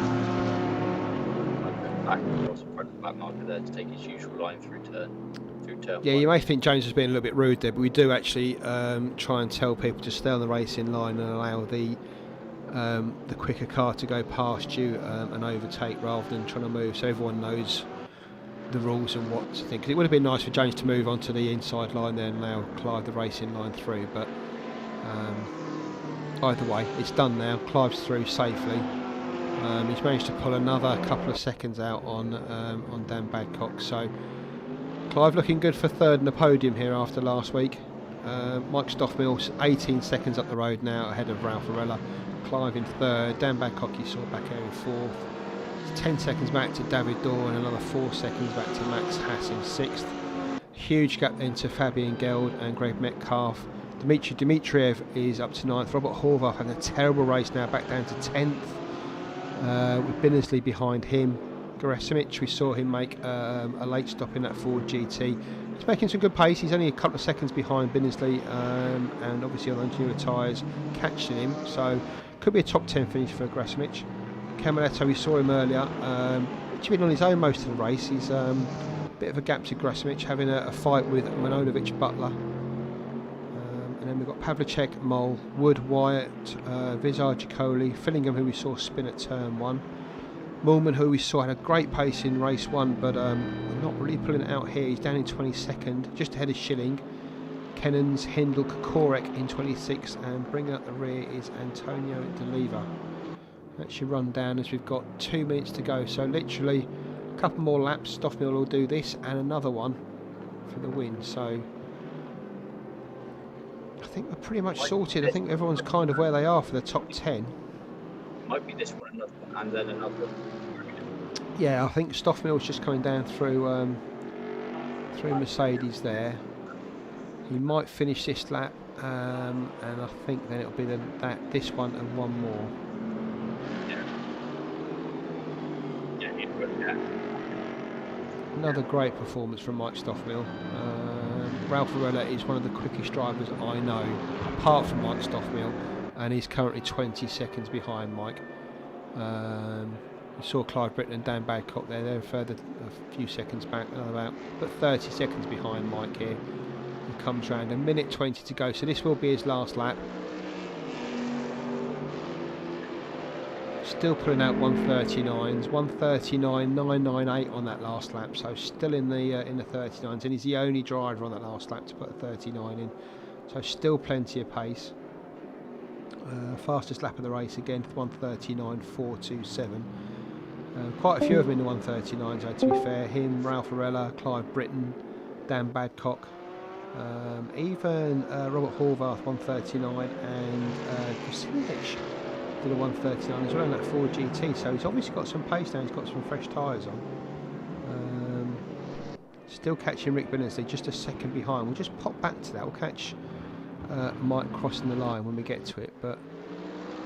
Back across in front of the back marker there to take his usual line through turn. Yeah, you may think James has been a little bit rude there, but we do actually try and tell people to stay on the racing line and allow the quicker car to go past you and overtake rather than trying to move, so everyone knows the rules and what to think. 'Cause it would have been nice for James to move onto the inside line there and allow Clive the racing line through, but either way, it's done now. Clive's through safely. He's managed to pull another couple of seconds out on Dan Badcock, so Clive looking good for third in the podium here after last week. Mike Stoffmill's 18 seconds up the road now ahead of Ralph Varela. Clive in third, Dan Badcock you saw back here in fourth. 10 seconds back to David Dorr and another 4 seconds back to Max Haas in 6th. Huge gap then to Fabian Geld and Greg Metcalf. Dmitry Dmitriev is up to 9th. Robert Horvath having a terrible race now, back down to 10th, with Binnersley behind him. Gerasimic, we saw him make a late stop in that Ford GT. He's making some good pace. He's only a couple of seconds behind Binnersley, and obviously on those newer tyres catching him, so could be a top 10 finish for Gerasimic. Camaletto, we saw him earlier, he's been on his own most of the race. He's a bit of a gap to Gerasimic, having a fight with Manojlovic Butler. And then we've got Pavlicek, Mole, Wood, Wyatt, Vizar, Jacoli, Fillingham, who we saw spin at turn 1. Moolman, who we saw had a great pace in race 1, but not really pulling it out here. He's down in 22nd, just ahead of Schilling. Kennans, Hindle, Kokorek in 26th, and bringing up the rear is Antonio D'Oliva. That's your run down as we've got 2 minutes to go, so literally a couple more laps. Stoffmill will do this and another one for the win, so I think we're pretty much sorted. I think everyone's kind of where they are for the top 10. Might be this one, another one, and then another one. Yeah, I think Stoffmill's just coming down through Mercedes there. He might finish this lap, and I think then it'll be this one and one more. Yeah. Another great performance from Mike Stoffmill. Ralph Varela is one of the quickest drivers I know, apart from Mike Stoffmill, and he's currently 20 seconds behind Mike. We saw Clive Britton and Dan Badcock there. They're further a few seconds back, about 30 seconds behind Mike here. He comes round, a minute 20 to go, so this will be his last lap. Still pulling out 139s, 139.998 on that last lap, so still in the 39s, and he's the only driver on that last lap to put a 39 in, so still plenty of pace. Fastest lap of the race again, 139.427. Quite a few of them in the 139s, though, to be fair. Him, Ralph Varela, Clive Britton, Dan Badcock, even Robert Horvath 139, and Krasinovic did a 139 as well in that Ford GT, so he's obviously got some pace now. He's got some fresh tyres on. Still catching Rick Binnersley, just a second behind. We'll just pop back to that. We'll catch Mike crossing the line when we get to it, but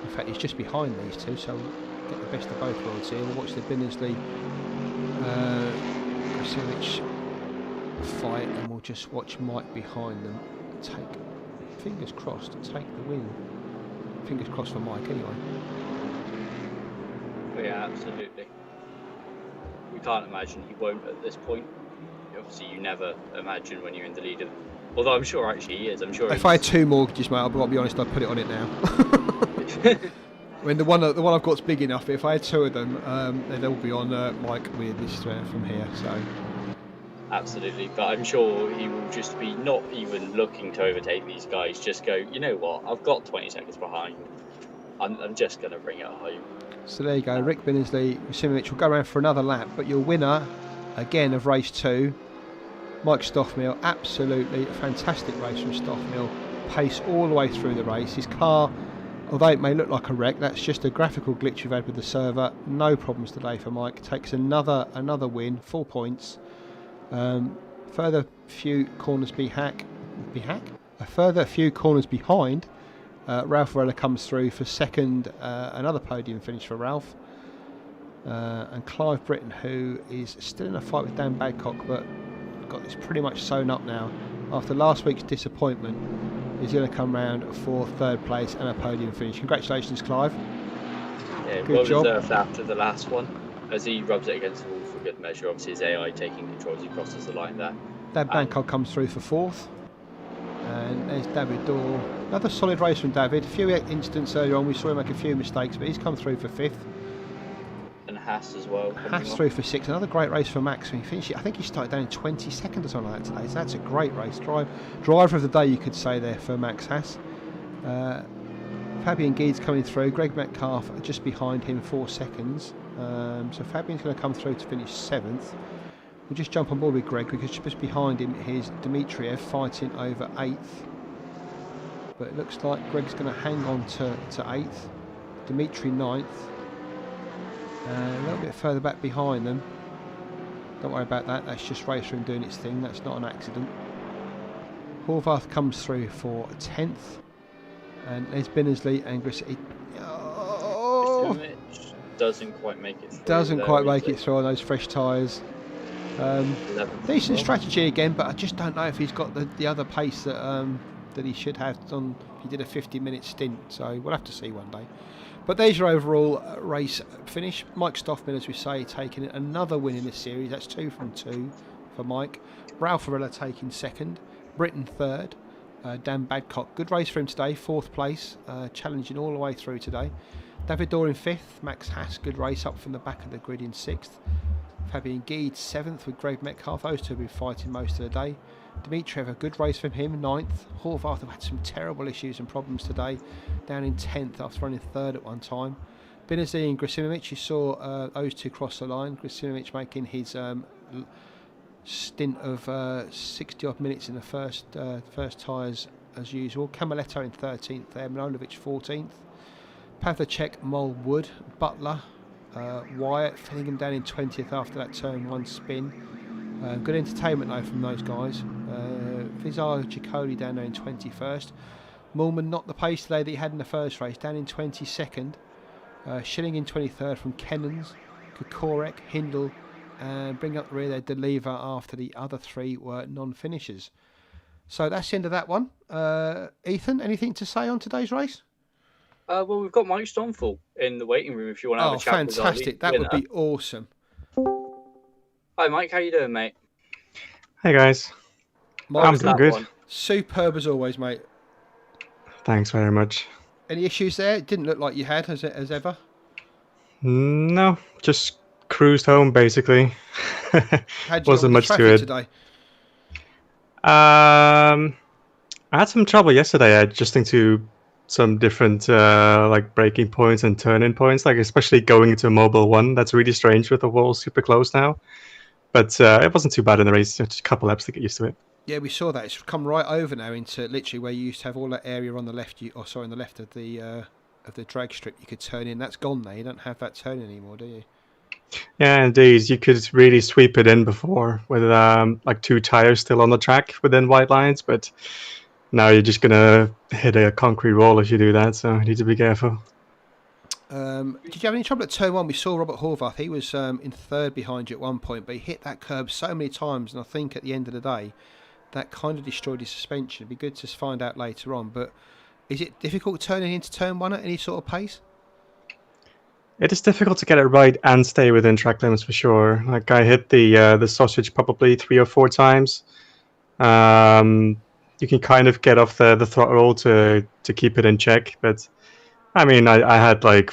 in fact he's just behind these two, so we'll get the best of both worlds here. We'll watch the Binnersley Krasinovic fight, and we'll just watch Mike behind them take, fingers crossed, to take the win. Fingers crossed for Mike anyway. Yeah, absolutely. We can't imagine he won't at this point. Obviously you never imagine when you're in the lead of, although I'm sure actually he is. I'm sure if I had 2 mortgages, mate, I'll be honest, I'd put it on it now. When the one I've got's big enough, if I had 2 of them, they'd all be on Mike with this from here, so absolutely, but I'm sure he will just be not even looking to overtake these guys, just go, you know what, I've got 20 seconds behind, I'm just going to bring it home. So there you go, Rick Binnersley, Simovic will go around for another lap, but your winner again of race 2, Mike Stoffmill. Absolutely a fantastic race from Stoffmill, pace all the way through the race. His car, although it may look like a wreck, that's just a graphical glitch we've had with the server. No problems today for Mike, takes another win, 4 points. Further few corners a further few corners behind, Ralph Varela comes through for second, another podium finish for Ralph, and Clive Britton, who is still in a fight with Dan Badcock, but got this pretty much sewn up now after last week's disappointment. He's going to come round for 3rd place and a podium finish. Congratulations, Clive. Yeah, good well job. Deserved after the last one, as he rubs it against the wall for good measure. Obviously his AI taking control as he crosses the line there. Dan Badcock comes through for 4th, and there's David Dorr. Another solid race from David. A few incidents earlier on, we saw him make a few mistakes, but he's come through for 5th. And Haas as well. Haas through for 6th. Another great race for Max. He finished, I think he started down in 22nd or something like that today, so that's a great race. Driver of the day, you could say, there for Max Haas. Fabian Guide's coming through. Greg Metcalf just behind him, 4 seconds. So Fabian's going to come through to finish 7th. We'll just jump on board with Greg, because just behind him is Dmitriev fighting over 8th. But it looks like Greg's going to hang on to 8th. Dimitri 9th. A little bit further back behind them. Don't worry about that. That's just race room doing its thing. That's not an accident. Horvath comes through for 10th. And Les Binnersley and Which doesn't quite make it through. Doesn't quite make it through on those fresh tyres. 11th Decent well. strategy again, but I just don't know if he's got the other pace that that he should have on. He did a 50-minute stint, so we'll have to see one day. But there's your overall race finish. Mike Stoffman, as we say, taking another win in this series. That's 2 from 2 for Mike. Ralph Varela taking 2nd. Britton 3rd. Dan Badcock, good race for him today, 4th place, challenging all the way through today. David Dorr in 5th. Max Haas, good race up from the back of the grid in 6th. Fabian Guide 7th with Greg Metcalf. Those two have been fighting most of the day. Dimitriev, a good race from him, 9th. Horvath have had some terrible issues and problems today, down in 10th after running 3rd at one time. Binnersley and Grasimovic, you saw those two cross the line. Grasimovic making his stint of 60 odd minutes in the first tyres as usual. Camaletto in 13th there, Manojlovic 14th. Pavlicek, Mole, Wood, Butler, Wyatt filling him down in 20th after that turn 1 spin. Good entertainment though from those guys. Vizar Giacoli down there in 21st. Moolman not the pace today that he had in the first race, down in 22nd. Schilling in 23rd from Kennans, Kokorek, Hindle, and bring up the rear there, Deliver after the other 3 were non-finishers. So that's the end of that one. Ethan, anything to say on today's race? Well, we've got Mike Stonefall in the waiting room if you want to have a chat. Fantastic. That would be awesome. Hi, Mike. How you doing, mate? Hey, guys. I'm doing good. One? Superb as always, mate. Thanks very much. Any issues there? It didn't look like you had, as ever. No, just cruised home, basically. Wasn't much to it. Today? I had some trouble yesterday adjusting to some different like braking points and turn-in points, like especially going into Mobile 1. That's really strange with the wall super close now. But it wasn't too bad in the race. Just a couple laps to get used to it. Yeah, we saw that. It's come right over now into literally where you used to have all that area on the left, on the left of the drag strip. You could turn in. That's gone now. You don't have that turn anymore, do you? Yeah, indeed. You could really sweep it in before with like 2 tires still on the track within white lines, but now you're just gonna hit a concrete wall if you do that. So you need to be careful. Did you have any trouble at turn 1? We saw Robert Horvath. He was in 3rd behind you at one point, but he hit that curb so many times, and I think at the end of the day, that kind of destroyed his suspension. It'd be good to find out later on. But is it difficult turning into turn 1 at any sort of pace? It is difficult to get it right and stay within track limits for sure. Like I hit the sausage probably 3 or 4 times. You can kind of get off the throttle to keep it in check, but I mean I had like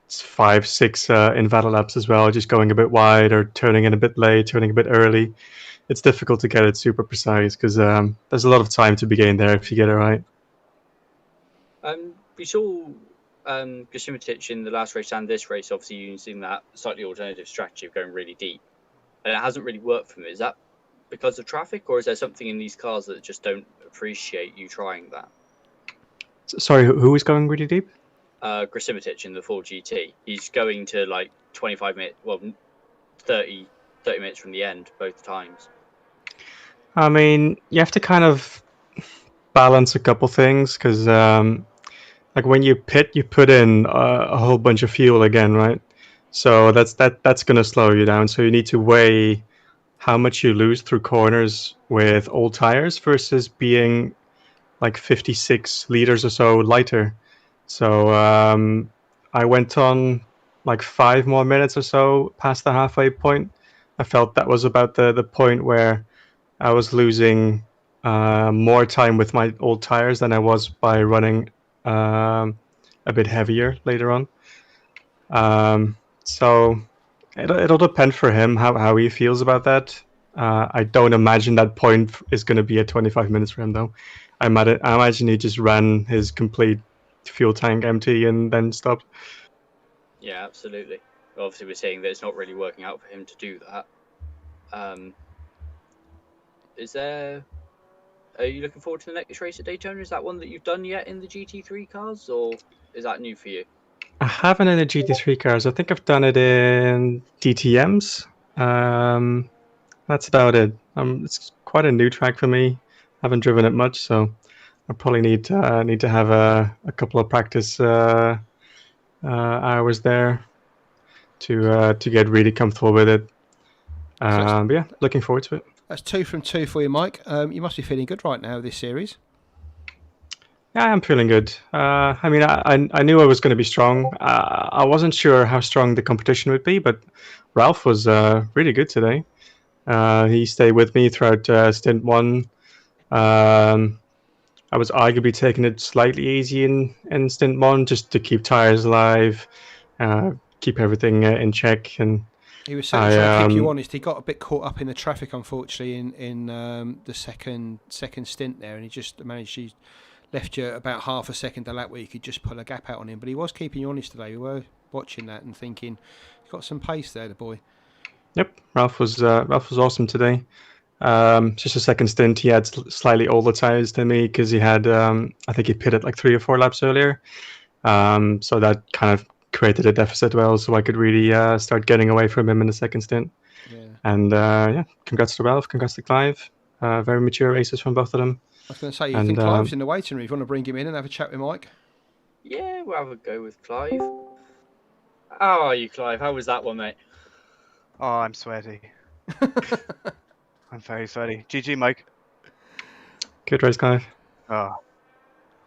5, 6 invalid laps as well, just going a bit wide or turning in a bit late, turning a bit early. It's difficult to get it super precise because there's a lot of time to be gained there if you get it right. We saw Grasimovic in the last race and this race, obviously using that slightly alternative strategy of going really deep, and it hasn't really worked for him. Is that because of traffic, or is there something in these cars that just don't appreciate you trying that? Sorry, who is going really deep? Grasimovic in the Ford GT. He's going to like 25 minutes, well, 30 minutes from the end both times. I mean, you have to kind of balance a couple things because like when you pit, you put in a whole bunch of fuel again, right? So that's going to slow you down. So you need to weigh how much you lose through corners with old tires versus being like 56 liters or so lighter. So I went on like 5 more minutes or so past the halfway point. I felt that was about the point where I was losing more time with my old tires than I was by running a bit heavier later on. So it'll depend for him how he feels about that. I don't imagine that point is going to be at 25 minutes for him though. I imagine he just ran his complete fuel tank empty and then stopped. Yeah, absolutely. Obviously, we're saying that it's not really working out for him to do that. Are you looking forward to the next race at Daytona? Is that one that you've done yet in the GT3 cars, or is that new for you? I haven't in the GT3 cars. I think I've done it in DTMs. That's about it. It's quite a new track for me. Haven't driven it much, so I probably need to have a couple of practice hours there to get really comfortable with it. But yeah, looking forward to it. That's 2 from 2 for you, Mike. You must be feeling good right now this series. Yeah, I'm feeling good. I mean, I knew I was going to be strong. I wasn't sure how strong the competition would be, but Ralph was really good today. He stayed with me throughout stint 1. I was arguably taking it slightly easy in stint 1 just to keep tires alive, keep everything in check. And he was certainly trying to keep you honest. He got a bit caught up in the traffic, unfortunately, in the second stint there, and he just managed to left you about half a second a lap where you could just pull a gap out on him. But he was keeping you honest today. We were watching that and thinking he's got some pace there, the boy. Yep, Ralph was awesome today. Just a second stint, he had slightly older tires than me because he had I think he pitted like 3 or 4 laps earlier. So that kind of created a deficit well, so I could really start getting away from him in the second stint. Yeah. And yeah, congrats to Ralph, congrats to Clive. Very mature races from both of them. I was going to say, you think Clive's in the waiting room? If you want to bring him in and have a chat with Mike? Yeah, we'll have a go with Clive. How are you, Clive? How was that one, mate? Oh, I'm sweaty. I'm very sweaty. GG, Mike. Good race, Clive. Oh.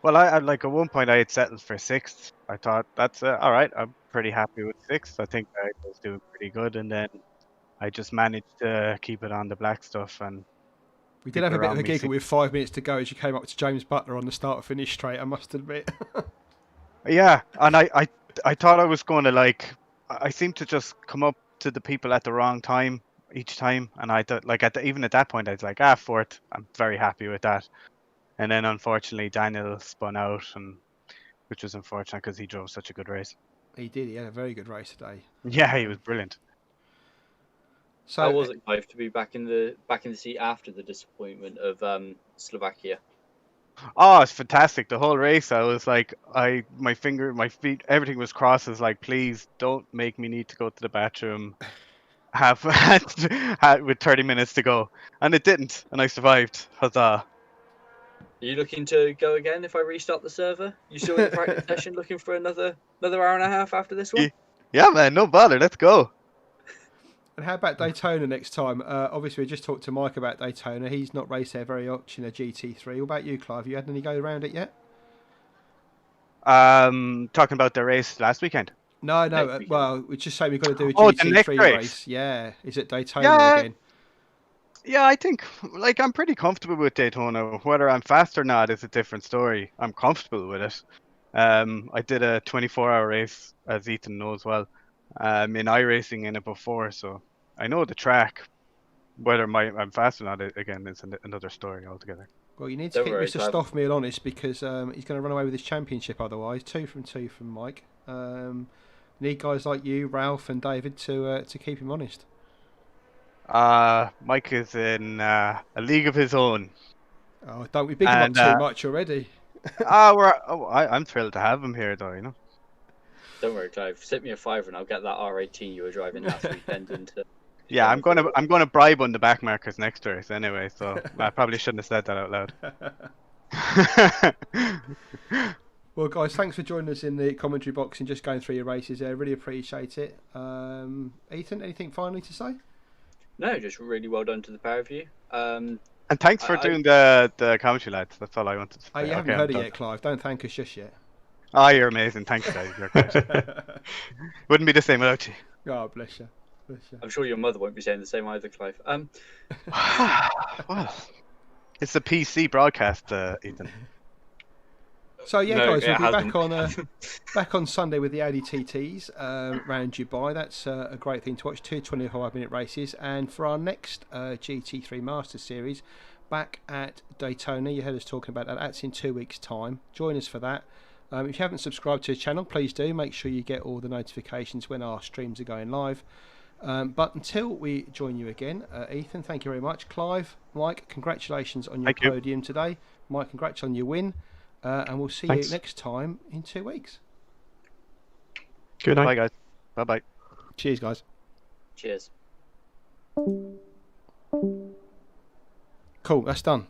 Well, I like at one point I had settled for 6th. I thought that's all right. I'm pretty happy with 6th. I think I was doing pretty good, and then I just managed to keep it on the black stuff. And we did have a bit of a giggle with 5 minutes to go as you came up to James Butler on the start-finish straight, I must admit. Yeah, and I thought I was going to I seemed to just come up to the people at the wrong time each time, and I thought even at that point I was like, 4th. I'm very happy with that. And then unfortunately Daniel spun out, and which was unfortunate because he drove such a good race. He did. He had a very good race today. Yeah, he was brilliant. So how was it, Clive, to be back in the seat after the disappointment of Slovakia? Oh, it's fantastic. The whole race, I was like, my feet, everything was crossed. As like, please don't make me need to go to the bathroom. With 30 minutes to go, and it didn't, and I survived. Huzzah! Are you looking to go again if I restart the server? You still in the practice session looking for another hour and a half after this one? Yeah, man, no bother. Let's go. And how about Daytona next time? Obviously, we just talked to Mike about Daytona. He's not raced there very much in a GT3. What about you, Clive? You had any go around it yet? Talking about the race last weekend. No. Well, we're just saying we've got to do a GT3 race. Yeah, is it Daytona again? Yeah, I think I'm pretty comfortable with Daytona. Whether I'm fast or not is a different story. I'm comfortable with it. I did a 24-hour race, as Ethan knows well. In iRacing in it before, so I know the track. Whether I'm fast or not, again, is another story altogether. Well, you need to keep Mr. Stoffmeal honest because he's going to run away with his championship otherwise. 2 from 2 from Mike. Need guys like you, Ralph and David, to keep him honest. Mike is in a league of his own. Oh, don't we big him up too much already? I'm thrilled to have him here, though. You know. Don't worry, Clive. Send me a $5 and I'll get that R18 you were driving last weekend into. Yeah, I'm gonna bribe on the back markers next race anyway. So I probably shouldn't have said that out loud. Well, guys, thanks for joining us in the commentary box and just going through your races there. Really appreciate it. Ethan, anything finally to say? No, just really well done to the pair of you. And thanks for doing the commentary, lads. That's all I wanted to say. Oh, you haven't heard it yet, Clive. Don't thank us just yet. Oh, you're amazing. Thanks, guys. You're great. Wouldn't be the same without you. Oh, bless you. I'm sure your mother won't be saying the same either, Clive. Well, it's a PC broadcast, Ethan. So yeah, guys, we'll be back on Sunday with the Audi TTs round Dubai. That's a great thing to watch. 2 25-minute races, and for our next GT3 Masters Series, back at Daytona. You heard us talking about that. That's in 2 weeks' time. Join us for that. If you haven't subscribed to the channel, please do. Make sure you get all the notifications when our streams are going live. But until we join you again, Ethan, thank you very much. Clive, Mike, congratulations on your podium today. Mike, congratulations on your win. And we'll see you next time in 2 weeks. Good night. Bye, guys. Bye bye. Cheers, guys. Cheers. Cool, that's done.